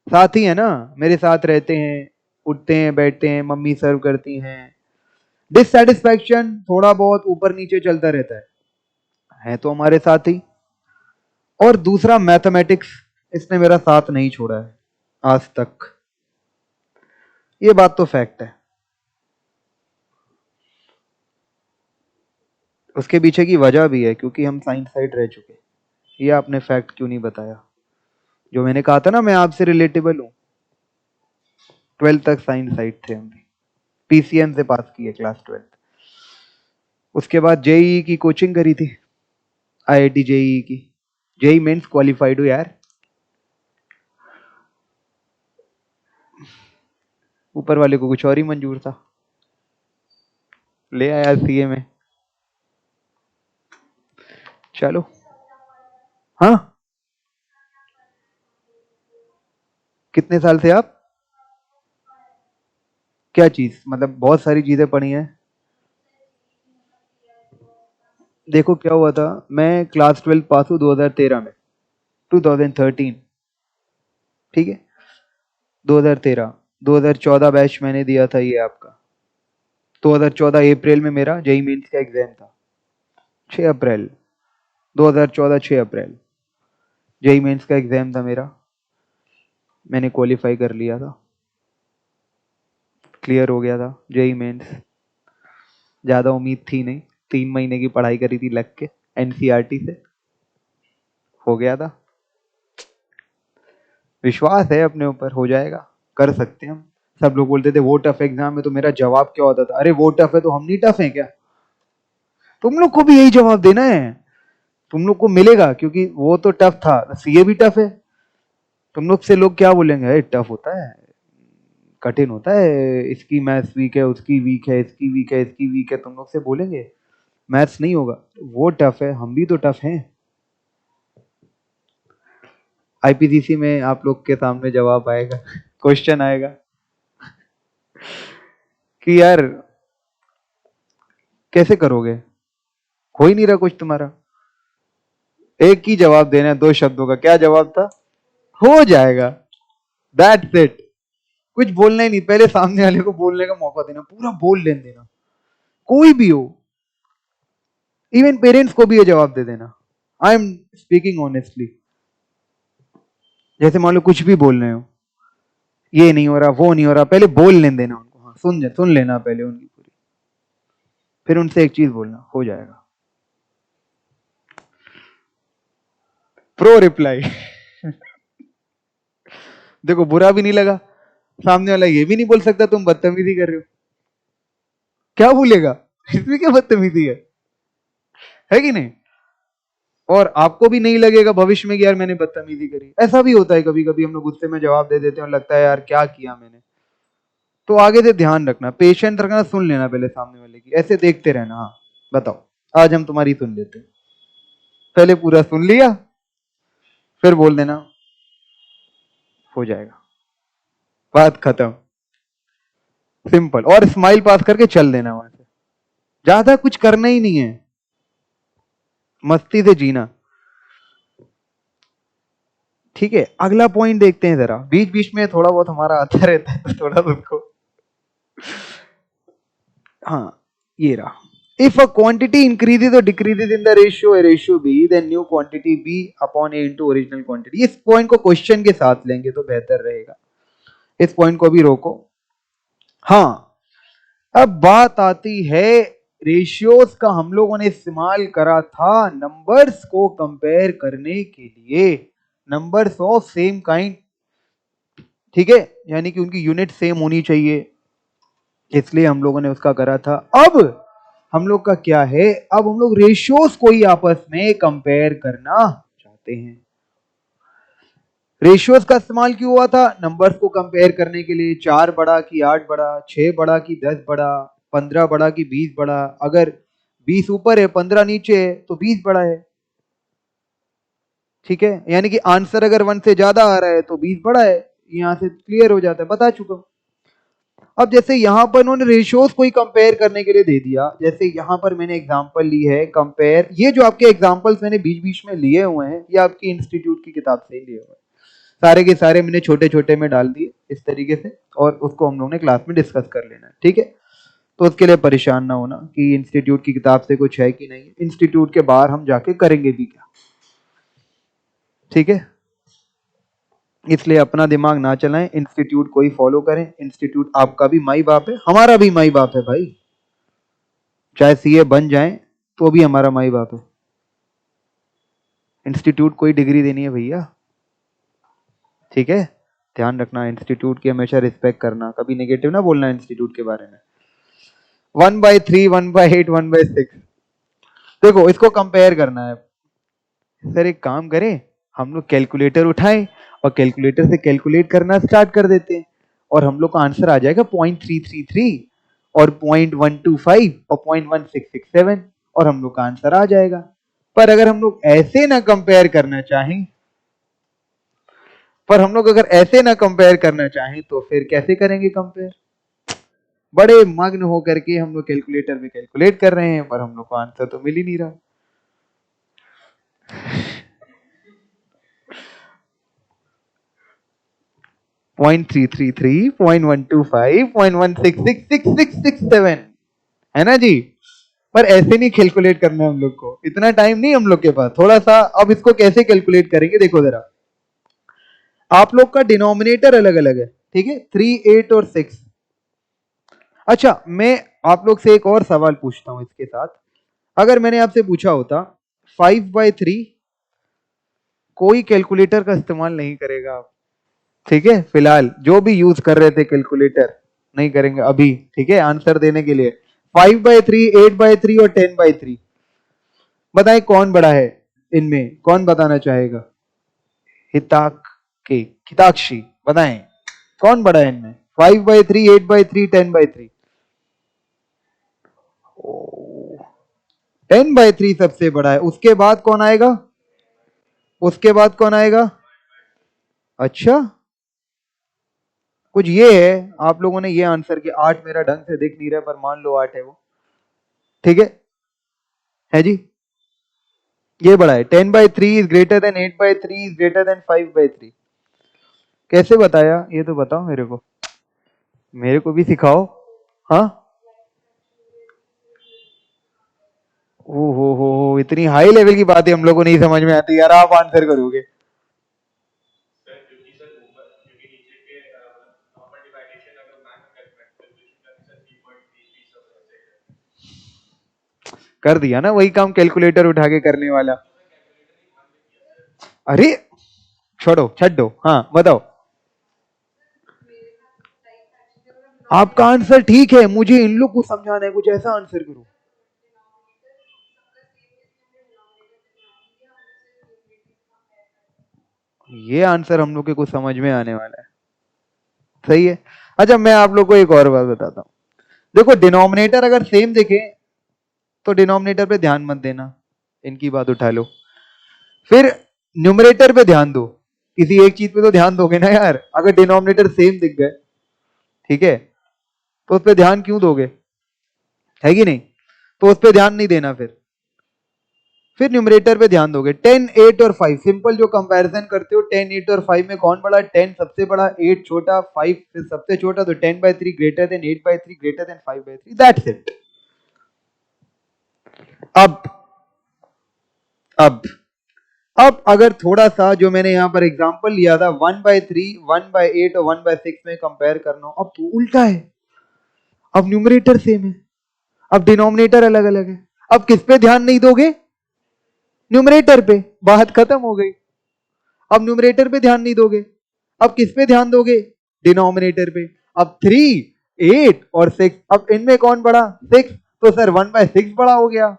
साथ ही है ना, मेरे साथ रहते हैं, उठते हैं, बैठते हैं, मम्मी सर्व करती हैं। डिससेटिस्फैक्शन थोड़ा बहुत ऊपर नीचे चलता रहता है तो हमारे साथ ही। और दूसरा मैथमेटिक्स, इसने मेरा साथ नहीं छोड़ा है आज तक, ये बात तो फैक्ट है। उसके पीछे की वजह भी है, क्योंकि हम साइंस साइड रह चुके। ये आपने फैक्ट क्यों नहीं बताया? जो मैंने कहा था ना, मैं आपसे रिलेटेबल हूं। 12th तक साइंस साइड थे हम भी, पीसीएम से पास किए क्लास 12th। उसके बाद जेईई की कोचिंग करी थी, आईआईटी जेईई की। जेई मेंस क्वालिफाइड हो यार, ऊपर वाले को कुछ और ही मंजूर था, ले आया सीए में। चलो, हाँ, कितने साल से आप? क्या चीज मतलब? बहुत सारी चीजें पढ़ी हैं। देखो क्या हुआ था, मैं क्लास 12 पास हूँ 2013 में, 2013, ठीक है, 2013, 2014 बैच मैंने दिया था ये आपका। 2014 अप्रैल में मेरा जेई मेंस का एग्जाम था, 6 अप्रैल 2014, 6 अप्रैल जेई मेंस का एग्जाम था मेरा, मैंने क्वालिफाई कर लिया था, क्लियर हो गया था जेई मेंस। ज्यादा उम्मीद थी नहीं, 3 महीने की पढ़ाई करी थी लग के एनसीईआरटी से, हो गया था। विश्वास है अपने ऊपर, हो जाएगा, कर सकते हैं हम। सब लोग बोलते थे वो टफ एग्जाम है, तो मेरा जवाब क्या होता था, अरे वो टफ है तो हम नहीं टफ है क्या? तुम लोग को भी यही जवाब देना है, तुम लोग को मिलेगा, क्योंकि वो तो टफ था, सीए भी टफ है। तुम लोग से लोग क्या बोलेंगे, अरे टफ होता है, कठिन होता है, इसकी मैथ्स वीक है, उसकी वीक है, इसकी वीक है, इसकी वीक है, तुम लोग से बोलेंगे मैथ्स नहीं होगा, वो टफ है, हम भी तो टफ हैं। आईपीसीसी में आप लोग के सामने जवाब आएगा, क्वेश्चन आएगा कि यार कैसे करोगे, हो ही नहीं रहा कुछ तुम्हारा, एक ही जवाब देना है 2 शब्दों का, क्या जवाब था? हो जाएगा, दैट्स इट। कुछ बोलना ही नहीं, पहले सामने वाले को बोलने का मौका देना, पूरा बोल लेने देना, कोई भी हो, इवन पेरेंट्स को भी ये जवाब दे देना, आई एम स्पीकिंग ऑनेस्टली। जैसे मान लो कुछ भी बोल रहे हो, ये नहीं हो रहा, वो नहीं हो रहा, पहले बोल लेने देना उनको, हाँ सुन लेना पहले उनकी पूरी, फिर उनसे एक चीज बोलना, हो जाएगा। प्रो रिप्लाई देखो बुरा भी नहीं लगा, सामने वाला ये भी नहीं बोल सकता तुम बदतमीजी कर रहे हो, क्या बोलेगा? इसमें क्या बदतमीजी है कि नहीं? और आपको भी नहीं लगेगा भविष्य में कि यार मैंने बदतमीजी करी। ऐसा भी होता है कभी कभी, हम लोग गुस्से में जवाब दे देते हैं और लगता है यार क्या किया मैंने। तो आगे से ध्यान रखना, पेशेंट रखना, सुन लेना पहले सामने वाले की, ऐसे देखते रहना, हाँ बताओ, आज हम तुम्हारी सुन लेते हैं, पहले पूरा सुन लिया, फिर बोल देना हो जाएगा, बात खत्म, सिंपल, और स्माइल पास करके चल देना वहां से, ज्यादा कुछ करना ही नहीं है, मस्ती से जीना। ठीक है, अगला पॉइंट देखते हैं जरा, बीच बीच में थोड़ा बहुत हमारा आता रहता है तो थोड़ा उसको, हाँ ये रहा, If a quantity increases or decreases in the ratio B, then new quantity B upon A into original quantity. इस पॉइंट को क्वेश्चन के साथ लेंगे तो बेहतर रहेगा, इस पॉइंट को भी रोको। हाँ, अब बात आती है रेशियोज का। हम लोगों ने इस्तेमाल करा था नंबर्स को कंपेयर करने के लिए, नंबर्स ऑफ सेम काइंड, ठीक है, यानी कि उनकी यूनिट सेम होनी चाहिए, इसलिए हम लोगों ने उसका करा था। अब हम लोग का क्या है, अब हम लोग रेशियोज को ही आपस में कंपेयर करना चाहते हैं। रेशियोज का इस्तेमाल क्यों हुआ था? नंबर्स को कंपेयर करने के लिए, 4 बड़ा कि 8 बड़ा, 6 बड़ा कि 10 बड़ा, 15 बड़ा कि 20 बड़ा। अगर 20 ऊपर है 15 नीचे है तो 20 बड़ा है, ठीक है, यानी कि आंसर अगर 1 से ज्यादा आ रहा है तो 20 बड़ा है। यहां से क्लियर हो जाता है, बता चुका हूं। अब जैसे यहां पर उन्होंने रेशियोज को ही कंपेयर करने के लिए दे दिया, जैसे यहां पर मैंने एग्जांपल ली है कंपेयर, ये जो आपके एग्जांपल्स मैंने बीच बीच में लिए हुए हैं ये आपकी इंस्टीट्यूट की किताब से ही लिए हुए हैं, सारे के सारे मैंने छोटे छोटे में डाल दिए इस तरीके से, और उसको हम लोग ने क्लास में डिस्कस कर लेना है, ठीक है। तो उसके लिए परेशान ना होना कि इंस्टीट्यूट की किताब से कुछ है कि नहीं, इंस्टीट्यूट के बाहर हम जाके करेंगे भी क्या, ठीक है। इसलिए अपना दिमाग ना चलाएं, इंस्टीट्यूट को ही फॉलो करें। इंस्टीट्यूट आपका भी माई बाप है, हमारा भी माई बाप है भाई, चाहे सीए बन जाएं तो भी हमारा माई बाप है। इंस्टीट्यूट कोई डिग्री देनी है भैया, ठीक है, ध्यान रखना। इंस्टीट्यूट की हमेशा रिस्पेक्ट करना, कभी नेगेटिव ना बोलना इंस्टीट्यूट के बारे में। 1/3, 1/8, 1/6, देखो इसको कंपेयर करना है। सर एक काम करें, हम लोग कैलकुलेटर उठाएं और कैलकुलेटर से कैलकुलेट करना स्टार्ट कर देते हैं, और हम लोग का आंसर आ जाएगा 0.333 और 0.125 और 0.1667, और हम लोग का आंसर आ जाएगा। पर अगर हम लोग ऐसे ना कंपेयर करना चाहें, पर हम लोग अगर ऐसे ना कंपेयर करना चाहें तो फिर कैसे करेंगे कंपेयर? बड़े मग्न होकर के हम लोग कैलकुलेटर में कैलकुलेट कर रहे हैं, पर हम लोग को आंसर तो मिल ही नहीं रहा। 0.333, 0.125, 0.1666667, है ना जी। पर ऐसे नहीं कैलकुलेट करना है हम लोग को, इतना टाइम नहीं हम लोग के पास, थोड़ा सा। अब इसको कैसे कैलकुलेट करेंगे देखो जरा, आप लोग का डिनोमिनेटर अलग अलग है, ठीक है, 3, 8 और 6। अच्छा मैं आप लोग से एक और सवाल पूछता हूं इसके साथ, अगर मैंने आपसे पूछा होता 5/3, कोई कैलकुलेटर का इस्तेमाल नहीं करेगा आप, ठीक है, फिलहाल जो भी यूज कर रहे थे कैलकुलेटर नहीं करेंगे अभी, ठीक है, आंसर देने के लिए। 5/3, 8/3 और 10/3, बताएं कौन बड़ा है इनमें, कौन बताना चाहेगा? हिताक के हिताक्षी बताएं कौन बड़ा है इनमें, 5/3, 8/3, 10/3? 10/3 सबसे बड़ा है, उसके बाद कौन आएगा? उसके बाद कौन आएगा? अच्छा, कुछ ये है, आप लोगों ने ये आंसर किया। 8 मेरा ढंग से दिख नहीं रहा, पर मान लो 8 है वो, ठीक है जी, ये बड़ा है। 10/3 is greater then 8/3 is greater then 5/3। कैसे बताया ये तो बताओ मेरे को, मेरे को भी सिखाओ। हाँ, ओ हो, इतनी हाई लेवल की बातें हम लोग को नहीं समझ में आती यार, आप आंसर करोगे। कर दिया ना वही काम कैलकुलेटर उठा के करने वाला। अरे छोड़ो छੱड दो, हाँ बताओ। आपका आंसर ठीक है, मुझे इन लोग को समझाना है, कुछ ऐसा आंसर करो। ये आंसर हम लोग के कुछ समझ में आने वाला है, सही है। अच्छा मैं आप लोग को एक और बात बताता हूँ, देखो डिनोमिनेटर अगर सेम दिखे तो डिनोमिनेटर पे ध्यान मत देना, इनकी बात उठा लो। फिर न्यूमरेटर पे ध्यान दो, किसी एक चीज पे तो ध्यान दोगे ना यार। अगर डिनोमिनेटर सेम दिख गए, ठीक है, तो उस पर ध्यान क्यों दोगे, है कि नहीं? तो उस पर ध्यान नहीं देना, फिर न्यूमरेटर पे ध्यान दोगे। 10, 8 और 5, सिंपल जो कंपैरिजन करते हो, 10, 8 और 5 में कौन बड़ा? 10 सबसे बड़ा, 8 छोटा, 5 फिर सबसे छोटा, तो 10/3 greater than 8/3 greater than 5/3, that's it. अब अब अब अगर थोड़ा सा जो मैंने यहां पर एग्जांपल लिया था 1/3, 1/8 और 1/6 में कंपेयर करना हो, अब तो उल्टा है। अब न्यूमरेटर सेम है, अब डिनोमिनेटर अलग अलग है। अब किस पे ध्यान नहीं दोगे? न्यूमरेटर पे। बात खत्म हो गई। अब न्यूमरेटर पे ध्यान नहीं दोगे, अब किस पे ध्यान दोगे? डिनोमिनेटर पे। अब 3, 8 और 6, अब इनमें कौन बड़ा? 6। तो सर 1/6 बड़ा हो गया।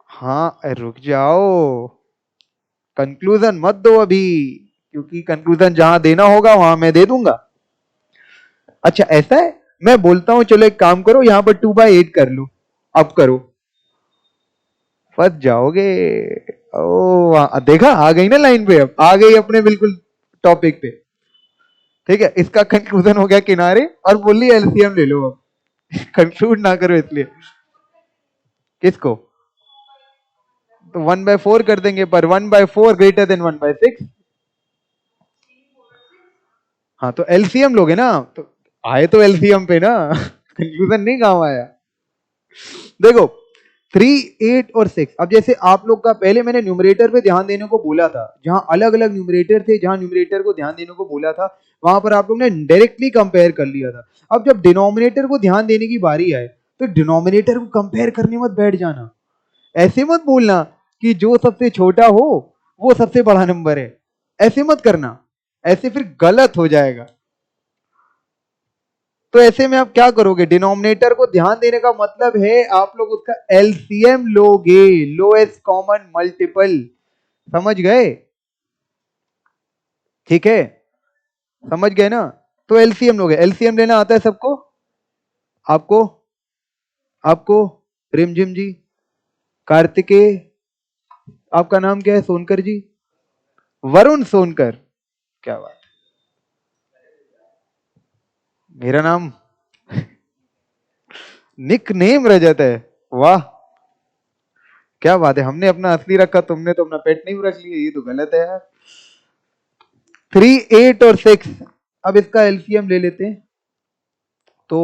हाँ रुक जाओ, कंक्लूजन मत दो अभी, क्योंकि कंक्लूजन जहां देना होगा वहां मैं दे दूंगा। अच्छा ऐसा है, मैं बोलता हूं चलो एक काम करो, यहां पर 2/8 कर लो। अब करो, फंस जाओगे। ओ देखा, आ गई ना लाइन पे, अब आ गई अपने बिल्कुल टॉपिक पे। ठीक है, इसका कंक्लूजन हो गया किनारे, और बोली एलसीएम ले लो अब। कंक्लूड ना करो इसलिए। किसको? तो 1/4 कर देंगे, पर 1/4 ग्रेटर देन 1/6। हाँ तो एलसीएम लोगे ना, तो आए तो एलसीएम पे ना। कंक्लूजन नहीं काम आया। देखो 3, 8 और 6, अब जैसे आप लोग का पहले मैंने न्यूमरेटर पे ध्यान देने को बोला था, जहां अलग अलग न्यूमरेटर थे, जहां न्यूमरेटर को ध्यान देने को बोला था, वहां पर आप लोग ने डायरेक्टली कंपेयर कर लिया था। अब जब डिनोमिनेटर को ध्यान देने की बारी आए, तो डिनोमिनेटर को कंपेयर करने मत बैठ जाना। ऐसे मत बोलना कि जो सबसे छोटा हो वो सबसे बड़ा नंबर है, ऐसे मत करना, ऐसे फिर गलत हो जाएगा। तो ऐसे में आप क्या करोगे? डिनोमिनेटर को ध्यान देने का मतलब है आप लोग उसका एलसीएम लोगे, लोएस्ट कॉमन मल्टीपल। समझ गए? ठीक है, समझ गए ना? तो एलसीएम लोगे। एलसीएम लेना आता है सबको? आपको? आपको? रिमझिम जी, कार्तिकेय, आपका नाम क्या है? सोनकर जी, वरुण सोनकर, क्या बात। मेरा नाम निक नेम रजत है। वाह, क्या बात है, हमने अपना असली रखा, तुमने तो अपना पेट नेम रख लिया, ये तो गलत है यार। 3, 8 और 6, अब इसका एलसीएम ले लेते हैं। तो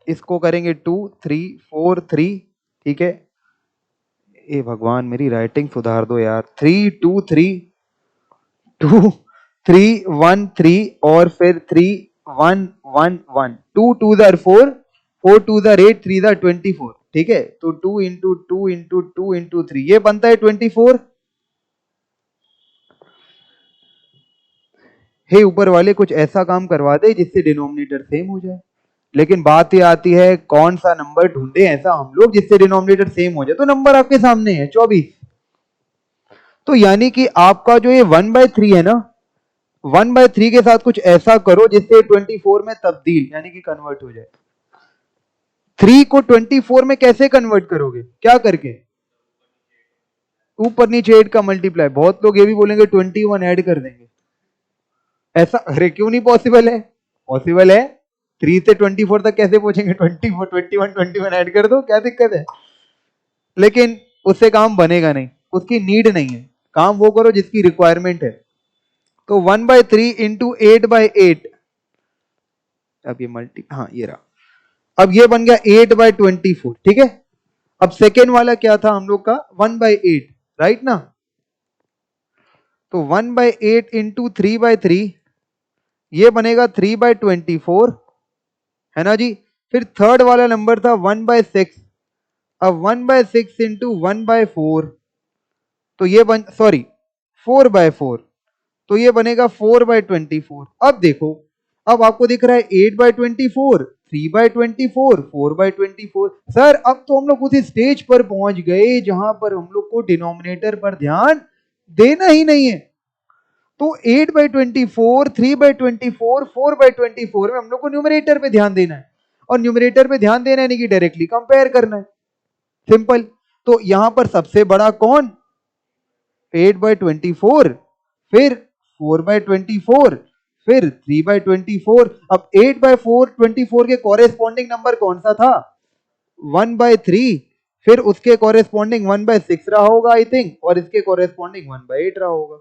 इसको करेंगे 2, 3, 4, 3। ठीक है, ए भगवान मेरी राइटिंग सुधार दो यार। 3, 2, 3, 2, 3, 1, 3 और फिर 3, 1, 1, 1, 2 2 दर 4, 4 2 दर 8, 3 दर 24। ठीक है, तो 2 इंटू 2 इंटू 2 इंटू 3, ये बनता है 24। हे ऊपर वाले, कुछ ऐसा काम करवा दे जिससे डिनोमिनेटर सेम हो जाए। लेकिन बात ये आती है कौन सा नंबर ढूंढे ऐसा हम लोग जिससे डिनोमिनेटर सेम हो जाए। तो नंबर आपके सामने है 24। तो यानी कि आपका जो ये 1/3 है ना, 1/3 के साथ कुछ ऐसा करो जिससे 24 में तब्दील यानी कि कन्वर्ट हो जाए। 3 को 24 में कैसे कन्वर्ट करोगे? क्या करके? ऊपर नीचे 8 का मल्टीप्लाई। बहुत लोग ये भी बोलेंगे 21 ऐड कर देंगे। ऐसा अरे क्यों नहीं पॉसिबल है? पॉसिबल है। 3 से 24 तक कैसे पहुंचेंगे? 24, 21, 21 ऐड कर दो, क्या दिक्कत है? लेकिन उससे काम बनेगा नहीं, उसकी नीड नहीं है। काम वो करो जिसकी रिक्वायरमेंट है। तो 1/3 इंटू 8/8, अब ये मल्टी, हाँ ये रहा। अब ये बन गया 8/24। ठीक है, अब सेकेंड वाला क्या था हम लोग का? 1/8, राइट ना? तो 1/8 इंटू 3/3, ये बनेगा 3/24, है ना जी? फिर थर्ड वाला नंबर था 1/6। अब 1/6 इंटू 1/4, तो ये बन, सॉरी 4/4, तो ये बनेगा 4/24। अब देखो, अब आपको दिख रहा है 8/24, 3/24, 4/24। सर अब तो हम लोग उस स्टेज पर पहुंच गए जहां पर हम लोग को डिनोमिनेटर पर ध्यान देना ही नहीं है। तो 8/24, 3/24, 4/24 में हम लोग को न्यूमरेटर पे ध्यान देना है। और न्यूमरेटर पे ध्यान देना है नहीं कि डायरेक्टली कंपेयर करना है। सिंपल। तो यहां पर सबसे बड़ा कौन? 8/24, फिर 4/24, फिर 3/24। अब 8/24 के कॉरेस्पॉन्डिंग नंबर कौन सा था? 1/3। फिर उसके कॉरेस्पॉन्डिंग 1/6 रहा होगा आई थिंक, और इसके कॉरेस्पॉन्डिंग 1/8 रहा होगा।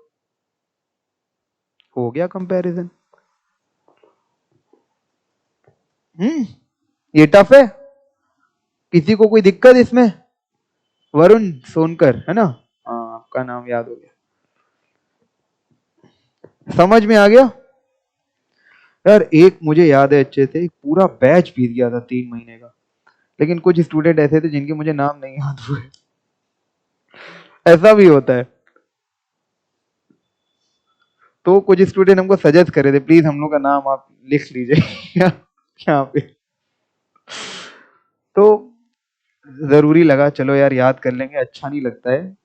हो गया कंपैरिजन। ये टफ है। किसी को कोई दिक्कत इसमें? वरुण सोनकर है ना? हाँ, आपका नाम याद हो गया। समझ में आ गया यार। एक मुझे याद है अच्छे से, पूरा बैच बीत गया था 3 महीने का, लेकिन कुछ स्टूडेंट ऐसे थे जिनके मुझे नाम नहीं याद हुए। ऐसा भी होता है। तो कुछ स्टूडेंट हमको सजेस्ट करे थे, प्लीज हम लोग का नाम आप लिख लीजिए यहाँ पे। तो जरूरी लगा, चलो यार याद कर लेंगे, अच्छा नहीं लगता है,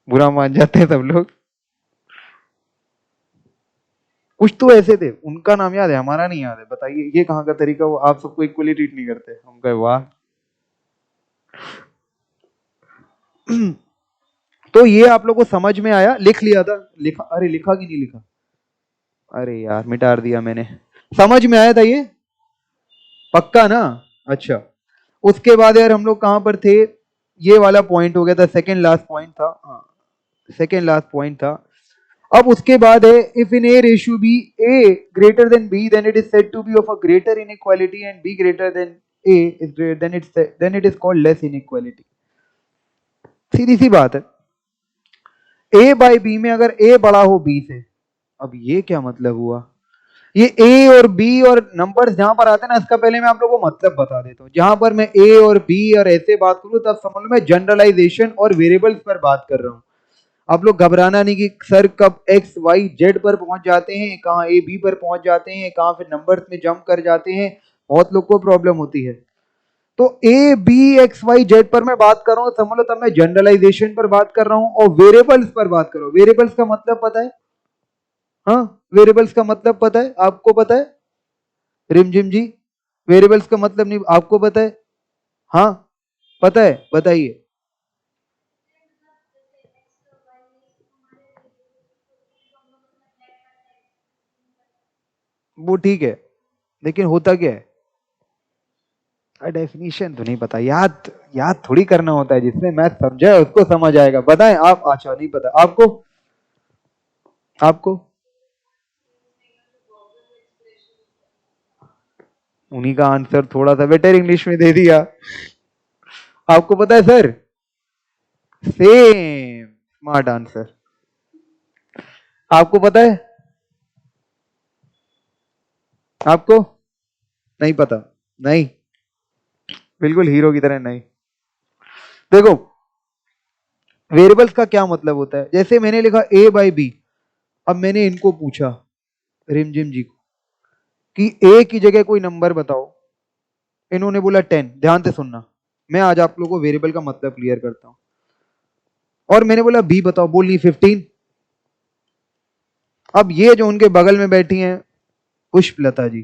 बुरा मान जाते हैं सब लोग। कुछ तो ऐसे थे, उनका नाम याद है, हमारा नहीं याद है, बताइए ये कहाँ का तरीका? वो आप सबको इक्वली ट्रीट नहीं करते। हम कहे वाह। तो ये आप लोग को समझ में आया? लिख लिया था? लिखा? अरे लिखा कि नहीं लिखा? अरे यार मिटा दिया मैंने। समझ में आया था ये? पक्का ना? अच्छा। उसके बाद यार हम लोग कहां पर थे? ये वाला पॉइंट हो गया था, सेकंड लास्ट पॉइंट था। हाँ, सेकंड लास्ट पॉइंट था। अब उसके बाद है, if in A ratio B A greater than B then it is said to be of a greater inequality and B greater than A is greater than it is called less inequality. सीधी सी बात है। A by B में अगर ए बड़ा हो B से, अब ये क्या मतलब हुआ? ये ए और बी और नंबर्स जहां पर आते हैं ना, इसका पहले मैं आप लोगों को मतलब बता देता हूं। जहां पर मैं ए और बी और ऐसे बात करूं, तब समझ लो मैं जनरलाइजेशन और वेरिएबल्स पर बात कर रहा हूं। आप लोग घबराना नहीं कि सर कब एक्स वाई जेड पर पहुंच जाते हैं, कहां ए बी पर पहुंच जाते हैं, कहां फिर नंबर्स में जंप कर जाते हैं। बहुत लोग को प्रॉब्लम होती है। तो A B X Y Z पर मैं बात कर रहा हूं, समझ लो तब मैं जनरलाइजेशन पर बात कर रहा हूं और वेरिएबल्स पर बात कर रहा हूं। वेरिएबल्स का मतलब पता है? हाँ, वेरिएबल्स का मतलब पता है? आपको पता है? रिमझिम जी, वेरिएबल्स का मतलब नहीं आपको पता है? हाँ पता है, बताइए। वो ठीक है, लेकिन होता क्या है? डेफिनेशन तो नहीं पता, याद याद थोड़ी करना होता है। जिसने मैथ समझा है उसको समझ आएगा। बताएं आप। अच्छा नहीं पता आपको? आपको उन्हीं का आंसर थोड़ा सा बेटर इंग्लिश में दे दिया। आपको पता है सर? Same smart answer. आपको पता है? आपको नहीं पता? नहीं, बिल्कुल हीरो की तरह नहीं। देखो, वेरिएबल्स का क्या मतलब होता है? जैसे मैंने लिखा ए बाई बी, अब मैंने इनको पूछा, रिमझिम जी को, कि ए की जगह कोई नंबर बताओ। इन्होंने बोला 10। ध्यान से सुनना, मैं आज आप लोगों को वेरिएबल का मतलब क्लियर करता हूं। और मैंने बोला बी बताओ, बोली 15। अब ये जो उनके बगल में बैठी हैं पुष्पलता जी,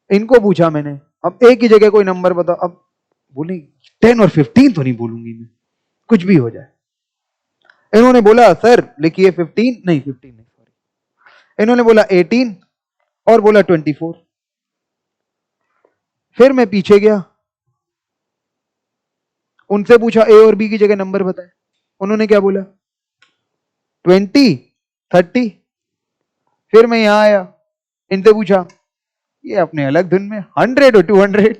इनको पूछा मैंने, अब ए की जगह कोई नंबर बताओ। अब बोली 10 और 15 तो नहीं बोलूंगी मैं, कुछ भी हो जाए। इन्होंने बोला सर लिखिए 15, नहीं 15 नहीं सॉरी, इन्होंने बोला 18 और बोला 24। फिर मैं पीछे गया, उनसे पूछा ए और बी की जगह नंबर बताए। उन्होंने क्या बोला? 20, 30। फिर मैं यहां आया, इनसे पूछा, ये अपने अलग धुन में 100 और 200।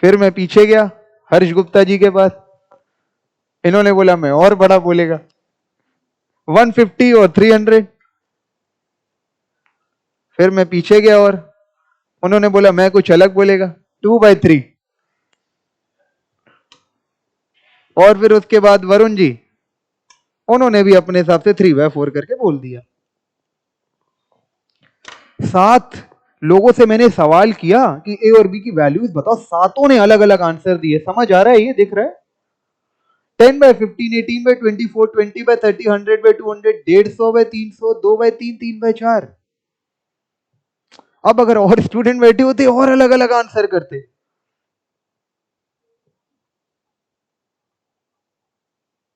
फिर मैं पीछे गया हर्ष गुप्ता जी के पास, इन्होंने बोला मैं और बड़ा बोलेगा, 150 और 300। फिर मैं पीछे गया और उन्होंने बोला मैं कुछ अलग बोलेगा, 2/3। और फिर उसके बाद वरुण जी, उन्होंने भी अपने हिसाब से 3/4 करके बोल दिया। 7 लोगों से मैंने सवाल किया कि ए और बी की वैल्यूज बताओ, सातों ने अलग अलग आंसर दिए। समझ आ रहा है? ये दिख रहा है? 10/15, 18/24, 20/30, 100/200, 150/300, 2/3, 3/4। अब अगर और स्टूडेंट बैठे होते और अलग अलग आंसर करते।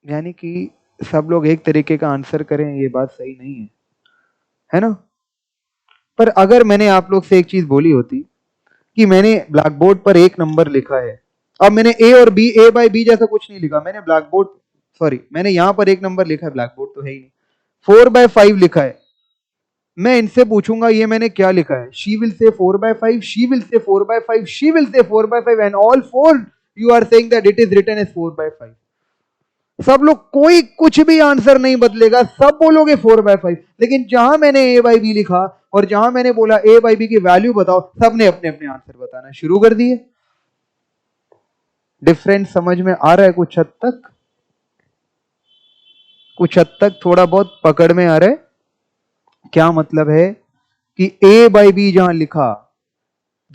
यानी कि सब लोग एक तरीके का आंसर करें, ये बात सही नहीं है ना? पर अगर मैंने आप लोग से एक चीज बोली होती कि मैंने ब्लैक बोर्ड पर एक नंबर लिखा है, अब मैंने ए और बी, ए बाई बी जैसा कुछ नहीं लिखा, मैंने ब्लैक बोर्ड, सॉरी मैंने यहां पर एक नंबर लिखा है, ब्लैक बोर्ड तो है ही नहीं, 4/5 लिखा है। मैं इनसे पूछूंगा ये मैंने क्या लिखा है, she will say 4/5, she will say 4/5, she will say 4/5 and all four you are saying that it is written as 4/5। सब लोग कोई कुछ भी आंसर नहीं बदलेगा, सब बोलोगे 4/5। लेकिन जहां मैंने ए बाई बी लिखा और जहां मैंने बोला ए बाई बी की वैल्यू बताओ, सबने अपने अपने आंसर बताना शुरू कर दिए। डिफरेंस समझ में आ रहा है कुछ हद तक? कुछ हद तक थोड़ा बहुत पकड़ में आ रहा है। क्या मतलब है कि ए बाई बी जहां लिखा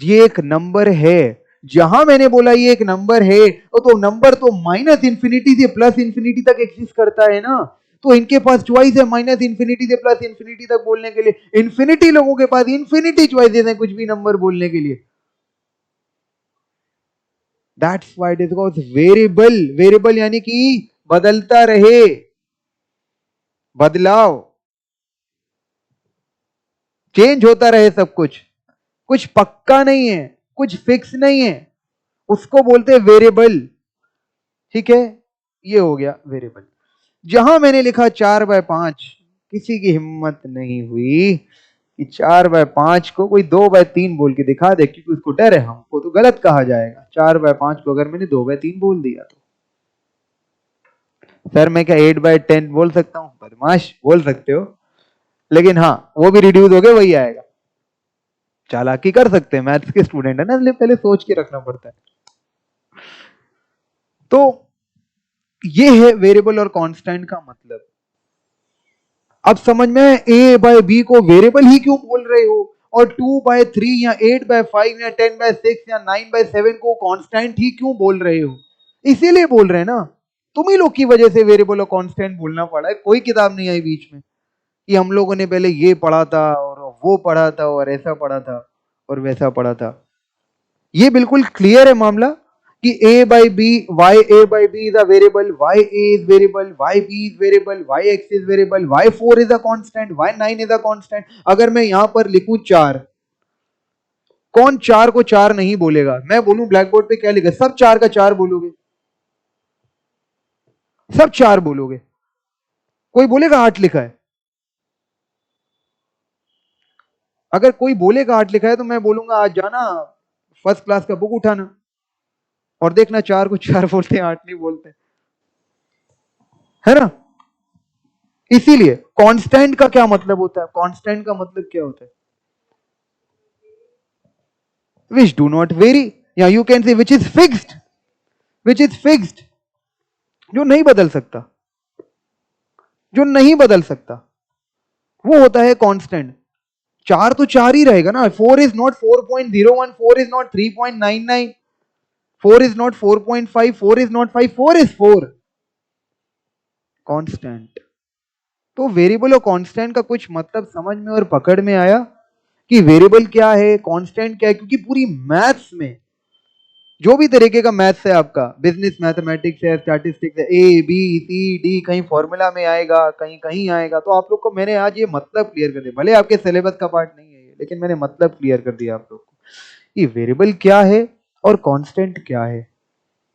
ये एक नंबर है, जहां मैंने बोला ये एक नंबर है तो नंबर तो माइनस इंफिनिटी से प्लस इंफिनिटी तक एग्जिस्ट करता है ना। तो इनके पास चॉइस है माइनस इंफिनिटी से प्लस इंफिनिटी तक बोलने के लिए। इंफिनिटी लोगों के पास इंफिनिटी चॉइसेस हैं कुछ भी नंबर बोलने के लिए। That's why it is called variable. Variable यानी कि बदलता रहे, बदलाव, चेंज होता रहे सब कुछ, कुछ पक्का नहीं है, कुछ फिक्स नहीं है, उसको बोलते हैं वेरिएबल। ठीक है, ये हो गया वेरिएबल। जहां मैंने लिखा 4/5, किसी की हिम्मत नहीं हुई कि 4/5 को कोई 2/3 बोल के दिखा दे, क्योंकि उसको डर है हमको तो गलत कहा जाएगा। 4/5 को अगर मैंने 2/3 बोल दिया तो सर मैं क्या 8/10 बोल सकता हूं? बदमाश, बोल सकते हो, लेकिन हाँ वो भी रिड्यूस हो गया, वही आएगा। चालाकी कर सकते हैं, मैथ्स के स्टूडेंट है ना, इसलिए पहले सोच के रखना पड़ता है। तो ये है वेरिएबल और कांस्टेंट का मतलब। अब समझ में ए बाय बी को वेरिएबल ही क्यों बोल रहे हो, और 2/3 या 8/5 या 10/6 या 9/7 को कांस्टेंट ही क्यों बोल रहे हो? इसीलिए बोल रहे हैं ना, तुम ही लोग की वजह से वेरिएबल और कांस्टेंट बोलना पड़ा है। कोई किताब नहीं आई बीच में कि हम लोगों ने पहले ये पढ़ा था और वो पढ़ा था और ऐसा पढ़ा था और वैसा पढ़ा था। ये बिल्कुल क्लियर है मामला कि a by b, why a by b is a variable, why a is variable, why b is variable, why x is variable, why 4 is a constant, why 9 is a constant। अगर मैं यहां पर लिखूं 4, कौन 4 को 4 नहीं बोलेगा? मैं बोलूं ब्लैक बोर्ड पे क्या लिखा, सब 4 का 4 बोलोगे, सब 4 बोलोगे। कोई बोलेगा 8 लिखा है? अगर कोई बोलेगा 8 लिखा है तो मैं बोलूंगा आज जाना फर्स्ट क्लास का बुक उठाना और देखना 4 को 4 बोलते हैं, 8 नहीं बोलते, है ना। इसीलिए कांस्टेंट का क्या मतलब होता है? कांस्टेंट का मतलब क्या होता है? विच डू नॉट वेरी, या you can say which is fixed. Which is fixed, जो नहीं बदल सकता, जो नहीं बदल सकता, वो होता है कांस्टेंट। 4 तो 4 ही रहेगा ना। 4 is not 4.01, 4 is not 3.99, 4 is not 4.5, 4 is not 5, 4 is 4 constant. तो वेरिएबल और कांस्टेंट का कुछ मतलब समझ में और पकड़ में आया कि वेरिएबल क्या है, कांस्टेंट क्या है। क्योंकि पूरी मैथ्स में जो भी तरीके का मैथ्स है आपका, बिजनेस मैथमेटिक्स है, स्टैटिस्टिक्स है, ए बी सी डी, कहीं फॉर्मूला में आएगा, कहीं कहीं आएगा। तो आप लोग को मैंने आज ये मतलब क्लियर कर दिया, भले आपके सिलेबस का पार्ट नहीं है ये, लेकिन मैंने मतलब क्लियर कर दिया आप लोग को कि वेरिएबल क्या है और कांस्टेंट क्या है।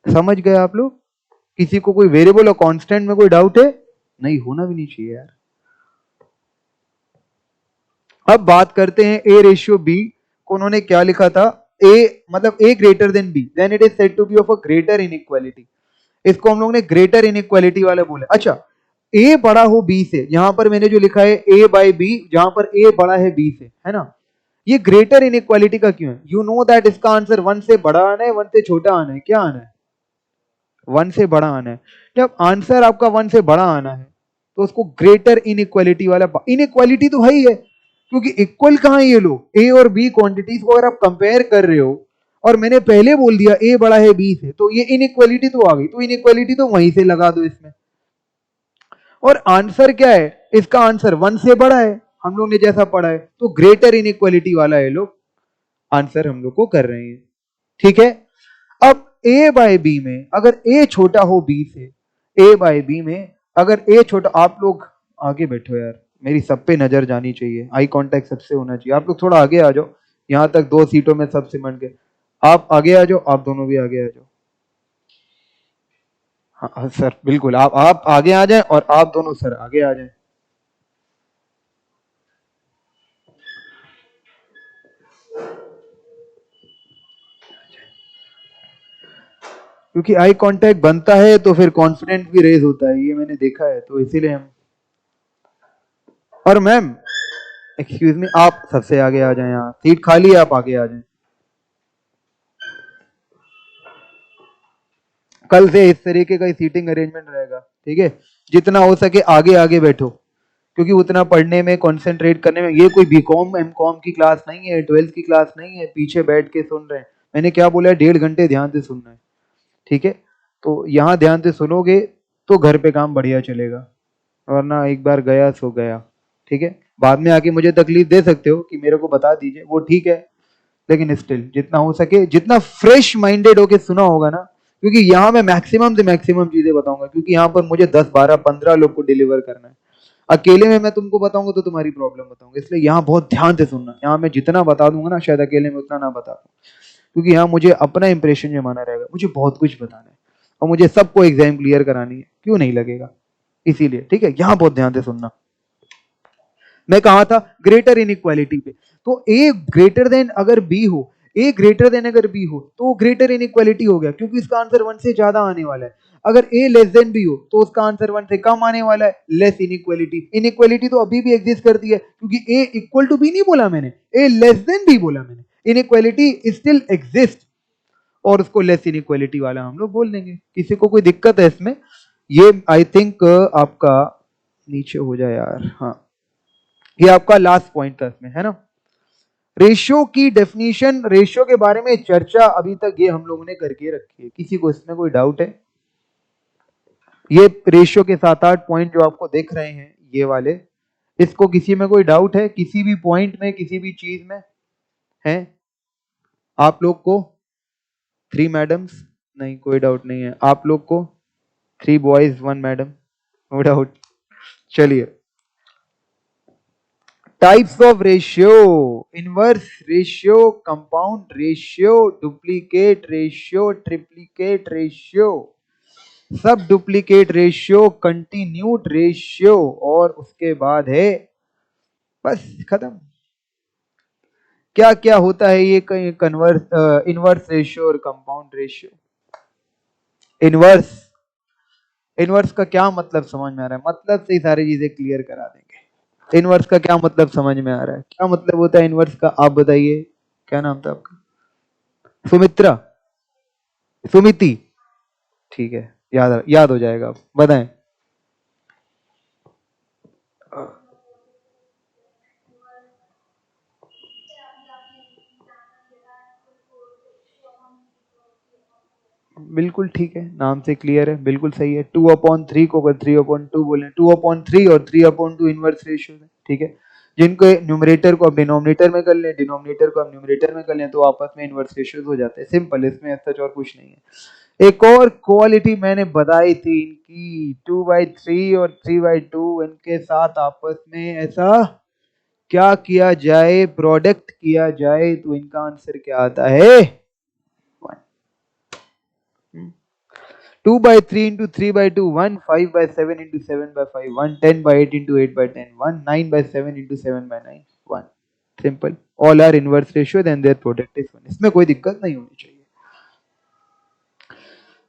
समझ गए आप लोग? किसी को कोई वेरिएबल और कांस्टेंट में कोई डाउट है? नहीं, होना भी नहीं चाहिए यार। अब बात करते हैं ए रेशियो बी को उन्होंने क्या लिखा था। ए मतलब A greater than B, then it is said to be of a greater inequality. इसको हम लोग ने ग्रेटर इनइक्वालिटी वाला बोला। अच्छा, ए बड़ा हो बी से, यहां पर मैंने जो लिखा है ए बाई बी, जहां पर ए बड़ा है बी से, है ना। ये ग्रेटर इनइक्वालिटी का क्यों है? यू नो दैट इसका आंसर 1 से बड़ा आना है, 1 से छोटा आना है। क्या आना है? 1 से बड़ा आना है। जब आंसर आपका 1 से बड़ा आना है तो उसको ग्रेटर इनइक्वालिटी वाला, इनइक्वालिटी तो है ही है, क्योंकि इक्वल कहां है ये लोग, ए और बी क्वांटिटीज को अगर आप कंपेयर कर रहे हो और मैंने पहले बोल दिया ए बड़ा है बी से, तो ये इनइक्वालिटी तो आ गई। तो इनइक्वालिटी तो वहीं से लगा दो इसमें। और आंसर क्या है? इसका आंसर 1 से बड़ा है, हम लोग ने जैसा पढ़ा है, तो ग्रेटर इनइक्वालिटी वाला ये लोग आंसर हम लोग को कर रहे हैं। ठीक है। अब ए बाय बी में अगर ए छोटा हो बी से, ए बाय बी में अगर ए छोटा, आप लोग आगे बैठो यार, मेरी सब पे नजर जानी चाहिए, आई कांटेक्ट सबसे होना चाहिए। आप लोग थोड़ा आगे आ जाओ, यहां तक 2 सीटों में सब सिमट गए। आप आगे आ जाओ, आप दोनों भी आगे आ जाओ। हाँ हाँ सर, बिल्कुल आप आगे आ जाएं और आप दोनों सर आगे आ जाएं। क्योंकि आई कांटेक्ट बनता है तो फिर कॉन्फिडेंस भी रेज होता है, ये मैंने देखा है, तो इसीलिए हम। और मैम एक्सक्यूज मी, आप सबसे आगे आ जाएं, यहाँ सीट खाली है, आप आगे आ जाएं। कल से इस तरीके का ही सीटिंग अरेंजमेंट रहेगा, ठीक है। जितना हो सके आगे आगे बैठो, क्योंकि उतना पढ़ने में कंसंट्रेट करने में, ये कोई बीकॉम एमकॉम की क्लास नहीं है, 12th की क्लास नहीं है पीछे बैठ के सुन रहे हैं। मैंने क्या बोला है, 1.5 घंटे ध्यान से सुनना है, ठीक है। तो यहाँ ध्यान से सुनोगे तो घर पे काम बढ़िया चलेगा, वरना एक बार गया सो गया, ठीक है। बाद में आके मुझे तकलीफ दे सकते हो कि मेरे को बता दीजिए, वो ठीक है, लेकिन स्टिल जितना हो सके, जितना फ्रेश माइंडेड होके सुना होगा ना, क्योंकि यहाँ मैं मैक्सिमम से मैक्सिमम चीजें बताऊंगा, क्योंकि यहाँ पर मुझे 10 12 15 लोग को डिलीवर करना है। अकेले में मैं तुमको बताऊंगा तो तुम्हारी प्रॉब्लम बताऊंगा, इसलिए यहाँ बहुत ध्यान से सुनना। यहाँ मैं जितना बता दूंगा ना, शायद अकेले में उतना ना बता पाऊँ, क्योंकि यहाँ मुझे अपना इंप्रेशन जमाना रहेगा, मुझे बहुत कुछ बताना है और मुझे सबको एग्जाम क्लियर करानी है, क्यों नहीं लगेगा, इसीलिए, ठीक है। यहाँ बहुत ध्यान से सुनना। मैं कहा था ग्रेटर इनइक्वालिटी पे, तो ए ग्रेटर देन अगर बी हो, ए ग्रेटर देन अगर बी हो तो ग्रेटर इनइक्वालिटी हो गया, क्योंकि इसका आंसर 1 से ज्यादा आने वाला है। अगर ए लेस देन बी हो तो उसका आंसर 1 से कम आने वाला है, लेस इनइक्वालिटी। इनइक्वालिटी तो अभी भी एग्जिस्ट करती है, क्योंकि ए इक्वल टू बी नहीं बोला मैंने, ए लेस देन बी बोला मैंने। इनइक्वालिटी स्टिल एग्जिस्ट, और उसको लेस इनइक्वालिटी वाला हम लोग बोल देंगे। किसी को कोई दिक्कत है इसमें? ये आई थिंक आपका नीचे हो जाए यार, हाँ, ये आपका लास्ट पॉइंट था इसमें, है ना। रेशियो की डेफिनेशन, रेशियो के बारे में चर्चा अभी तक ये हम लोगों ने करके रखी है। किसी को इसमें कोई डाउट है? ये रेशियो के 7-8 पॉइंट जो आपको देख रहे हैं ये वाले, इसको किसी में कोई डाउट है? किसी भी पॉइंट में, किसी भी चीज में है आप लोग को? 3 मैडम्स? नहीं, कोई डाउट नहीं है। आप लोग को 3 बॉयज 1 मैडम? No doubt. चलिए, types of ratio: inverse ratio, compound ratio, duplicate ratio, triplicate ratio, sub duplicate ratio, continued ratio, और उसके बाद है बस खत्म। क्या क्या होता है ये इनवर्स रेशियो और कंपाउंड रेशियो? इनवर्स, इनवर्स का क्या मतलब समझ में आ रहा है? मतलब से ही सारी चीजें क्लियर करा देंगे। इनवर्स का क्या मतलब समझ में आ रहा है? क्या मतलब होता है इनवर्स का, आप बताइए। क्या नाम था आपका? सुमित्रा, सुमिति, ठीक है, याद हो जाएगा। आप बताएं। बिल्कुल ठीक है, नाम से क्लियर है, बिल्कुल सही है। 2/3 को अगर 3/2 बोले, 2/3 और 3/2 इनवर्स रेशियो है, ठीक है। जिनको न्यूमरेटर को आप डिनोमिनेटर में कर लें, डिनोमिनेटर को आप न्यूमरेटर में कर लें, तो आपस में इनवर्स रेशियोज हो जाते हैं। सिंपल, इसमें सच और कुछ नहीं है। एक और क्वालिटी मैंने बताई थी इनकी, 2/3 और 3/2, इनके साथ आपस में ऐसा क्या किया जाए, प्रोडक्ट किया जाए, तो इनका आंसर क्या आता है? 2/3 into 3/2 1, 5/7 into 7/5 1, 10/8 into 8/10 1, 9/7 into 7/9 1। Simple, all are inverse ratio then their product is 1। इसमें कोई दिक्कत नहीं होनी चाहिए।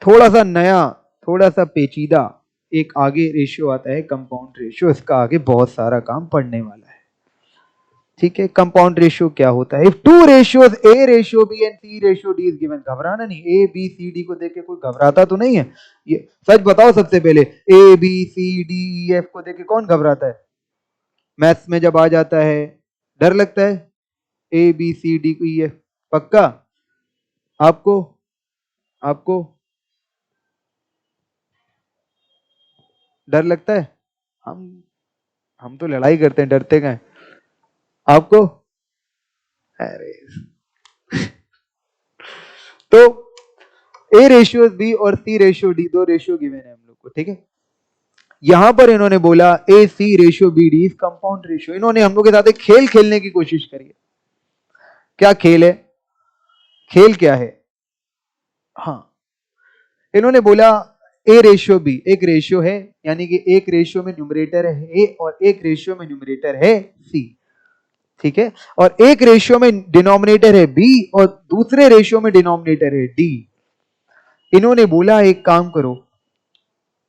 थोड़ा सा नया, थोड़ा सा पेचीदा एक आगे रेशियो आता है, कंपाउंड रेशियो। इसका आगे बहुत सारा काम पढ़ने वाला है, ठीक है। कंपाउंड रेशियो क्या होता है? If two ratios A ratio B and C ratio D is given, घबराना नहीं। ए बी सी डी को देख के कोई घबराता तो नहीं है? ये सच बताओ सबसे पहले, A B C D E F को देख के कौन घबराता है? मैथ्स में जब आ जाता है डर लगता है? A B C D E F पक्का? आपको आपको डर लगता है? हम तो लड़ाई करते हैं, डरते क्या है? आपको? अरे तो ए रेशियो बी और सी रेशियो डी, दो रेशियो गिवन है हम लोग को, ठीक है। यहां पर इन्होंने बोला A C ratio B D is compound ratio. इन्होंने हम लोग के साथ एक खेल खेलने की कोशिश करी है। क्या खेल है? खेल क्या है? हाँ, इन्होंने बोला ए रेशियो बी एक रेशियो है, यानी कि एक रेशियो में न्यूमरेटर है ए और एक रेशियो में न्यूमरेटर है सी, ठीक है। और एक रेशियो में डिनोमिनेटर है बी और दूसरे रेशियो में डिनोमिनेटर है डी। इन्होंने बोला एक काम करो,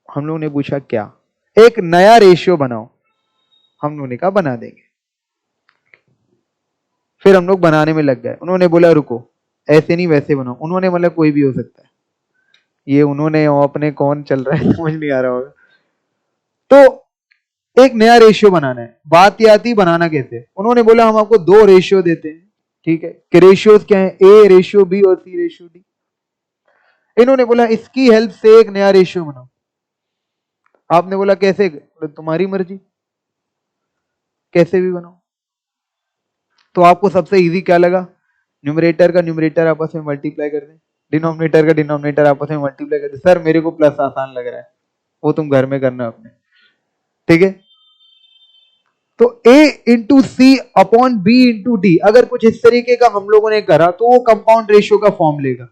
हम लोगों ने पूछा क्या, एक नया रेशियो बनाओ। हम लोगों ने कहा बना देंगे। फिर हम लोग बनाने में लग गए। उन्होंने बोला रुको, ऐसे नहीं वैसे बनाओ। उन्होंने मतलब कोई भी हो सकता है, ये उन्होंने और अपने कौन चल रहा है समझ नहीं आ रहा होगा। तो एक नया रेशियो बनाना है। बात ये आती बनाना कैसे, उन्होंने बोला हम आपको दो रेशियो देते हैं, ठीक है, कि रेशियोज क्या है, ए रेशियो बी और सी रेशियो डी। इन्होंने बोला इसकी हेल्प से एक नया रेशियो बनाओ। आपने बोला कैसे, तुम्हारी मर्जी, कैसे भी बनाओ। तो आपको सबसे इजी क्या लगा, न्यूमरेटर का न्यूमरेटर आपस में मल्टीप्लाई कर दें, डिनोमिनेटर का डिनोमिनेटर आपस में मल्टीप्लाई कर दें। सर मेरे को प्लस आसान लग रहा है, वो तुम घर में करना अपने, ठीक है। तो a into C upon B into D, अगर कुछ इस तरीके का हम लोगों ने करा तो वो कंपाउंड रेशियो का फॉर्म लेगा।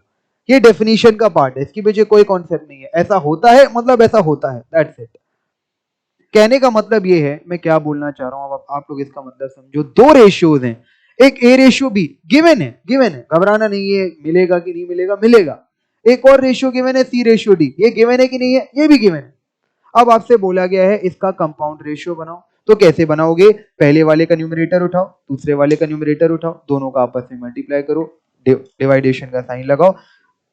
ये डेफिनेशन का पार्ट है, इसके पीछे कोई कॉन्सेप्ट नहीं है। ऐसा होता है मतलब ऐसा होता है, दैट्स इट। कहने का मतलब ये है, मैं क्या बोलना चाह रहा हूं, अब आप लोग इसका मतलब समझो। दो रेशियोज हैं, एक ए रेशियो बी गिवन है, गिवन है, घबराना नहीं है, मिलेगा कि नहीं मिलेगा, मिलेगा। एक और रेशियो गिवन है सी रेशियो डी, ये गिवन है कि नहीं है, ये भी गिवन है। अब आपसे बोला गया है इसका कंपाउंड रेशियो बनाओ। तो कैसे बनाओगे, पहले वाले का न्यूमरेटर उठाओ, दूसरे वाले का न्यूमरेटर उठाओ, दोनों का आपस में मल्टीप्लाई करो, डिवाइडेशन का साइन लगाओ।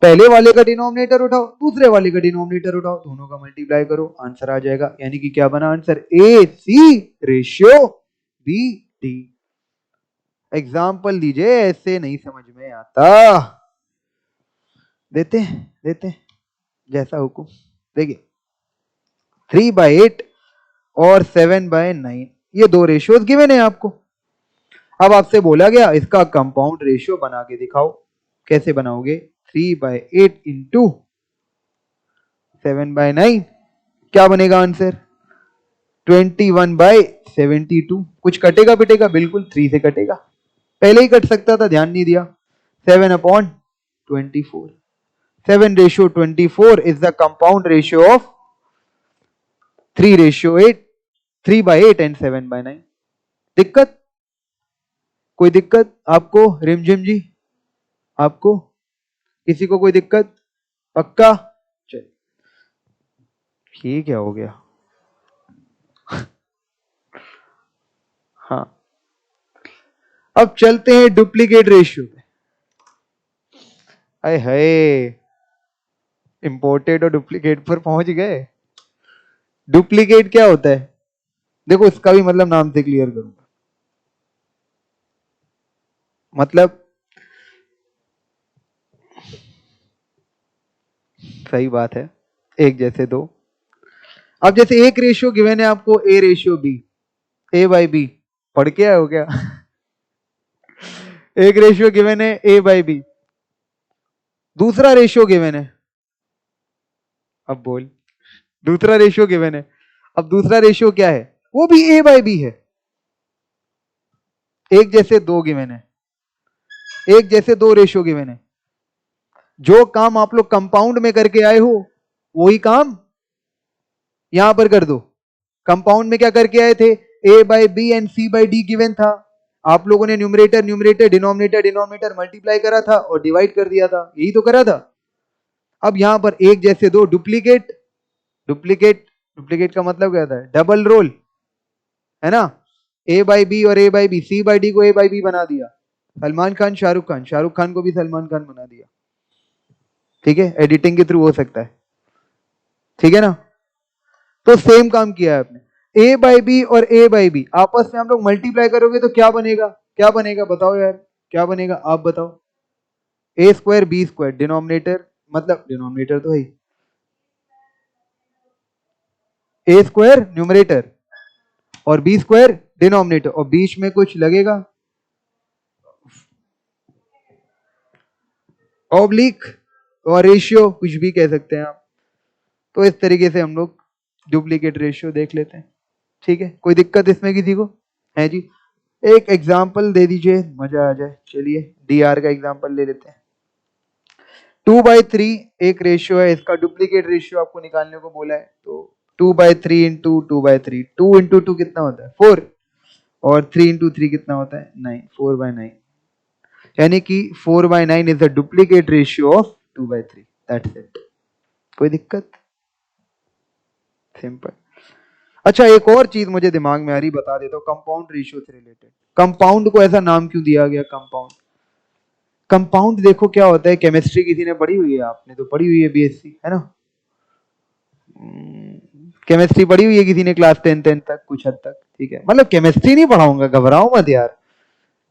पहले वाले का डिनोमिनेटर उठाओ, दूसरे वाले का डिनोमिनेटर उठाओ, दोनों का मल्टीप्लाई करो, आंसर आ जाएगा। यानी कि क्या बना आंसर, ए C ratio B D. Example दीजिए, ऐसे नहीं समझ में आता। देते देते जैसा हुकुम। देखिए 3/8 और 7/9, ये दो रेशियोज गिवन है आपको। अब आपसे बोला गया इसका कंपाउंड रेशियो बना के दिखाओ। कैसे बनाओगे, 3/8 इंटू 7/9, क्या बनेगा आंसर, 21/72। कुछ कटेगा पिटेगा, बिल्कुल 3 से कटेगा, पहले ही कट सकता था, ध्यान नहीं दिया। 7/24, 7/24 is the compound ratio of 3/8, 3/8 and 7/9। दिक्कत, कोई दिक्कत आपको रिमझिम जी, आपको किसी को कोई दिक्कत, पक्का, चल ये क्या हो गया हाँ, अब चलते हैं डुप्लीकेट रेशियो पे। अरे हाय, इंपोर्टेड और डुप्लीकेट पर पहुंच गए। डुप्लीकेट क्या होता है, देखो इसका भी मतलब नाम से क्लियर करूंगा। मतलब सही बात है, एक जैसे दो। अब जैसे एक रेशियो गिवन है आपको, A ratio B, A by B, पढ़ के आए हो क्या एक रेशियो गिवन है ए बाई बी, दूसरा रेशियो गिवन है, अब बोल, दूसरा रेशियो गिवन है। अब दूसरा रेशियो क्या है, वो भी ए बाई बी है। एक जैसे दो गिवन है, एक जैसे दो रेशियो गिवन है। जो काम आप लोग कंपाउंड में करके आए हो वही काम यहां पर कर दो। कंपाउंड में क्या करके आए थे, A by B and C by D given था। आप लोगों ने numerator numerator denominator denominator multiply करा था और डिवाइड कर दिया था, यही तो करा था। अब यहां पर एक जैसे दो डुप्लीकेट, डुप्लीकेट, डुप्लीकेट का मतलब क्या था, डबल रोल, है ना। ए बाई बी और A by B, C by D को ए बाई बी बना दिया, सलमान खान शाहरुख खान, शाहरुख खान को भी सलमान खान बना दिया, ठीक है, एडिटिंग के थ्रू हो सकता है, ठीक है ना। तो सेम काम किया है आपने, ए बाई बी और ए बाई बी आपस में हम लोग मल्टीप्लाई करोगे तो क्या बनेगा, क्या बनेगा बताओ यार, क्या बनेगा आप बताओ, ए स्क्वायर बी स्क्वायर, डिनोमिनेटर, मतलब डिनोमिनेटर तो है, ए स्क्वायर न्यूमरेटर और बी स्क्वायर डिनोमिनेटर, और बीच में कुछ लगेगा ऑब्लिक और रेशियो, कुछ भी कह सकते हैं आप। तो इस तरीके से हम लोग डुप्लीकेट रेशियो देख लेते हैं, ठीक है। कोई दिक्कत इसमें किसी को है जी, एक एग्जाम्पल दे दीजिए, मजा आ जाए। चलिए डी आर का एग्जाम्पल ले लेते हैं। 2/3 एक रेशियो है, इसका डुप्लीकेट रेशियो आपको निकालने को बोला है। तो 2/3 इंटू 2/3, 2 इंटू 2 कितना होता है 4, और 3 इंटू 3 कितना होता है 9, 4/9। यानी कि 4/9 is the duplicate ratio of 2/3, that's it. कोई दिक्कत? सिंपल। अच्छा, एक और चीज मुझे दिमाग में आ रही, बता देता हूँ, कंपाउंड रेशियो से रिलेटेड। कंपाउंड को ऐसा नाम क्यों दिया गया कंपाउंड? कंपाउंड देखो क्या होता है, केमिस्ट्री किसी ने पढ़ी हुई है? आपने तो पढ़ी हुई है, बीएससी है ना। केमिस्ट्री पढ़ी हुई है किसी ने क्लास 10 तक, कुछ हद तक, ठीक है। मतलब केमिस्ट्री नहीं पढ़ाऊंगा, घबराओ मत यार,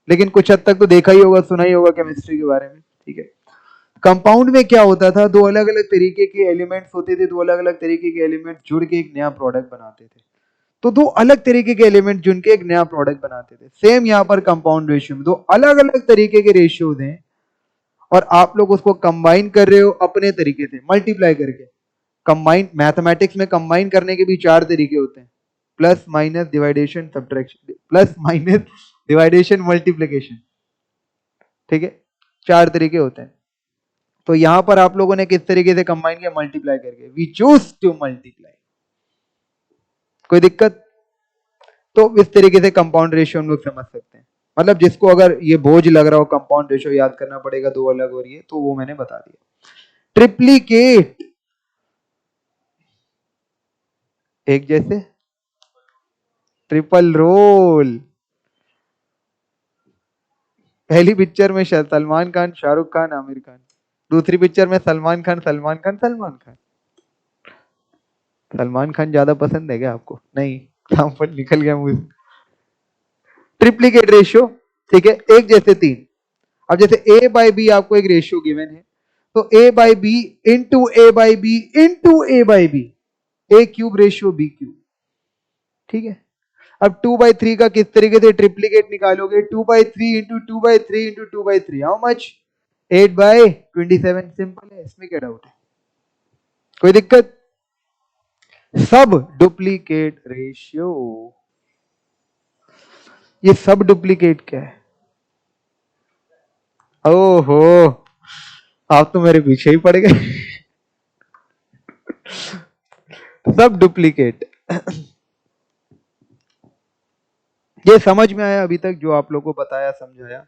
लेकिन कुछ हद तक तो देखा ही होगा, सुना ही होगा केमिस्ट्री के बारे में, ठीक है। कंपाउंड में क्या होता था, दो अलग अलग तरीके के एलिमेंट्स होते थे, दो अलग अलग तरीके के एलिमेंट जुड़ के एक नया प्रोडक्ट बनाते थे। तो दो अलग तरीके के एलिमेंट जुड़ के एक नया प्रोडक्ट बनाते थे। सेम यहाँ पर कंपाउंड रेशियो में दो अलग अलग तरीके के रेशियोज हैं, और आप लोग उसको कंबाइन कर रहे हो अपने तरीके से, मल्टीप्लाई करके। कंबाइन, मैथमेटिक्स में कंबाइन करने के भी चार तरीके होते हैं, plus minus डिवाइडेशन subtraction, plus minus डिवाइडेशन multiplication, ठीक है। चार तरीके होते हैं। तो यहां पर आप लोगों ने किस तरीके से कंबाइन किया? मल्टीप्लाई करके। We choose to multiply. कोई दिक्कत? तो इस तरीके से कंपाउंड रेशियो हम लोग समझ सकते हैं। मतलब जिसको अगर ये बोझ लग रहा हो कंपाउंड रेशियो याद करना पड़ेगा दो अलग हो रही है, तो वो मैंने बता दिया। ट्रिप्लीकेट, एक जैसे। ट्रिपल रोल, पहली पिक्चर में सलमान खान, शाहरुख खान, आमिर खान। दूसरी पिक्चर में सलमान खान, सलमान खान, सलमान खान। सलमान खान ज्यादा पसंद है क्या आपको? नहीं, एग्जाम्पल निकल गया मुझे। ट्रिप्लीकेट रेशियो, ठीक है, एक जैसे तीन। अब जैसे ए बाई बी आपको एक रेशियो गिवन है, तो A by B into A by B into A by B, A cube ratio B cube, ठीक है। अब 2/3 का किस तरीके से ट्रिप्लीकेट निकालोगे? 2/3 into 2/3 into 2/3, how much? 8/27। Simple है, इसमें क्या डाउट है? कोई दिक्कत? सब डुप्लीकेट रेशियो। ये सब डुप्लीकेट क्या है? ओहो, आप तो मेरे पीछे ही पड़ गए। सब डुप्लीकेट। ये समझ में आया अभी तक जो आप लोगों को बताया, समझाया?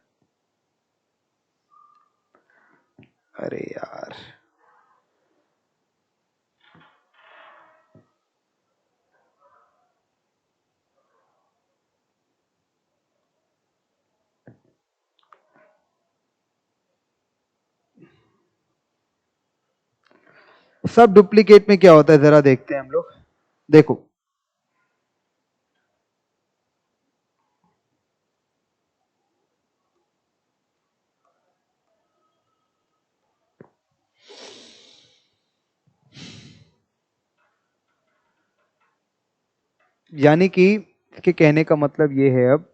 अरे यार, सब डुप्लीकेट में क्या होता है जरा देखते हैं हम लोग। देखो, यानी कि कहने का मतलब ये है अब,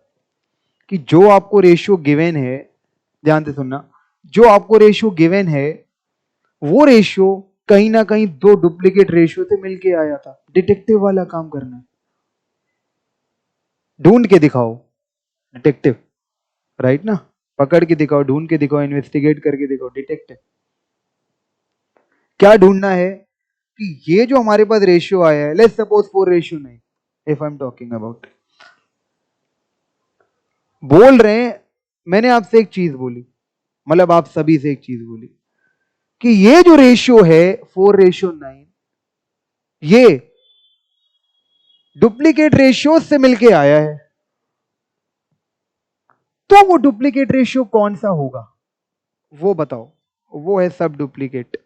कि जो आपको रेशियो गिवन है, ध्यान से सुनना, जो आपको रेशियो गिवन है वो रेशियो कहीं ना कहीं दो डुप्लीकेट रेशियो से मिलके आया था। डिटेक्टिव वाला काम करना है, ढूंढ के दिखाओ। डिटेक्टिव, राइट ना? पकड़ के दिखाओ, ढूंढ के दिखाओ, इन्वेस्टिगेट करके दिखाओ, डिटेक्टिव। क्या ढूंढना है? कि ये जो हमारे पास रेशियो आया है, let's suppose 4:9, if I am talking about, बोल रहे हैं, मैंने आपसे एक चीज बोली, मतलब आप सभी से एक चीज बोली, कि ये जो रेशियो है 4:9, ये डुप्लीकेट रेशियो से मिलके आया है। तो वो डुप्लीकेट रेशियो कौन सा होगा, वो बताओ। वो है सब डुप्लीकेट।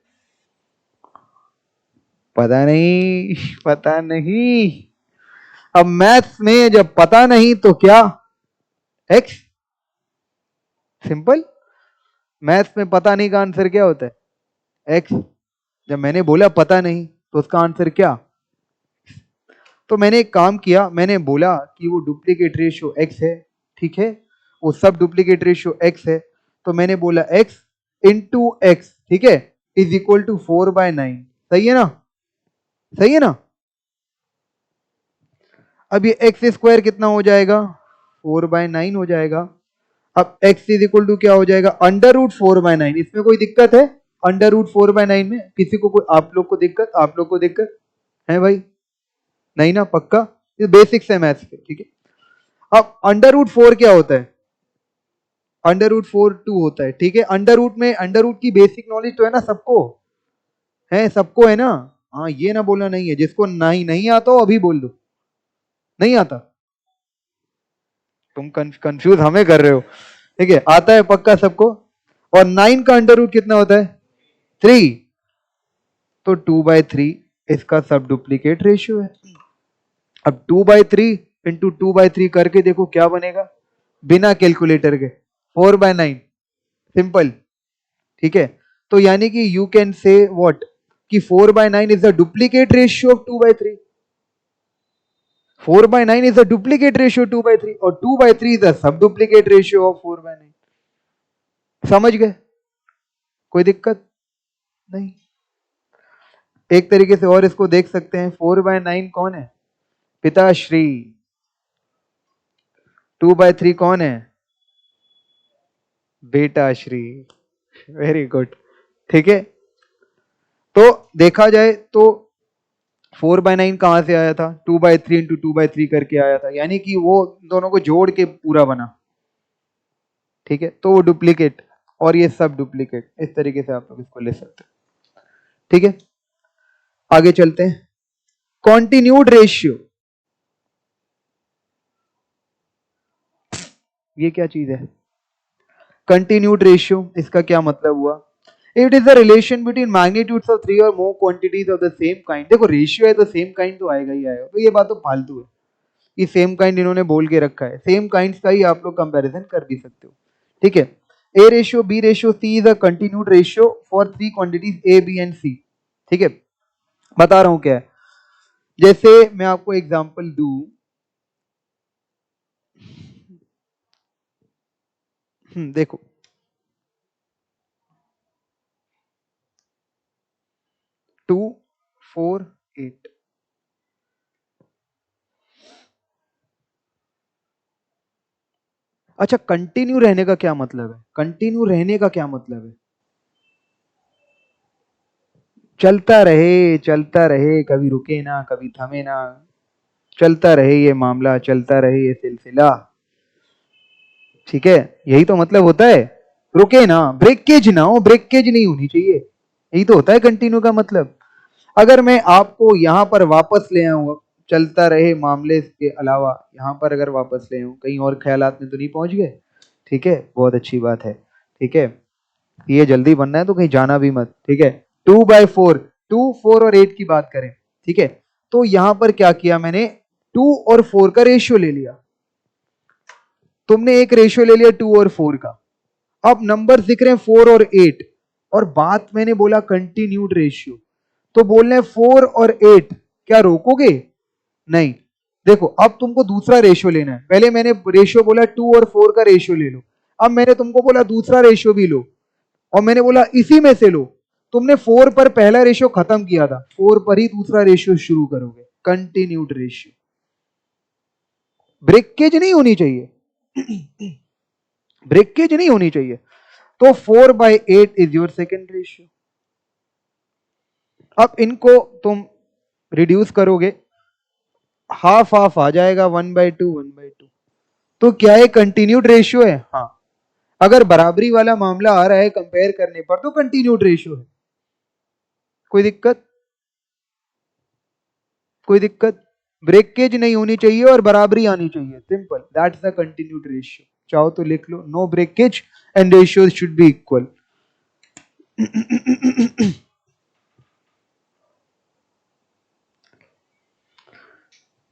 पता नहीं, पता नहीं। अब मैथ्स में जब पता नहीं तो क्या? एक्स। सिंपल। मैथ्स में पता नहीं का आंसर क्या होता है? एक्स। जब मैंने बोला पता नहीं, तो उसका आंसर क्या? तो मैंने एक काम किया, मैंने बोला कि वो डुप्लीकेट रेशियो एक्स है, ठीक है, वो सब डुप्लीकेट रेशियो एक्स है, तो मैंने बोला एक्स इंटू एक्स, ठीक है, इज इक्वल टू 4/9। सही है ना? सही है ना? अब ये एक्स स्क्वायर कितना हो जाएगा? 4/9 हो जाएगा। अब x इज इक्वल टू क्या हो जाएगा? √4/9। इसमें कोई दिक्कत है? √4/9 में किसी को, कोई आप लोग को दिक्कत? आप लोग को दिक्कत है भाई? नहीं ना? पक्का? ये बेसिक्स है मैथ्स के, ठीक है। अब √4 क्या होता है? √4 2 होता है, ठीक है। अंडर रूट में, अंडर रूट की बेसिक नॉलेज तो है ना सबको? है, सबको है ना। हाँ, ये ना बोलना नहीं है, जिसको नहीं नहीं आता हो अभी बोल दो नहीं आता। तुम कंफ्यूज हमें कर रहे हो। ठीक है, आता है पक्का सबको। और 9 का अंडर रूट कितना होता है? 3। तो 2/3 इसका सब डुप्लीकेट रेशियो है। अब 2/3 इंटू 2/3 करके देखो क्या बनेगा, बिना कैलकुलेटर के 4/9, सिंपल। ठीक है, तो यानी कि यू कैन से व्हाट, कि 4/9 is the duplicate ratio of 2/3। 4/9 is the duplicate ratio 2/3 और 2/3 is the sub duplicate ratio of 4/9। समझ गए? कोई दिक्कत नहीं। एक तरीके से और इसको देख सकते हैं, 4/9 कौन है? पिताश्री। 2/3 कौन है? बेटाश्री। Very good. ठीक है, तो देखा जाए तो 4/9 कहां से आया था? 2/3 इंटू 2/3 करके आया था, यानी कि वो दोनों को जोड़ के पूरा बना। ठीक है, तो वो डुप्लीकेट और ये सब डुप्लीकेट, इस तरीके से आप लोग इसको ले सकते हैं। ठीक है, आगे चलते हैं। कॉन्टिन्यूड रेशियो, ये क्या चीज है? कंटिन्यूड रेशियो, इसका क्या मतलब हुआ? It is the relation between magnitudes of 3 और more quantities of the same kind. देखो रेशियो है तो सेम काइंड तो आएगा ही आएगा, तो ये बात तो फालतू है। ये सेम काइंड इन्होंने बोल के रखा है, सेम काइंड्स का ही आप लोग कंपैरिजन कर भी सकते हो। ठीक है, A ratio B ratio C is a continued ratio for 3 quantities A B and C. ठीक है, बता रहा हूं क्या है। जैसे मैं आपको एग्जांपल दूं, देखो 2 4 8। अच्छा, कंटिन्यू रहने का क्या मतलब है? कंटिन्यू रहने का क्या मतलब है? चलता रहे, कभी रुके ना, कभी थमे ना, चलता रहे ये मामला, चलता रहे ये सिलसिला। ठीक है, यही तो मतलब होता है। रुके ना, ब्रेकेज ना हो, ब्रेकेज नहीं होनी चाहिए, यही तो होता है कंटिन्यू का मतलब। अगर मैं आपको यहां पर वापस ले आऊंगा, चलता रहे मामले के अलावा यहां पर अगर वापस ले आऊं, कहीं और ख्यालात में तो नहीं पहुंच गए? ठीक है, बहुत अच्छी बात है। ठीक है, ये जल्दी बनना है तो कहीं जाना भी मत। ठीक है, 2/4, 2 4 और 8 की बात करें। ठीक है, तो यहां पर क्या किया मैंने, 2 और 4 का रेशियो ले लिया। तुमने एक रेशियो ले लिया 2 और 4 का। अब नंबर दिख रहे हैं 4 और 8, और बात मैंने बोला कंटिन्यूड रेशियो, तो बोल रहे हैं 4 और 8, क्या रोकोगे? नहीं। देखो, अब तुमको दूसरा रेशियो लेना है। पहले मैंने रेशियो बोला 2 और 4 का रेशियो ले लो, अब मैंने तुमको बोला दूसरा रेशियो भी लो, और मैंने बोला इसी में से लो। तुमने 4 पर पहला रेशियो खत्म किया था, 4 पर ही दूसरा रेशियो शुरू करोगे। कंटिन्यूड रेशियो, ब्रेकेज नहीं होनी चाहिए। ब्रेकेज नहीं होनी चाहिए। तो 4/8 इज योर सेकेंड रेशियो। अब इनको तुम रिड्यूस करोगे, हाफ हाफ आ जाएगा, 1/2 1/2। तो क्या है, कंटिन्यूड रेशियो है? हाँ, अगर बराबरी वाला मामला आ रहा है कंपेयर करने पर तो कंटिन्यूड रेशियो है। कोई दिक्कत? कोई दिक्कत? ब्रेकेज नहीं होनी चाहिए और बराबरी आनी चाहिए, simple, that's the continued ratio. चाहो तो लिख लो, no breakage and ratio should be equal.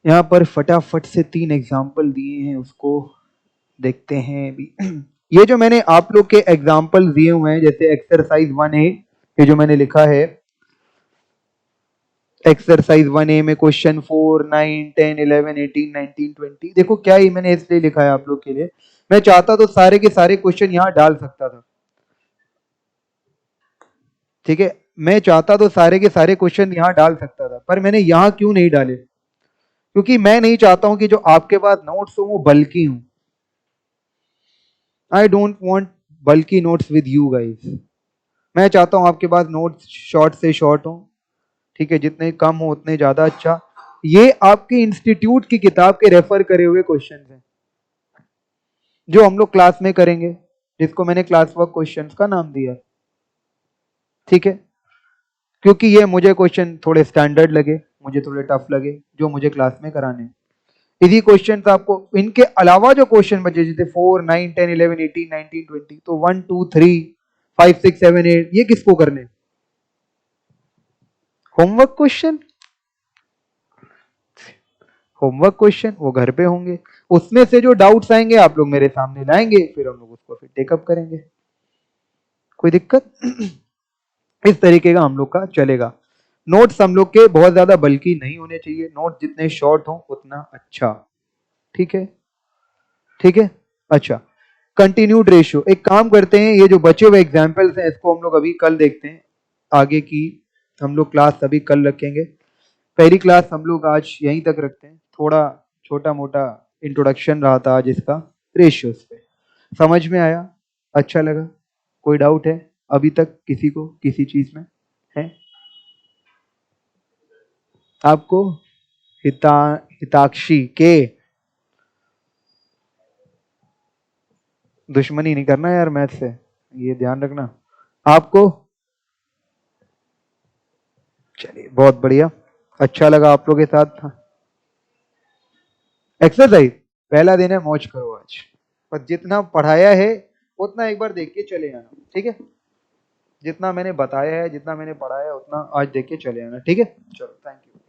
यहां पर फटाफट से 3 एग्जाम्पल दिए हैं, उसको देखते हैं भी। ये जो मैंने आप लोग के एग्जाम्पल दिए हुए हैं, जैसे एक्सरसाइज 1A, ये जो मैंने लिखा है, एक्सरसाइज 1A में क्वेश्चन 4 9 10 11 18 19 20, देखो क्या ही मैंने इसलिए लिखा है आप लोग के लिए, मैं चाहता तो सारे के सारे क्वेश्चन यहां डाल सकता था। ठीक है, मैं चाहता तो सारे के सारे क्वेश्चन यहां डाल सकता था, पर मैंने यहां क्यों नहीं डाले? क्योंकि मैं नहीं चाहता हूं कि जो आपके पास नोट्स हो वो बल्कि हूं। आई डोंट वांट बल्कि नोट्स विद यू गाइस। मैं चाहता हूं आपके पास नोट्स शॉर्ट से शॉर्ट हो। ठीक है, जितने कम हो उतने ज्यादा अच्छा। ये आपके इंस्टीट्यूट की किताब के रेफर करे हुए क्वेश्चन हैं, जो हम लोग क्लास में करेंगे, जिसको मैंने क्लास वर्क क्वेश्चंस का नाम दिया। ठीक है, क्योंकि ये मुझे क्वेश्चन थोड़े स्टैंडर्ड लगे, मुझे थोड़े टफ लगे, जो मुझे क्लास में कराने हैं। इसी क्वेश्चन आपको, इनके अलावा जो क्वेश्चन बचे जैसे 4, 9, 10, 11, 18, 19, 20, तो 1, 2, 3, 5, 6, 7, 8 ये किसको करने? Homework question. होमवर्क क्वेश्चन वो घर पे होंगे, उसमें से जो डाउट्स आएंगे आप लोग मेरे सामने लाएंगे, फिर हम लोग उसको फिर टेकअप करेंगे। कोई दिक्कत? इस तरीके का हम लोग का चलेगा। नोट्स हम लोग के बहुत ज्यादा बल्कि नहीं होने चाहिए, नोट जितने शॉर्ट हो उतना अच्छा। ठीक है, ठीक है। अच्छा, कंटिन्यूड रेशियो, एक काम करते हैं, ये जो बचे हुए एग्जाम्पल्स हैं इसको हम लोग अभी कल देखते हैं। आगे की हम लोग क्लास अभी कल रखेंगे। पहली क्लास हम लोग आज यहीं तक रखते हैं। थोड़ा छोटा मोटा इंट्रोडक्शन रहा था आज इसका, रेशियोज पे। समझ में आया? अच्छा लगा? कोई डाउट है अभी तक किसी को किसी चीज में है? आपको? हिताक्षी के, दुश्मनी नहीं करना यार मैथ से, ये ध्यान रखना। आपको? चलिए बहुत बढ़िया, अच्छा लगा आप लोगों के साथ। एक्सरसाइज पहला दिन है, मौज करो आज, पर जितना पढ़ाया है उतना एक बार देख के चले आना, ठीक है? जितना मैंने बताया है, जितना मैंने पढ़ाया है उतना आज देख के चले आना, ठीक है? चलो, थैंक यू।